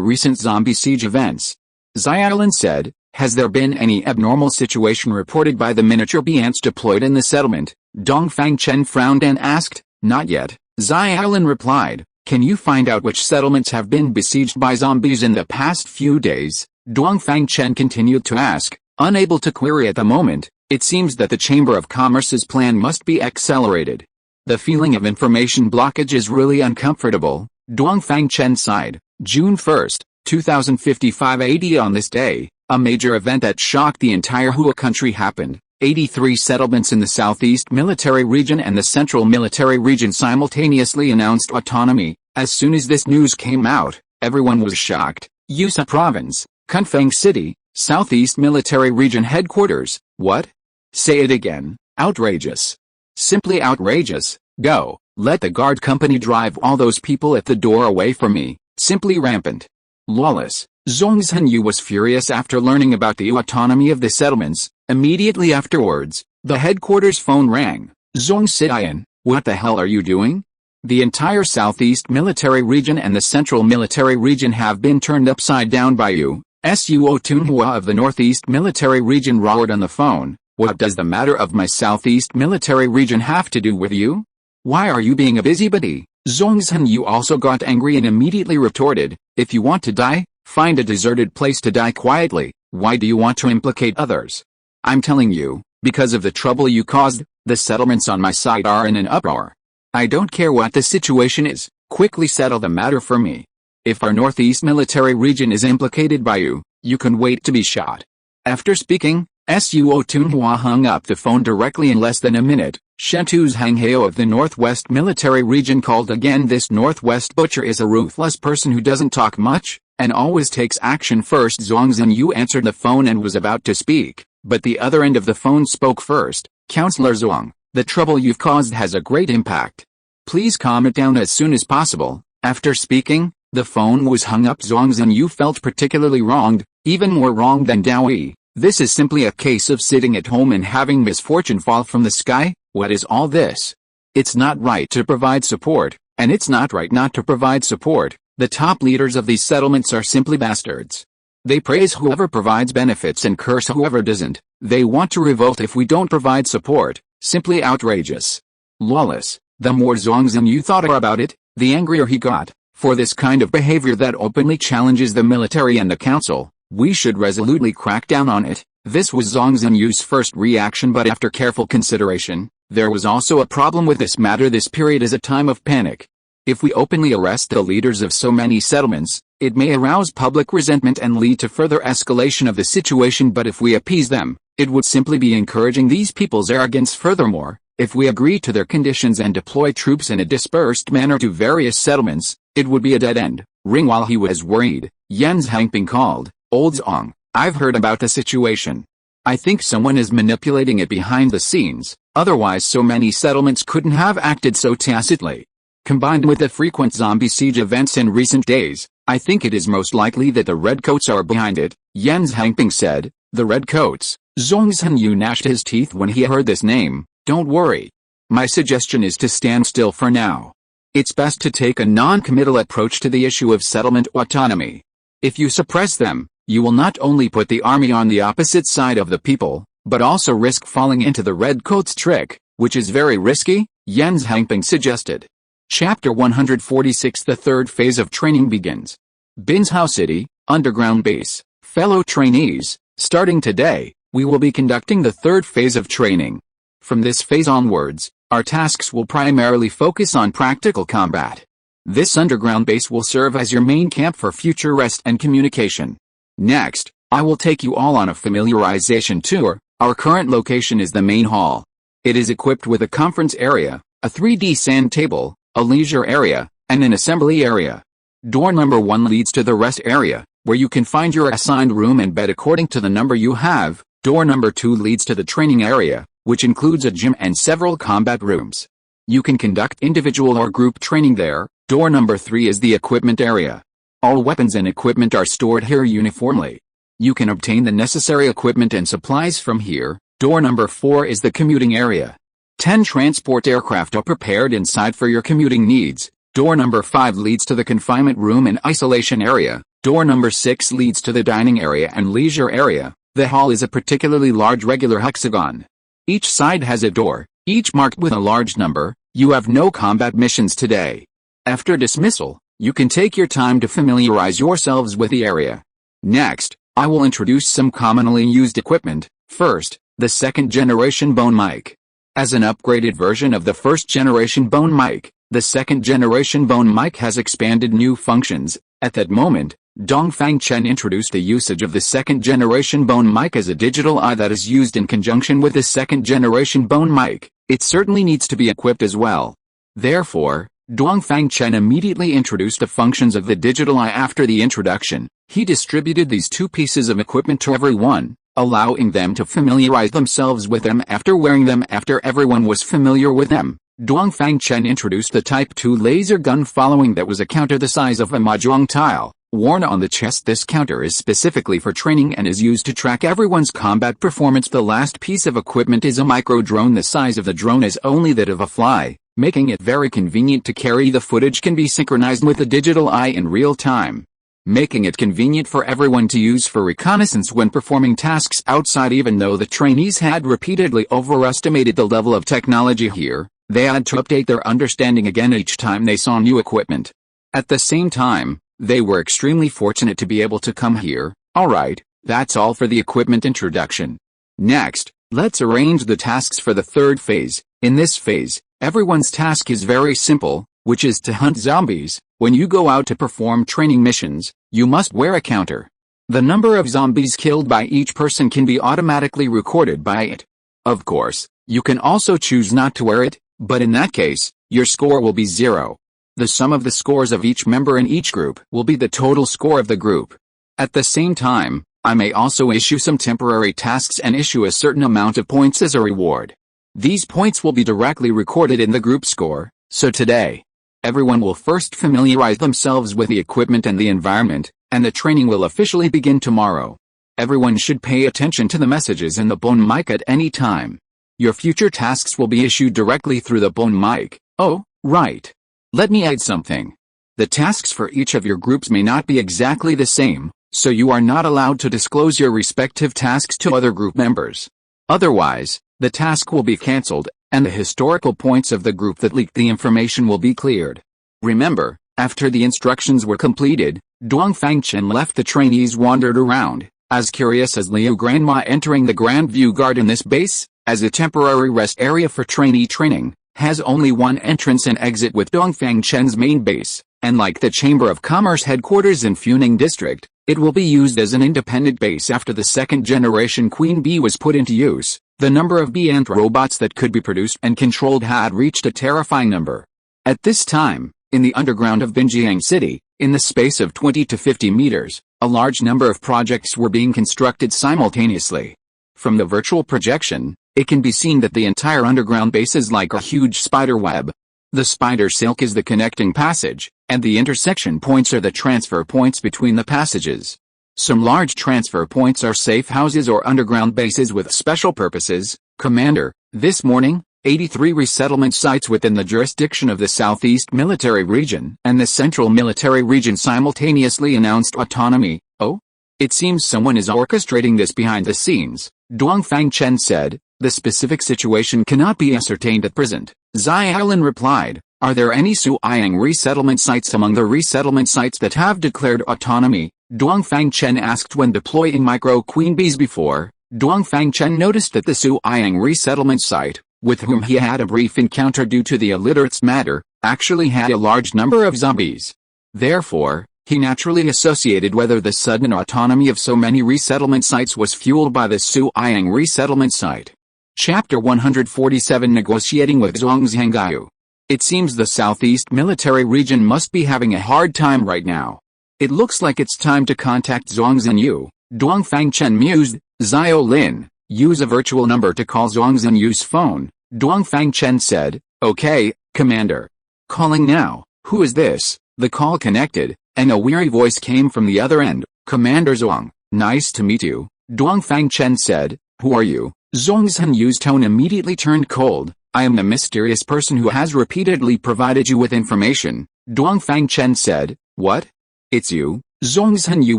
recent zombie siege events. Xiaolin said, has there been any abnormal situation reported by the miniature bee ants deployed in the settlement? Dongfang Chen frowned and asked. Not yet, Xiaolin replied. Can you find out which settlements have been besieged by zombies in the past few days? Dongfang Chen continued to ask, unable to query at the moment. It seems that the Chamber of Commerce's plan must be accelerated. The feeling of information blockage is really uncomfortable. Dongfang Chen sighed. June 1, 2055 AD. On this day, a major event that shocked the entire Hua country happened. 83 settlements in the southeast military region and the central military region simultaneously announced autonomy. As soon as this news came out, everyone was shocked. Yusa Province, Kunfeng City, southeast military region headquarters. What? Say it again. Outrageous. Simply outrageous. Go. Let the guard company drive all those people at the door away from me. Simply rampant. Lawless. Zhongzhenyu was furious after learning about the autonomy of the settlements. Immediately afterwards, the headquarters phone rang. Zhongxian, what the hell are you doing? The entire southeast military region and the central military region have been turned upside down by you. Suo Tunhua of the northeast military region roared on the phone. What does the matter of my southeast military region have to do with you? Why are you being a busybody? Zhongzhenyu also got angry and immediately retorted, if you want to die, find a deserted place to die quietly. Why do you want to implicate others? I'm telling you, because of the trouble you caused, the settlements on my side are in an uproar. I don't care what the situation is, quickly settle the matter for me. If our northeast military region is implicated by you, you can wait to be shot. After speaking, Suo Tunhua hung up the phone directly in less than a minute. Shentu's Hangheo of the northwest military region called again. This northwest butcher is a ruthless person who doesn't talk much, and always takes action first. Zhongzhenyu answered the phone and was about to speak, but the other end of the phone spoke first. Counselor Zhuang, the trouble you've caused has a great impact. Please calm it down as soon as possible. After speaking, the phone was hung up. Zhongzhenyu felt particularly wronged, even more wronged than Daoi. This is simply a case of sitting at home and having misfortune fall from the sky. What is all this? It's not right to provide support, and it's not right not to provide support. The top leaders of these settlements are simply bastards. They praise whoever provides benefits and curse whoever doesn't. They want to revolt if we don't provide support. Simply outrageous. Lawless. The more Zhongzhenyu thought about it, the angrier he got. For this kind of behavior that openly challenges the military and the council, we should resolutely crack down on it. This was Zhongzhenyu's first reaction, but after careful consideration, there was also a problem with this matter. This period is a time of panic. If we openly arrest the leaders of so many settlements, it may arouse public resentment and lead to further escalation of the situation, but if we appease them, it would simply be encouraging these people's arrogance. Furthermore, if we agree to their conditions and deploy troops in a dispersed manner to various settlements, it would be a dead end. Ring. While he was worried, Yen's Hangping called, Old Zong, I've heard about the situation. I think someone is manipulating it behind the scenes, otherwise so many settlements couldn't have acted so tacitly. Combined with the frequent zombie siege events in recent days, I think it is most likely that the Redcoats are behind it, Yen's Hangping said. The Redcoats? Zhongzhenyu gnashed his teeth when he heard this name. Don't worry. My suggestion is to stand still for now. It's best to take a non-committal approach to the issue of settlement autonomy. If you suppress them, you will not only put the army on the opposite side of the people, but also risk falling into the Redcoats' trick, which is very risky, Yen's Hangping suggested. Chapter 146. The third phase of training begins. Binzhao City, underground base. Fellow trainees, starting today, we will be conducting the third phase of training. From this phase onwards, our tasks will primarily focus on practical combat. This underground base will serve as your main camp for future rest and communication. Next, I will take you all on a familiarization tour. Our current location is the main hall. It is equipped with a conference area, a 3D sand table, a leisure area, and an assembly area. Door number 1 leads to the rest area, where you can find your assigned room and bed according to the number you have. Door number 2 leads to the training area, which includes a gym and several combat rooms. You can conduct individual or group training there. Door number 3 is the equipment area. All weapons and equipment are stored here uniformly. You can obtain the necessary equipment and supplies from here. Door number 4 is the commuting area. 10 transport aircraft are prepared inside for your commuting needs. Door number 5 leads to the confinement room and isolation area. Door number 6 leads to the dining area and leisure area. The hall is a particularly large regular hexagon. Each side has a door, each marked with a large number. You have no combat missions today. After dismissal, you can take your time to familiarize yourselves with the area. Next, I will introduce some commonly used equipment. First, the second-generation bone mic. As an upgraded version of the first-generation bone mic, the second-generation bone mic has expanded new functions. At that moment, Dongfang Chen introduced the usage of the second-generation bone mic as a digital eye that is used in conjunction with the second-generation bone mic. It certainly needs to be equipped as well. Therefore, Dongfang Chen immediately introduced the functions of the digital eye. After the introduction, he distributed these two pieces of equipment to everyone, allowing them to familiarize themselves with them after wearing them. After everyone was familiar with them, Dongfang Chen introduced the Type 2 laser gun. Following that was a counter the size of a mahjong tile, worn on the chest. This counter is specifically for training and is used to track everyone's combat performance. The last piece of equipment is a micro drone. The size of the drone is only that of a fly, making it very convenient to carry. The footage can be synchronized with the digital eye in real time, making it convenient for everyone to use for reconnaissance when performing tasks outside. Even though the trainees had repeatedly overestimated the level of technology here, they had to update their understanding again each time they saw new equipment. At the same time, they were extremely fortunate to be able to come here. Alright, that's all for the equipment introduction. Next, let's arrange the tasks for the third phase. In this phase, everyone's task is very simple, which is to hunt zombies. When you go out to perform training missions, you must wear a counter. The number of zombies killed by each person can be automatically recorded by it. Of course, you can also choose not to wear it, but in that case, your score will be 0. The sum of the scores of each member in each group will be the total score of the group. At the same time, I may also issue some temporary tasks and issue a certain amount of points as a reward. These points will be directly recorded in the group score. So today, everyone will first familiarize themselves with the equipment and the environment, and the training will officially begin tomorrow. Everyone should pay attention to the messages in the bone mic at any time. Your future tasks will be issued directly through the bone mic. Oh, right. Let me add something. The tasks for each of your groups may not be exactly the same, so you are not allowed to disclose your respective tasks to other group members. Otherwise, the task will be cancelled, and the historical points of the group that leaked the information will be cleared. Remember, after the instructions were completed, Dongfang Chen left. The trainees wandered around, as curious as Liu Grandma entering the Grand View Garden. This base, as a temporary rest area for trainee training, has only one entrance and exit with Dongfang Chen's main base, and like the Chamber of Commerce headquarters in Funing District, it will be used as an independent base. After the second-generation Queen Bee was put into use, the number of bee ant robots that could be produced and controlled had reached a terrifying number. At this time, in the underground of Binjiang City, in the space of 20 to 50 meters, a large number of projects were being constructed simultaneously. From the virtual projection, it can be seen that the entire underground base is like a huge spider web. The spider silk is the connecting passage, and the intersection points are the transfer points between the passages. Some large transfer points are safe houses or underground bases with special purposes. Commander, this morning, 83 resettlement sites within the jurisdiction of the Southeast Military Region and the Central Military Region simultaneously announced autonomy. Oh? It seems someone is orchestrating this behind the scenes, Dongfang Chen said. The specific situation cannot be ascertained at present. Xiaolin replied, are there any Suyang resettlement sites among the resettlement sites that have declared autonomy? Dongfang Chen asked. When deploying micro queen bees before, Dongfang Chen noticed that the Suyang resettlement site, with whom he had a brief encounter due to the illiterates matter, actually had a large number of zombies. Therefore, he naturally associated whether the sudden autonomy of so many resettlement sites was fueled by the Suyang resettlement site. Chapter 147 Negotiating with Zhongzhangyu. It seems the Southeast Military Region must be having a hard time right now. It looks like it's time to contact Zhongzhangyu. Dongfang Chen mused. Xiaolin, use a virtual number to call Zhongzhangyu's phone. Dongfang Chen said, okay, Commander. Calling now. Who is this? The call connected, and a weary voice came from the other end. Commander Zhong, nice to meet you. Dongfang Chen said, who are you? Zhongzhanyu's tone immediately turned cold. I am the mysterious person who has repeatedly provided you with information. Dongfang Chen said, what? It's you? Zhongzhanyu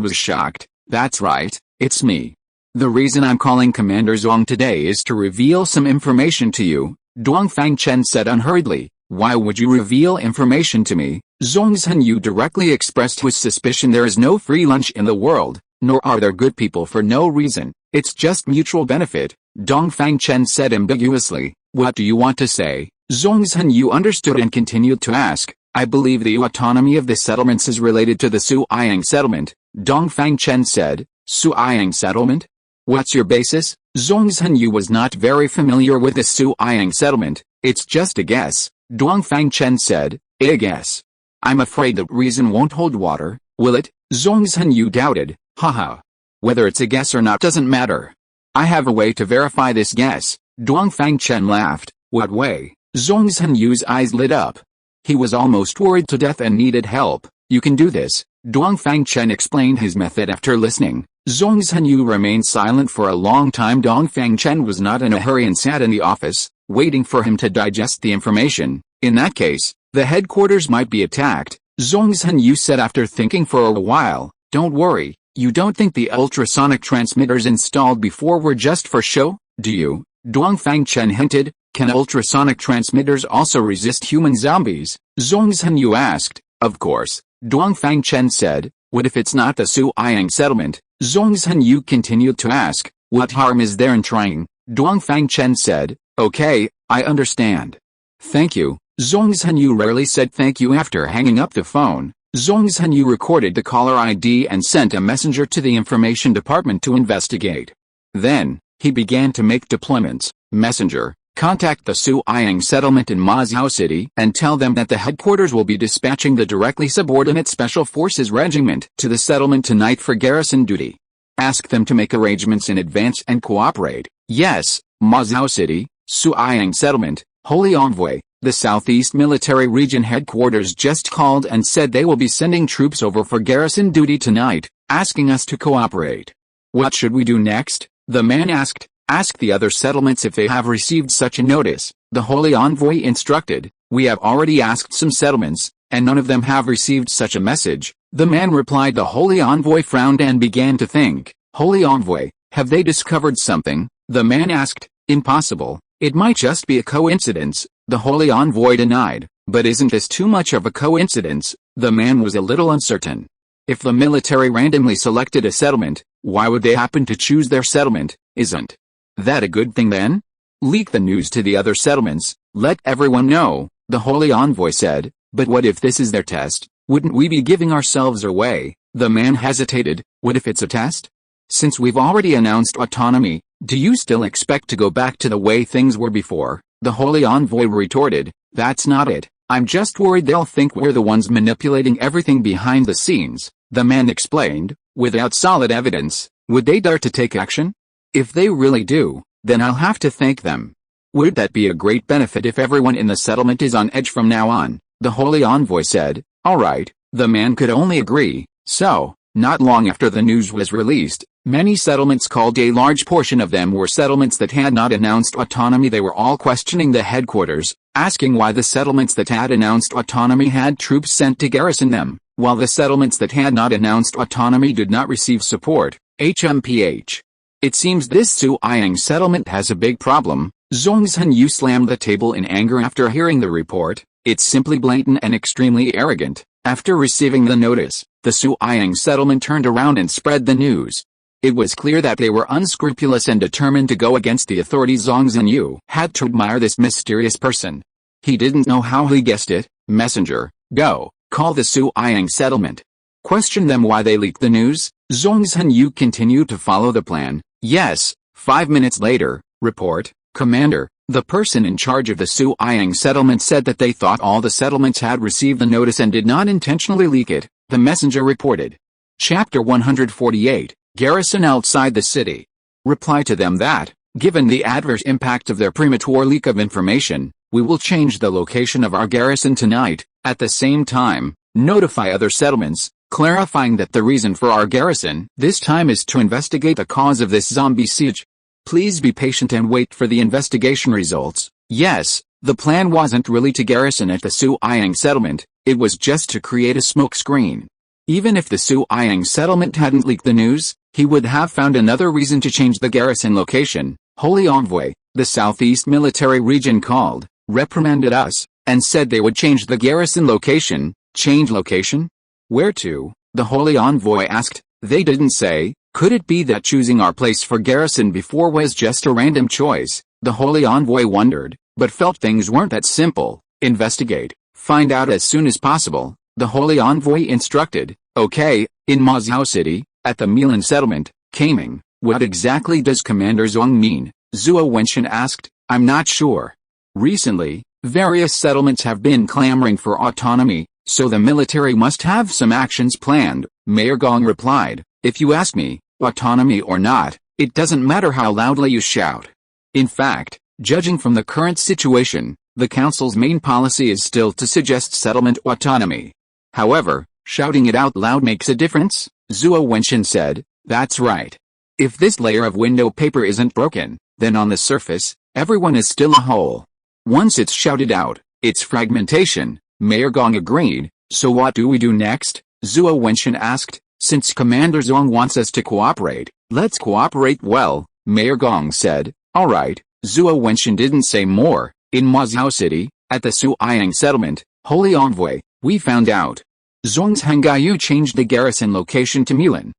was shocked. That's right, it's me. The reason I'm calling Commander Zhong today is to reveal some information to you. Dongfang Chen said unhurriedly. Why would you reveal information to me? Zhongzhen Yu directly expressed his suspicion. There is no free lunch in the world, nor are there good people for no reason. It's just mutual benefit, Dongfang Chen said ambiguously. What do you want to say? Zhongzhen Yu understood and continued to ask. I believe the autonomy of the settlements is related to the Suiyang settlement, Dongfang Chen said. Suiyang settlement? What's your basis? Zhongzhen Yu was not very familiar with the Suiyang settlement. It's just a guess, Dongfang Chen said. A guess? I'm afraid that reason won't hold water, will it? Zhongzhen Yu doubted. Haha. Whether it's a guess or not doesn't matter. I have a way to verify this guess, Dongfang Chen laughed. What way? Zhongzhen Yu's eyes lit up. He was almost worried to death and needed help. You can do this, Dongfang Chen explained his method after listening. Zhongzhen Yu remained silent for a long time. Dongfang Chen was not in a hurry and sat in the office, waiting for him to digest the information. In that case, the headquarters might be attacked, Zhongzhen Yu said after thinking for a while. Don't worry, you don't think the ultrasonic transmitters installed before were just for show, do you? Dongfang Chen hinted. Can ultrasonic transmitters also resist human zombies? Zhongzhen Yu asked. Of course, Dongfang Chen said. What if it's not the Suiyang settlement? Zhongzhen Yu continued to ask. What harm is there in trying? Dongfang Chen said. Okay, I understand. Thank you. Zhongzhen Yu rarely said thank you after hanging up the phone. Zhongzhen Yu recorded the caller ID and sent a messenger to the information department to investigate. Then, he began to make deployments. Messenger. Contact the Suiyang settlement in Mazhao City and tell them that the headquarters will be dispatching the directly subordinate Special Forces Regiment to the settlement tonight for garrison duty. Ask them to make arrangements in advance and cooperate. Yes, Mazhao City, Suiyang settlement, Holy Envoy, the Southeast Military Region headquarters just called and said they will be sending troops over for garrison duty tonight, asking us to cooperate. What should we do next? The man asked. Ask the other settlements if they have received such a notice, the Holy Envoy instructed. We have already asked some settlements, and none of them have received such a message, the man replied. The Holy Envoy frowned and began to think. Holy Envoy, have they discovered something? The man asked. Impossible, it might just be a coincidence, the Holy Envoy denied. But isn't this too much of a coincidence? The man was a little uncertain. If the military randomly selected a settlement, why would they happen to choose their settlement? Isn't that a good thing then? Leak the news to the other settlements, let everyone know, the Holy Envoy said. But what if this is their test? Wouldn't we be giving ourselves away? The man hesitated. What if it's a test? Since we've already announced autonomy, do you still expect to go back to the way things were before? The Holy Envoy retorted. That's not it. I'm just worried they'll think we're the ones manipulating everything behind the scenes, the man explained. Without solid evidence, would they dare to take action? If they really do, then I'll have to thank them. Would that be a great benefit if everyone in the settlement is on edge from now on? The Holy Envoy said. All right, the man could only agree. So, not long after the news was released, many settlements called. A large portion of them were settlements that had not announced autonomy. They were all questioning the headquarters, asking why the settlements that had announced autonomy had troops sent to garrison them, while the settlements that had not announced autonomy did not receive support. HMPH. It seems this Suiyang settlement has a big problem. Zhongzhen Yu slammed the table in anger after hearing the report. It's simply blatant and extremely arrogant. After receiving the notice, the Suiyang settlement turned around and spread the news. It was clear that they were unscrupulous and determined to go against the authorities. Zhongzhen Yu had to admire this mysterious person. He didn't know how he guessed it. Messenger, go, call the Suiyang settlement. Question them why they leaked the news. Zhongzhen Yu continued to follow the plan. Yes, 5 minutes later, report, Commander, the person in charge of the Suiyang settlement said that they thought all the settlements had received the notice and did not intentionally leak it, the messenger reported. Chapter 148, Garrison outside the city. Reply to them that, given the adverse impact of their premature leak of information, we will change the location of our garrison tonight. At the same time, notify other settlements, clarifying that the reason for our garrison this time is to investigate the cause of this zombie siege. Please be patient and wait for the investigation results. Yes, the plan wasn't really to garrison at the Suiyang settlement, it was just to create a smokescreen. Even if the Suiyang settlement hadn't leaked the news, he would have found another reason to change the garrison location. Holy Envoy, The Southeast Military Region called, reprimanded us, and said they would change the garrison location. Change location? Where to? The Holy Envoy asked. They didn't say. Could it be that choosing our place for garrison before was just a random choice? The Holy Envoy wondered, but felt things weren't that simple. Investigate. Find out as soon as possible, the Holy Envoy instructed. Okay, in Moscow City, at the Milan settlement, Kaming, what exactly does Commander Zong mean? Zhuo Wenxian asked. I'm not sure. Recently, various settlements have been clamoring for autonomy, so the military must have some actions planned, Mayor Gong replied. If you ask me, autonomy or not, it doesn't matter how loudly you shout. In fact, judging from the current situation, the council's main policy is still to suggest settlement autonomy. However, shouting it out loud makes a difference, Zhuo Wenxian said. That's right. If this layer of window paper isn't broken, then on the surface, everyone is still a whole. Once it's shouted out, it's fragmentation, Mayor Gong agreed. So what do we do next? Zhuo Wenxian asked. Since Commander Zong wants us to cooperate, let's cooperate well, Mayor Gong said. Alright, Zhuo Wenxian didn't say more. In Moscow City, at the Suyang settlement, Holy Envoy, we found out. Zong's Hangayu changed the garrison location to Milan,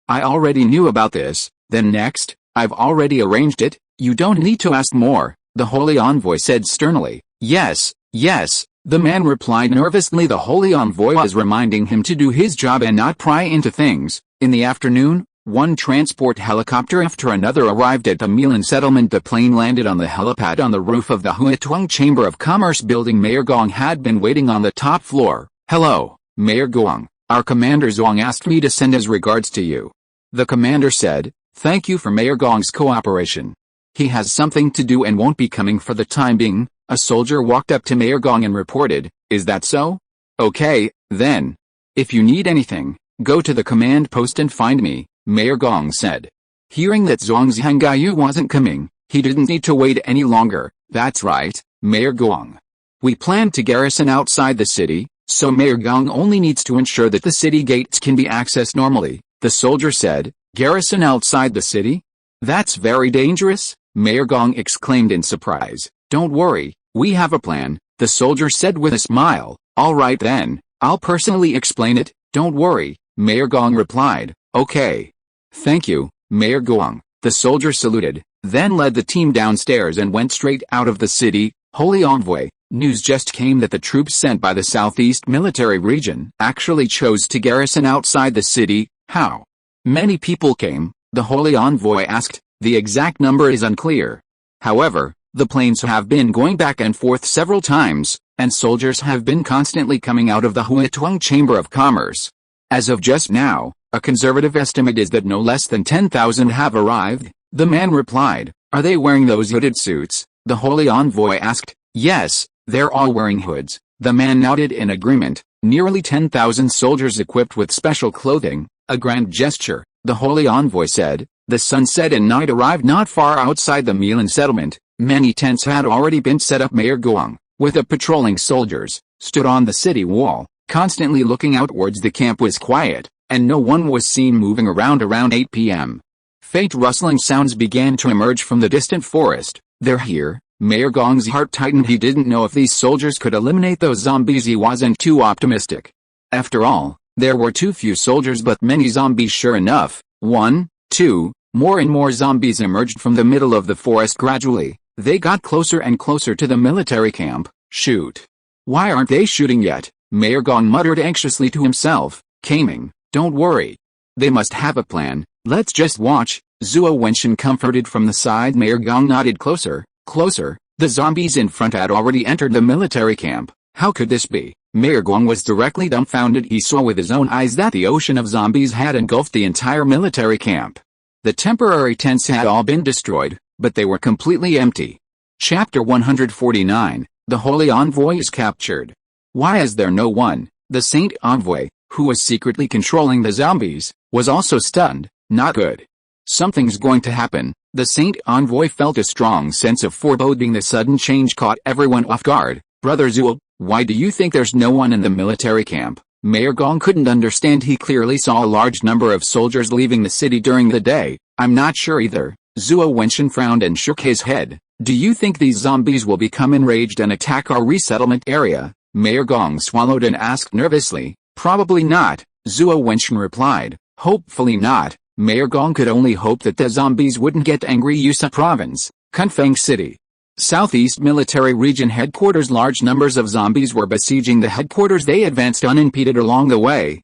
I already knew about this. Then next, I've already arranged it. You don't need to ask more, the Holy Envoy said sternly. Yes, the man replied nervously. The Holy Envoy was reminding him to do his job and not pry into things. In the afternoon, one transport helicopter after another arrived at the Milan settlement. The plane landed on the helipad on the roof of the Huatuang Chamber of Commerce building. Mayor Gong had been waiting on the top floor. Hello, Mayor Gong. Our Commander Zong asked me to send his regards to you. The commander said, thank you for Mayor Gong's cooperation. He has something to do and won't be coming for the time being. A soldier walked up to Mayor Gong and reported, is that so? Okay, then. If you need anything, go to the command post and find me, Mayor Gong said. Hearing that Zong's Hangayu wasn't coming, he didn't need to wait any longer. That's right, Mayor Gong. We plan to garrison outside the city, so Mayor Gong only needs to ensure that the city gates can be accessed normally, the soldier said. Garrison outside the city? That's very dangerous, Mayor Gong exclaimed in surprise. Don't worry, we have a plan, the soldier said with a smile. All right then, I'll personally explain it, don't worry, Mayor Gong replied. Okay. Thank you, Mayor Gong. The soldier saluted, then led the team downstairs and went straight out of the city. Holy Envoy, news just came that the troops sent by the Southeast Military Region actually chose to garrison outside the city. How many people came? The Holy Envoy asked. The exact number is unclear. However, the planes have been going back and forth several times, and soldiers have been constantly coming out of the Huatuang Chamber of Commerce. As of just now, a conservative estimate is that no less than 10,000 have arrived, the man replied. Are they wearing those hooded suits? The Holy Envoy asked. Yes, they're all wearing hoods. The man nodded in agreement. Nearly 10,000 soldiers equipped with special clothing, a grand gesture, the Holy Envoy said. The sunset and night arrived not far outside the Milan settlement. Many tents had already been set up. Mayor Gong, with the patrolling soldiers, stood on the city wall, constantly looking outwards. The camp was quiet, and no one was seen moving around 8 p.m. Faint rustling sounds began to emerge from the distant forest. They're here. Mayor Gong's heart tightened. He didn't know if these soldiers could eliminate those zombies. He wasn't too optimistic. After all, there were too few soldiers but many zombies. Sure enough, 1, 2, more and more zombies emerged from the middle of the forest gradually. They got closer and closer to the military camp. Shoot. Why aren't they shooting yet? Mayor Gong muttered anxiously to himself. Kaming, don't worry. They must have a plan. Let's just watch. Zhuo Wenxian comforted from the side. Mayor Gong nodded. Closer. The zombies in front had already entered the military camp. How could this be? Mayor Gong was directly dumbfounded. He saw with his own eyes that the ocean of zombies had engulfed the entire military camp. The temporary tents had all been destroyed, but they were completely empty. Chapter 149, The Holy Envoy is captured. Why is there no one? The Saint Envoy, who was secretly controlling the zombies, was also stunned. Not good. Something's going to happen. The Saint Envoy felt a strong sense of foreboding. The sudden change caught everyone off guard. Brother Zhuo, why do you think there's no one in the military camp? Mayor Gong couldn't understand. He clearly saw a large number of soldiers leaving the city during the day. I'm not sure either, Zhuo Wenchen frowned and shook his head. Do you think these zombies will become enraged and attack our resettlement area? Mayor Gong swallowed and asked nervously. Probably not, Zhuo Wenchen replied. Hopefully not. Mayor Gong could only hope that the zombies wouldn't get angry. Yusa Province, Kunfeng City. Southeast Military Region Headquarters. Large numbers of zombies were besieging the headquarters. They advanced unimpeded along the way.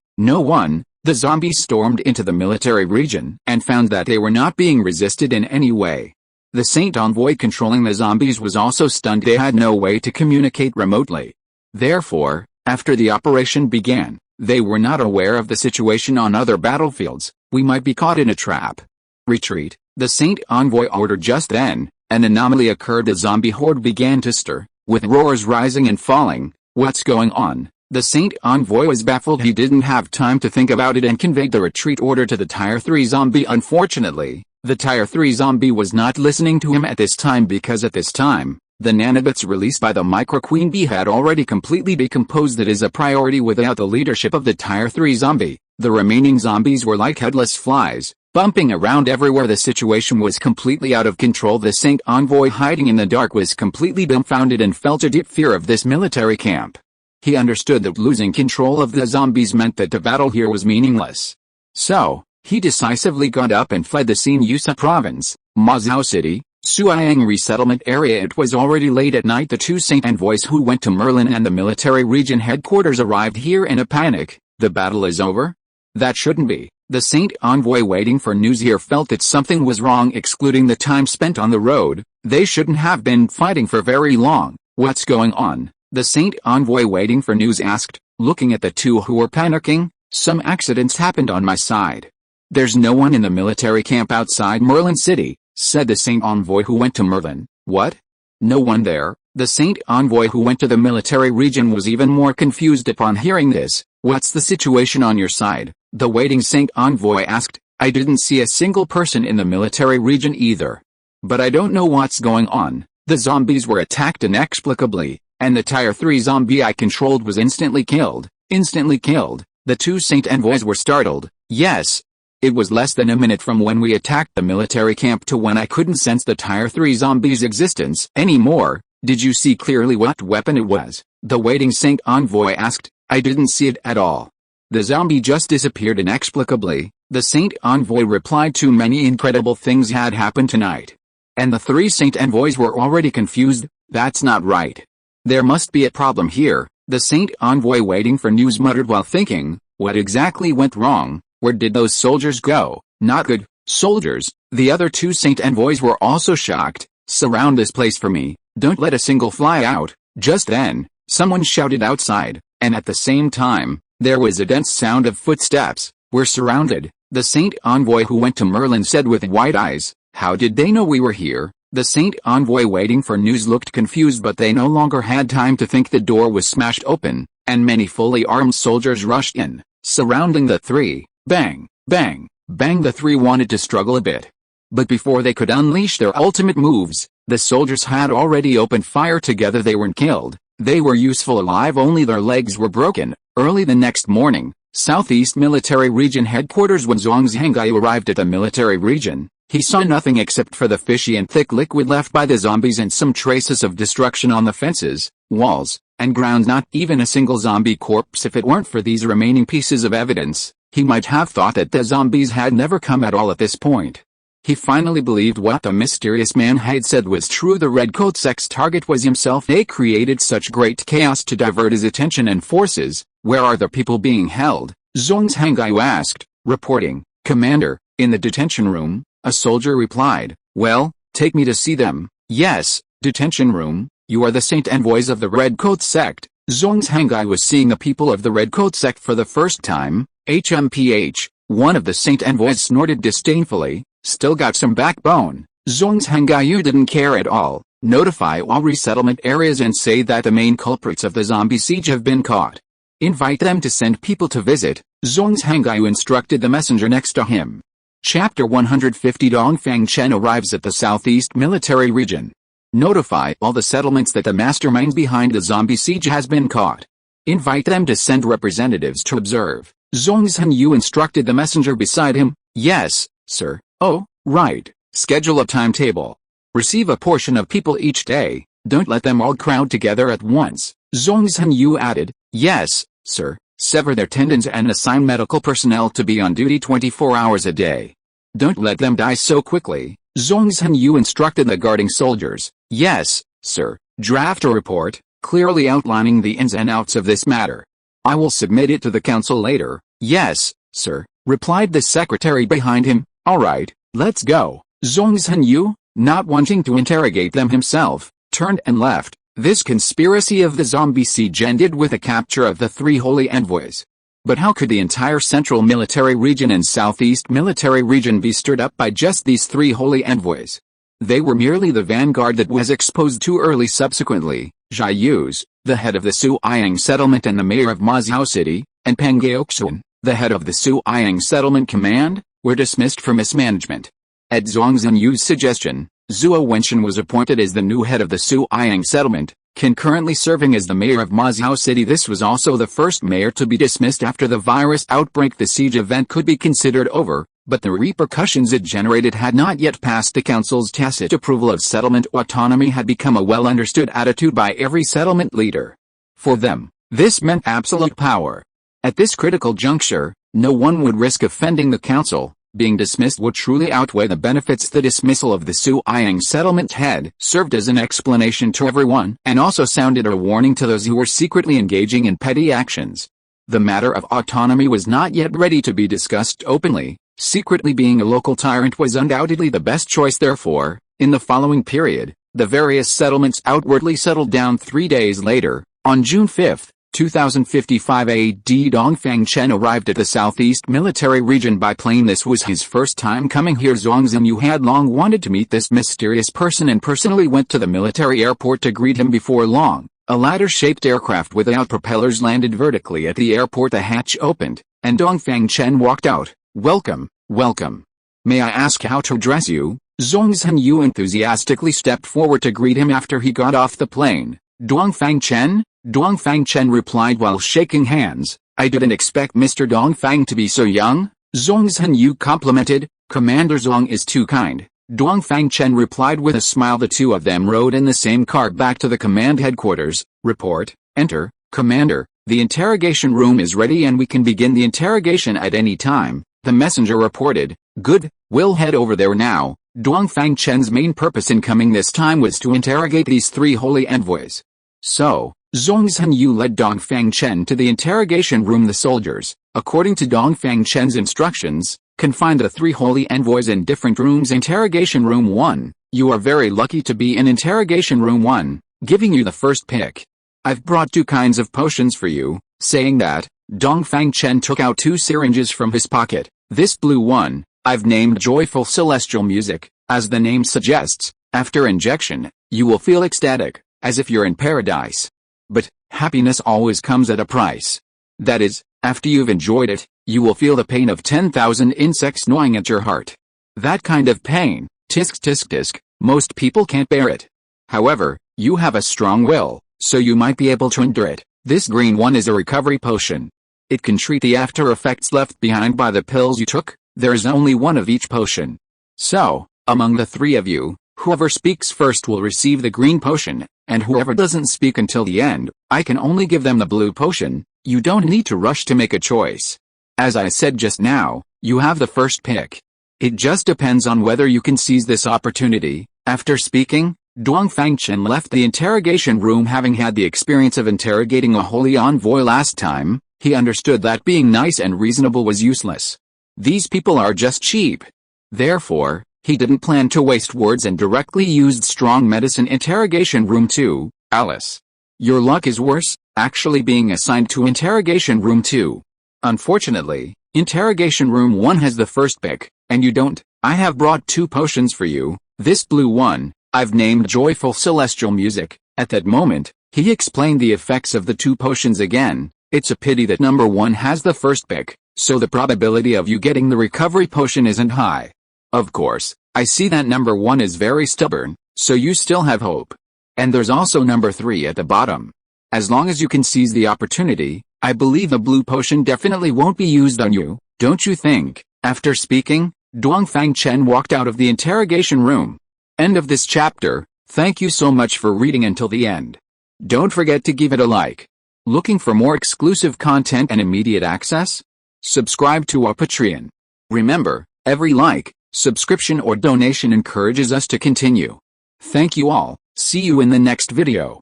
The zombies stormed into the military region and found that they were not being resisted in any way. The Saint Envoy controlling the zombies was also stunned. They had no way to communicate remotely. Therefore, after the operation began, they were not aware of the situation on other battlefields. We might be caught in a trap. Retreat, the Saint Envoy ordered. Just then, an anomaly occurred. The zombie horde began to stir, with roars rising and falling. What's going on? The Saint Envoy was baffled. He didn't have time to think about it and conveyed the retreat order to the Tier 3 zombie. Unfortunately, the Tier 3 zombie was not listening to him at this time because at this time, the nanobits released by the Micro Queen Bee had already completely decomposed. That is a priority without the leadership of the Tier 3 zombie. The remaining zombies were like headless flies, bumping around everywhere. The situation was completely out of control. The Saint Envoy, hiding in the dark, was completely dumbfounded and felt a deep fear of this military camp. He understood that losing control of the zombies meant that the battle here was meaningless. So, he decisively got up and fled the scene. Yusa Province, Mazao City, Suiyang Resettlement Area. It was already late at night. The two Saint Envoys who went to Merlin and the military region headquarters arrived here in a panic. The battle is over? That shouldn't be. The Saint Envoy waiting for news here felt that something was wrong. Excluding the time spent on the road, they shouldn't have been fighting for very long. What's going on? The Saint Envoy waiting for news asked, looking at the two who were panicking. Some accidents happened on my side. There's no one in the military camp outside Merlin City, said the Saint Envoy who went to Merlin. What? No one there? The Saint Envoy who went to the military region was even more confused upon hearing this. What's the situation on your side? The waiting Saint Envoy asked. I didn't see a single person in the military region either. But I don't know what's going on. The zombies were attacked inexplicably, and the Tier 3 zombie I controlled was instantly killed. Instantly killed. The two Saint Envoys were startled. Yes. It was less than a minute from when we attacked the military camp to when I couldn't sense the Tier 3 zombie's existence anymore. Did you see clearly what weapon it was? The waiting Saint Envoy asked. I didn't see it at all. The zombie just disappeared inexplicably. The Saint Envoy replied. Too many incredible things had happened tonight. And the three Saint Envoys were already confused. That's not right. There must be a problem here. The Saint Envoy waiting for news muttered while thinking, what exactly went wrong? Where did those soldiers go? Not good. Soldiers. The other two Saint Envoys were also shocked. Surround this place for me. Don't let a single fly out. Just then, someone shouted outside, and at the same time, there was a dense sound of footsteps. We're surrounded. The Saint Envoy who went to Merlin said with wide eyes. How did they know we were here? The Saint Envoy waiting for news looked confused, but they no longer had time to think. The door was smashed open, and many fully armed soldiers rushed in, surrounding the three. Bang, bang, bang. The three wanted to struggle a bit. But before they could unleash their ultimate moves, the soldiers had already opened fire. Together they weren't killed. They were useful alive, only their legs were broken. Early the next morning, Southeast Military Region Headquarters. When Zhuang Zhanggai arrived at the military region, he saw nothing except for the fishy and thick liquid left by the zombies and some traces of destruction on the fences, walls, and ground. Not even a single zombie corpse. If it weren't for these remaining pieces of evidence, he might have thought that the zombies had never come at all at this point. He finally believed what the mysterious man had said was true. The Redcoat sect's target was himself. They created such great chaos to divert his attention and forces. Where are the people being held? Zhuang Zhanggai asked, reporting. Commander, in the detention room. A soldier replied. Well, take me to see them. Yes, detention room. You are the Saint Envoys of the Redcoat sect. Zhuang Zhanggai was seeing the people of the Redcoat sect for the first time. HMPH. One of the Saint Envoys snorted disdainfully. Still got some backbone. Zhuang Zhanggai, you didn't care at all. Notify all resettlement areas and say that the main culprits of the zombie siege have been caught. Invite them to send people to visit. Zhuang Zhanggai instructed the messenger next to him. Chapter 150. Dongfang Chen arrives at the Southeast Military Region. Notify all the settlements that the mastermind behind the zombie siege has been caught. Invite them to send representatives to observe. Zhong Zhenyu instructed the messenger beside him. Yes, sir. Oh, right, Schedule a timetable. Receive a portion of people each day. Don't let them all crowd together at once. Zhongzhen Yu added, yes, sir. Sever their tendons and assign medical personnel to be on duty 24 hours a day. Don't let them die so quickly. Zhongzhen Yu instructed the guarding soldiers. Yes, sir. Draft a report, clearly outlining the ins and outs of this matter. I will submit it to the council later. Yes, sir, replied the secretary behind him. All right, let's go. Zhongzhen Yu, not wanting to interrogate them himself, turned and left. This conspiracy of the zombie siege ended with the capture of the 3 holy envoys. But how could the entire central military region and southeast military region be stirred up by just these 3 holy envoys? They were merely the vanguard that was exposed too early. Subsequently, Zhai Yuz, the head of the Suiyang settlement and the mayor of Mazhao City, and Peng Gaoxun, the head of the Suiyang settlement command, were dismissed for mismanagement. At Zhongzhen Yu's suggestion, Zhuo Wenshan was appointed as the new head of the Suiyang settlement, concurrently serving as the mayor of Mazhao City. This was also the first mayor to be dismissed after the virus outbreak. The siege event could be considered over, but the repercussions it generated had not yet passed the council's tacit approval of settlement autonomy had become a well-understood attitude by every settlement leader. For them, this meant absolute power. At this critical juncture, no one would risk offending the council. Being dismissed would truly outweigh the benefits. The dismissal of the Suiyang settlement head served as an explanation to everyone and also sounded a warning to those who were secretly engaging in petty actions. The matter of autonomy was not yet ready to be discussed openly. Secretly being a local tyrant was undoubtedly the best choice. Therefore, in the following period, the various settlements outwardly settled down. 3 days later, on June 5, 2055 AD, Dongfang Chen arrived at the southeast military region by plane. This was his first time coming here. Zhongzhen Yu had long wanted to meet this mysterious person and personally went to the military airport to greet him. Before long, a ladder-shaped aircraft without propellers landed vertically at the airport. The hatch opened, and Dongfang Chen walked out. Welcome, welcome. May I ask how to address you? Zhongzhen Yu enthusiastically stepped forward to greet him after he got off the plane. Dongfang Chen? Dongfang Chen replied while shaking hands. I didn't expect Mr. Dongfang to be so young. Zhongzhen Yu complimented. Commander Zhong is too kind. Dongfang Chen replied with a smile. The two of them rode in the same car back to the command headquarters. Report, enter, Commander. The interrogation room is ready and we can begin the interrogation at any time, the messenger reported. Good, we'll head over there now. Dongfang Chen's main purpose in coming this time was to interrogate these 3 holy envoys. So, Zhongzhen Yu led Dongfang Chen to the interrogation room. The soldiers, according to Dongfang Chen's instructions, confined the 3 holy envoys in different rooms. Interrogation room 1, you are very lucky to be in interrogation room 1, giving you the first pick. I've brought 2 kinds of potions for you. Saying that, Dongfang Chen took out 2 syringes from his pocket. This blue one, I've named Joyful Celestial Music. As the name suggests, after injection, you will feel ecstatic, as if you're in paradise. But, happiness always comes at a price. That is, after you've enjoyed it, you will feel the pain of 10,000 insects gnawing at your heart. That kind of pain, tisk tisk tisk, most people can't bear it. However, you have a strong will, so you might be able to endure it. This green one is a recovery potion. It can treat the after effects left behind by the pills you took. There is only one of each potion. So, among the 3 of you, whoever speaks first will receive the green potion, and whoever doesn't speak until the end, I can only give them the blue potion. You don't need to rush to make a choice. As I said just now, you have the first pick. It just depends on whether you can seize this opportunity. After speaking, Dongfang Chen left the interrogation room. Having had the experience of interrogating a holy envoy last time, he understood that being nice and reasonable was useless. These people are just cheap. Therefore, he didn't plan to waste words and directly used strong medicine. Interrogation room 2, Alice. Your luck is worse, actually being assigned to interrogation room 2. Unfortunately, interrogation room 1 has the first pick, and you don't. I have brought 2 potions for you. This blue one, I've named Joyful Celestial Music. At that moment, he explained the effects of the 2 potions again. It's a pity that number 1 has the first pick, so the probability of you getting the recovery potion isn't high. Of course, I see that number 1 is very stubborn, so you still have hope. And there's also number 3 at the bottom. As long as you can seize the opportunity, I believe the blue potion definitely won't be used on you, don't you think? After speaking, Dongfang Chen walked out of the interrogation room. End of this chapter. Thank you so much for reading until the end. Don't forget to give it a like. Looking for more exclusive content and immediate access? Subscribe to our Patreon. Remember, every like, subscription or donation encourages us to continue. Thank you all. See you in the next video.